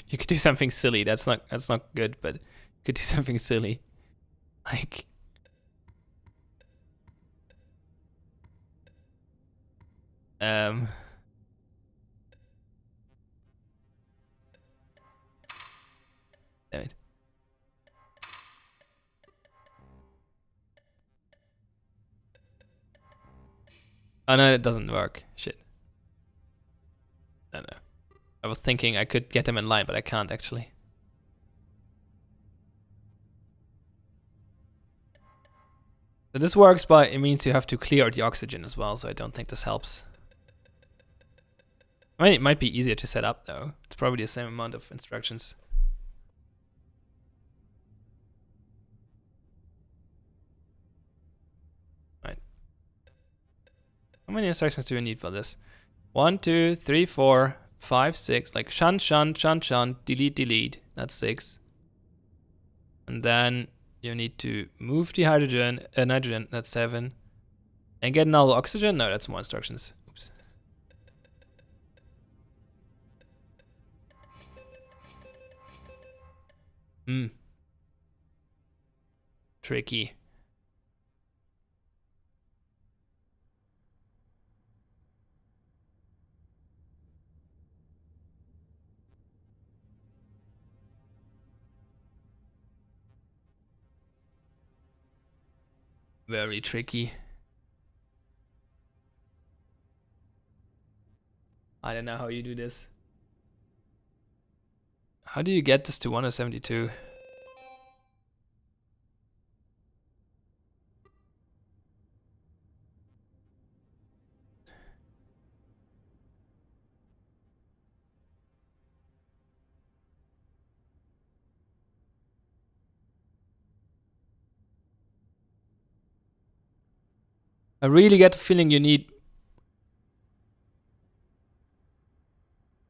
You could do something silly. That's not good, but you could do something silly. Like damn it. Oh no, it doesn't work. Shit. I don't know. I was thinking I could get them in line, but I can't actually. So this works, but it means you have to clear the oxygen as well, so I don't think this helps. I mean, it might be easier to set up though. It's probably the same amount of instructions. Right. How many instructions do you need for this? 1, 2, 3, 4, 5, 6. Like shunt, shunt, shunt, shunt, delete, delete. That's 6. And then you need to move the nitrogen. That's 7. And get another oxygen. No, that's more instructions. Oops. Tricky. Very tricky. I don't know how you do this. How do you get this to 172? I really get the feeling you need...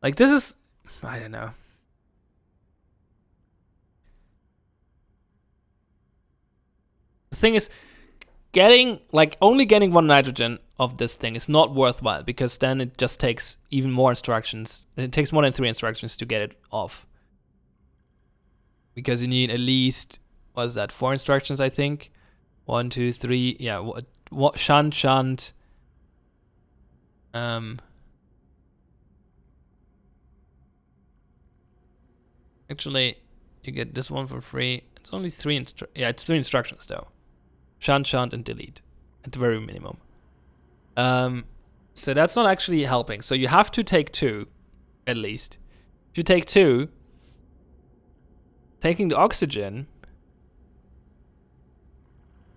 Like this is... I don't know. The thing is, only getting 1 nitrogen of this thing is not worthwhile, because then it just takes even more instructions. It takes more than 3 instructions to get it off. Because you need at least, what is that, 4 instructions, I think? 1, 2, 3, yeah, shunt, shunt. Actually, you get this one for free. It's only 3 it's 3 instructions though. Shunt, shunt, and delete at the very minimum. So that's not actually helping. So you have to take 2, at least. If you take 2, taking the oxygen,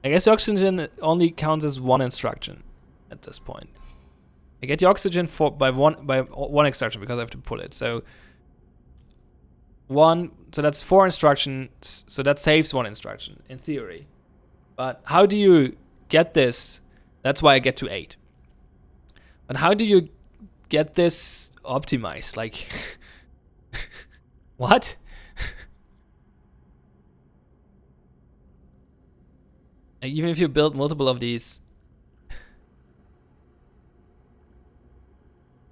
I guess the oxygen only counts as 1 instruction at this point. I get the oxygen by one instruction because I have to pull it. So that's 4 instructions. So that saves 1 instruction in theory. But how do you get this? That's why I get to 8. But how do you get this optimized? Like, what? Like, even if you build multiple of these,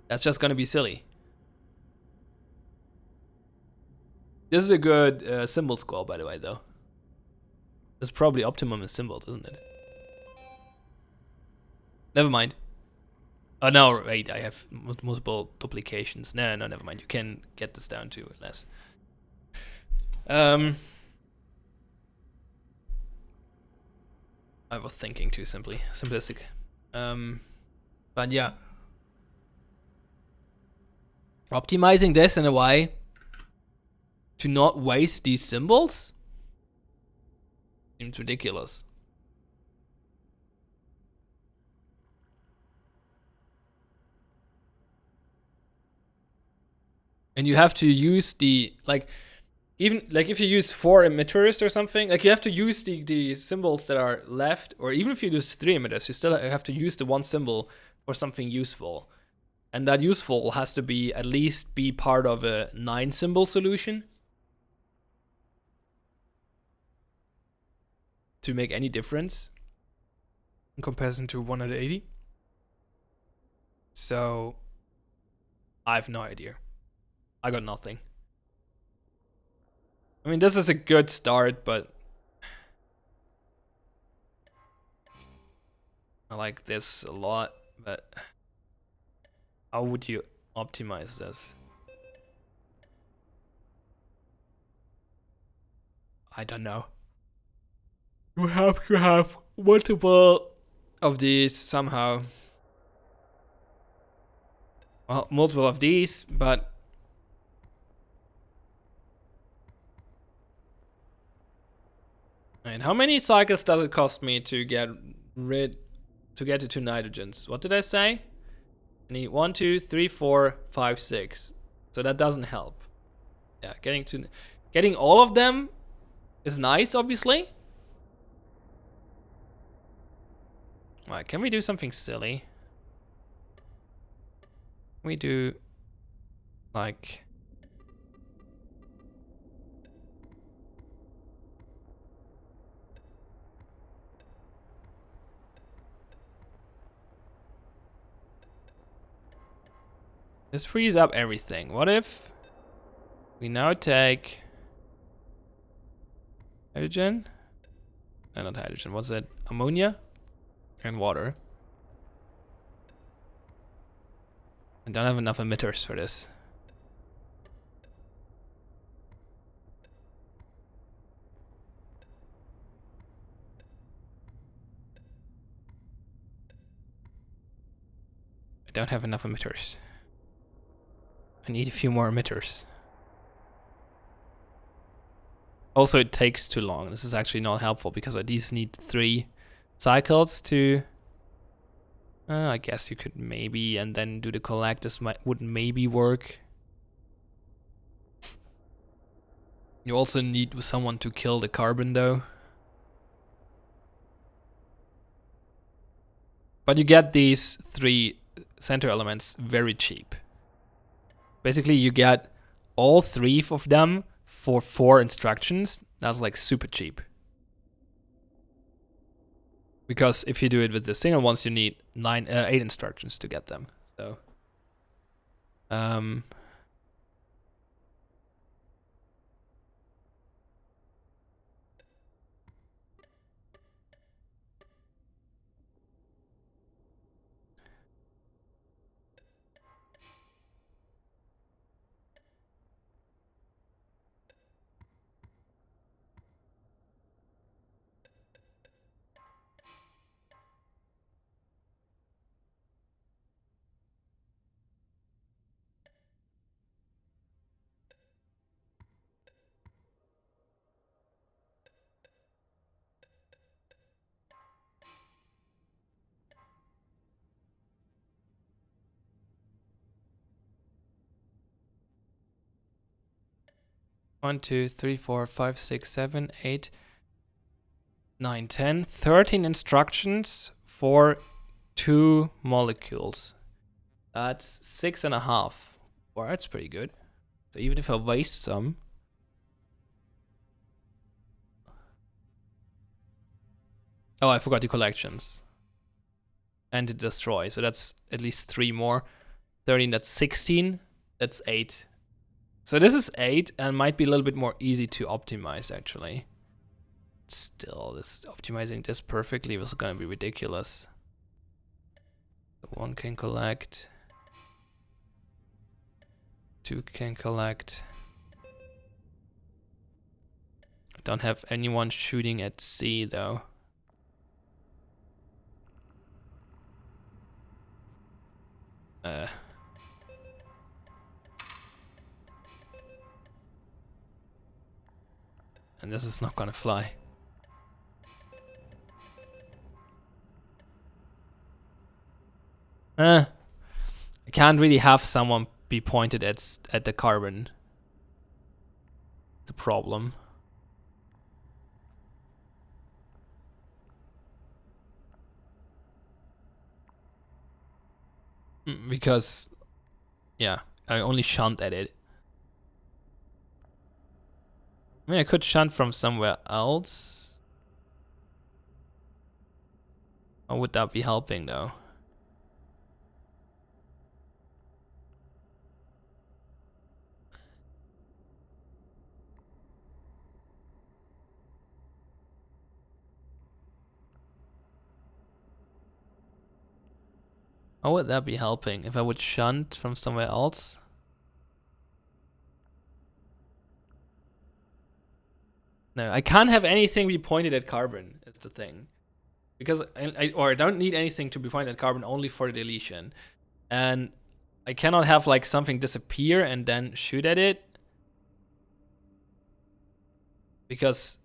that's just gonna be silly. This is a good symbol score, by the way, though. It's probably optimum in symbols, isn't it? Never mind. Oh no, wait, I have multiple duplications. No, never mind. You can get this down to less. I was thinking too simplistic. But yeah. Optimizing this in a way to not waste these symbols seems ridiculous. And you have to use the, like, even like if you use 4 emitters or something, like you have to use the symbols that are left, or even if you use 3 emitters, you still have to use the one symbol for something useful. And that useful has to be at least be part of a 9 symbol solution to make any difference in comparison to 180. So I have no idea. I got nothing. I mean, this is a good start, but I like this a lot, but how would you optimize this? I don't know. You have to have multiple of these somehow. Well, multiple of these, but and how many cycles does it cost me to get the 2 nitrogens? What did I say? I need 1, 2, 3, 4, 5, 6. So that doesn't help. Yeah, getting all of them is nice, obviously. Alright, can we do something silly? We do like this frees up everything. What if we now take hydrogen? No, not hydrogen. What's it? Ammonia and water. I don't have enough emitters for this. I don't have enough emitters. I need a few more emitters. Also, it takes too long. This is actually not helpful because these need 3 cycles to... I guess you could maybe, and then do the collect. This would maybe work. You also need someone to kill the carbon though. But you get these 3 center elements very cheap. Basically, you get all 3 of them for 4 instructions. That's like super cheap. Because if you do it with the single ones, you need 8 instructions to get them. So, 1, 2, 3, 4, 5, 6, 7, 8, 9, 10, 13 instructions for 2 molecules. That's 6.5. Well, that's pretty good. So even if I waste some, Oh, I forgot the collections. And to destroy. So that's at least 3 more. 13, that's 16. That's 8. So this is 8 and might be a little bit more easy to optimize actually. Still, this optimizing this perfectly was gonna be ridiculous. So 1 can collect. 2 can collect. Don't have anyone shooting at C though. And this is not gonna fly. I can't really have someone be pointed at the carbon. The problem. Because, yeah, I only shunt at it. I mean, I could shunt from somewhere else. How would that be helping though? How would that be helping if I would shunt from somewhere else? No, I can't have anything be pointed at carbon. It's the thing, because I don't need anything to be pointed at carbon only for the deletion, and I cannot have like something disappear and then shoot at it, because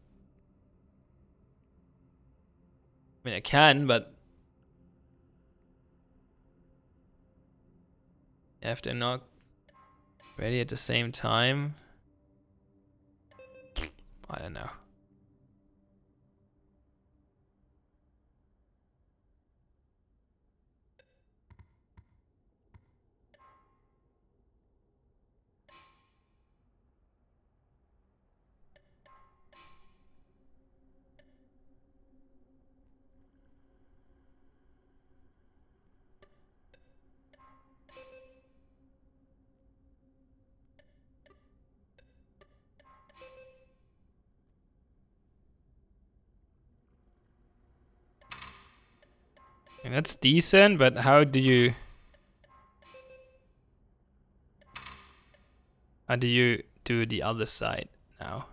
I mean I can, but if they're not ready at the same time, I don't know. And that's decent, but how do you do the other side now?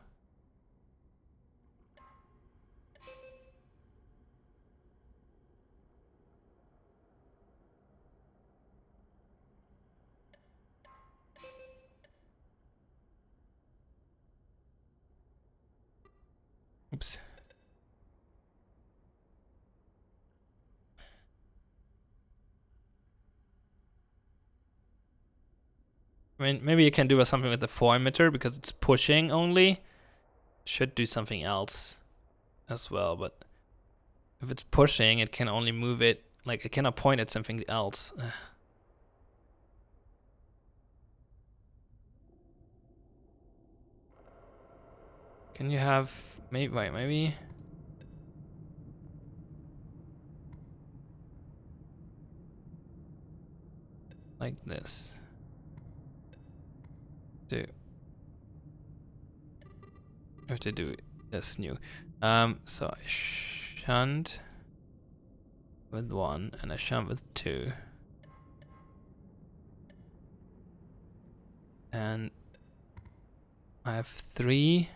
Oops. I mean, maybe you can do something with the 4 emitter because it's pushing only. Should do something else as well, but if it's pushing, it can only move it, like it cannot point at something else. Can you have, maybe? Like this. I have to do this new. So I shunt with 1 and I shunt with 2. And I have 3.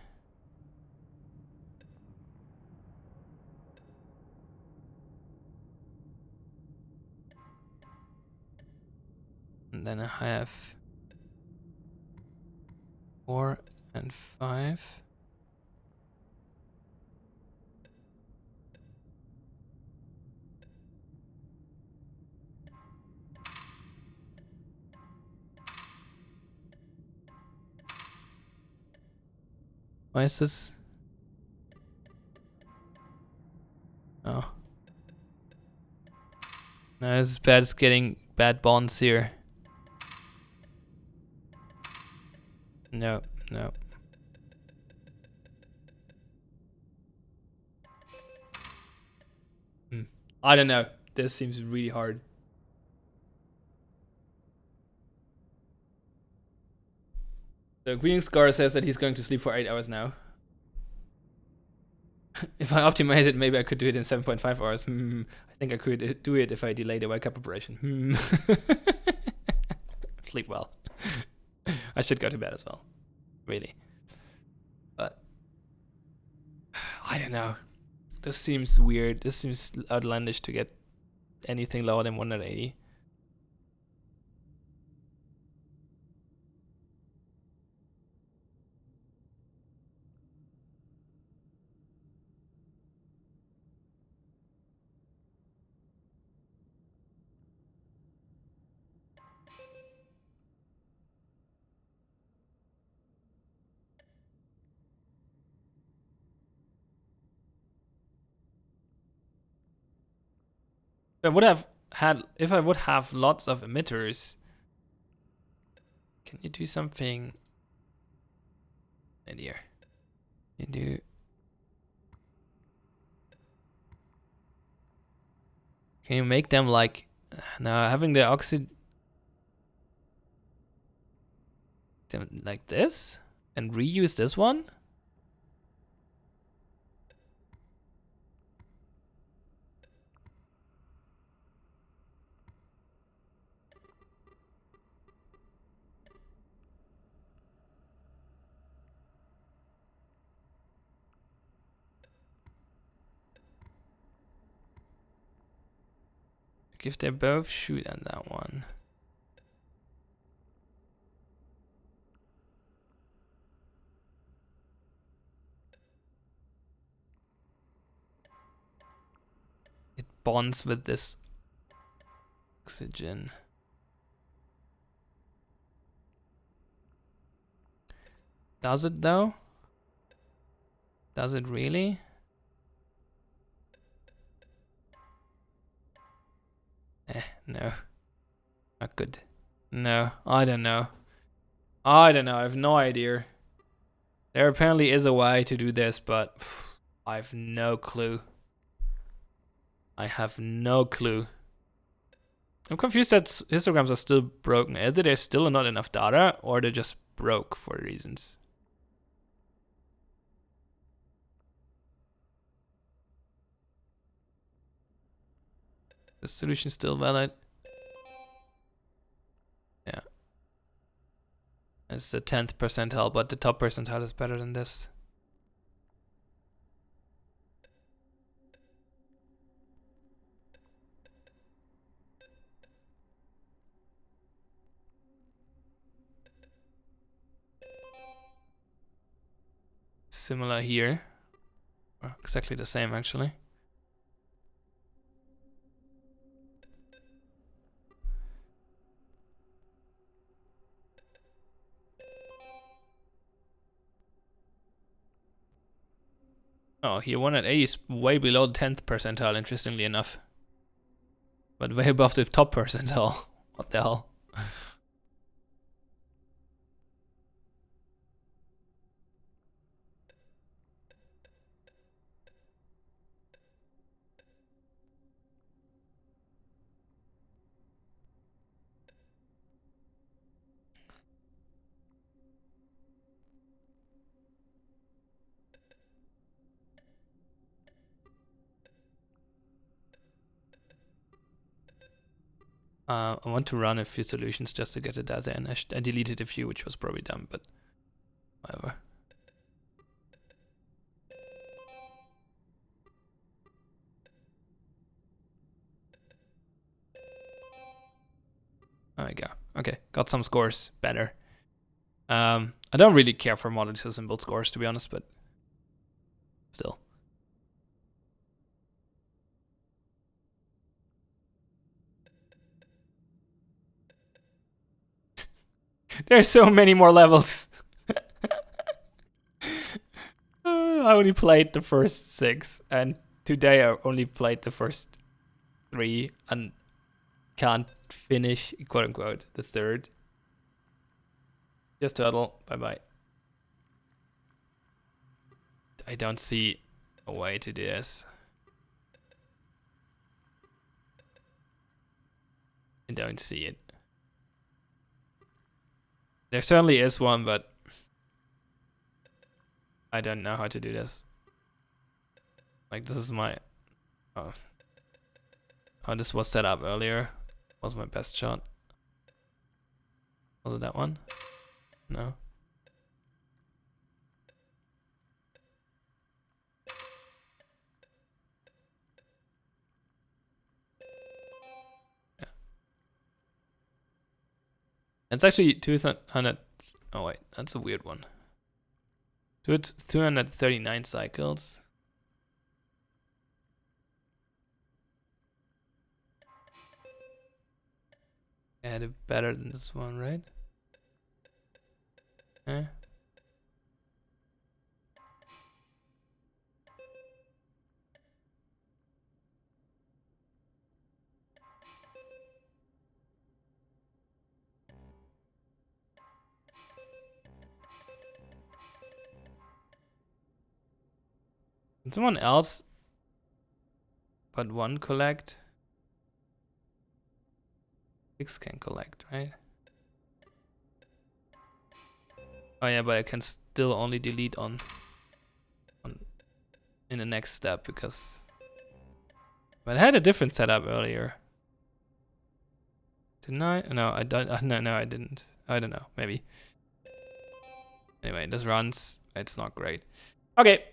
And then I have 4 and 5. Why is this? Oh. No, this is bad. It's getting bad bonds here. No, no. I don't know. This seems really hard. So Green Scar says that he's going to sleep for 8 hours now. If I optimize it, maybe I could do it in 7.5 hours. I think I could do it if I delay the wake up operation. Sleep well. I should go to bed as well. Really. But I don't know. This seems weird. This seems outlandish to get anything lower than 180. If I would have lots of emitters, can you do something in here? You do. Can you make them like now having the oxide them like this and reuse this one? If they both shoot at that one. It bonds with this oxygen. Does it though? Does it really? No. Not good. No, I don't know. I have no idea. There apparently is a way to do this, but I have no clue. I have no clue. I'm confused that histograms are still broken. Either there's still not enough data, or they're just broke for reasons. The solution still valid. Yeah. It's the 10th percentile, but the top percentile is better than this. Similar here. Or exactly the same, actually. Oh, here 1 at A is way below the 10th percentile, interestingly enough. But way above the top percentile. What the hell? I want to run a few solutions just to get the data in. I deleted a few, which was probably dumb, but whatever. There we go. Okay, got some scores better. I don't really care for model symbol scores, to be honest, but still. There's so many more levels. I only played the first 6, and today I only played the first 3, and can't finish, quote unquote, the 3rd. Just turtle. Bye bye. I don't see a way to do this. I don't see it. There certainly is one, but I don't know how to do this. Like, this is my... Oh. How this was set up earlier was my best shot. Was it that one? No. Yeah. It's actually 200... Oh wait, that's a weird one. So it's 239 cycles. I had it better than this one, right? Eh? Can someone else but one collect? 6 can collect, right? Oh yeah, but I can still only delete on in the next step because... But I had a different setup earlier. Didn't I? No, I don't. No, I didn't. I don't know. Maybe. Anyway, this runs. It's not great. Okay,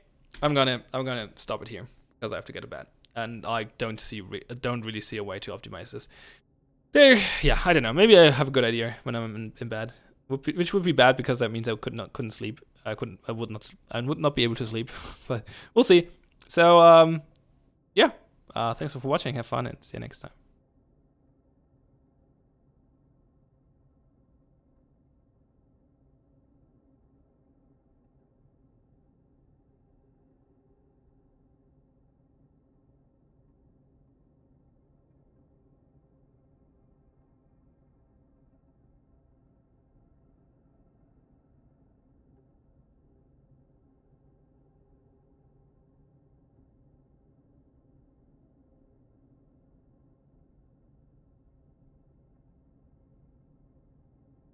I'm gonna stop it here because I have to get to bed, and I don't really see a way to optimize this. There, yeah, I don't know. Maybe I have a good idea when I'm in bed, which would be bad because that means I couldn't sleep. I would not be able to sleep, but we'll see. So yeah, thanks for watching. Have fun and see you next time.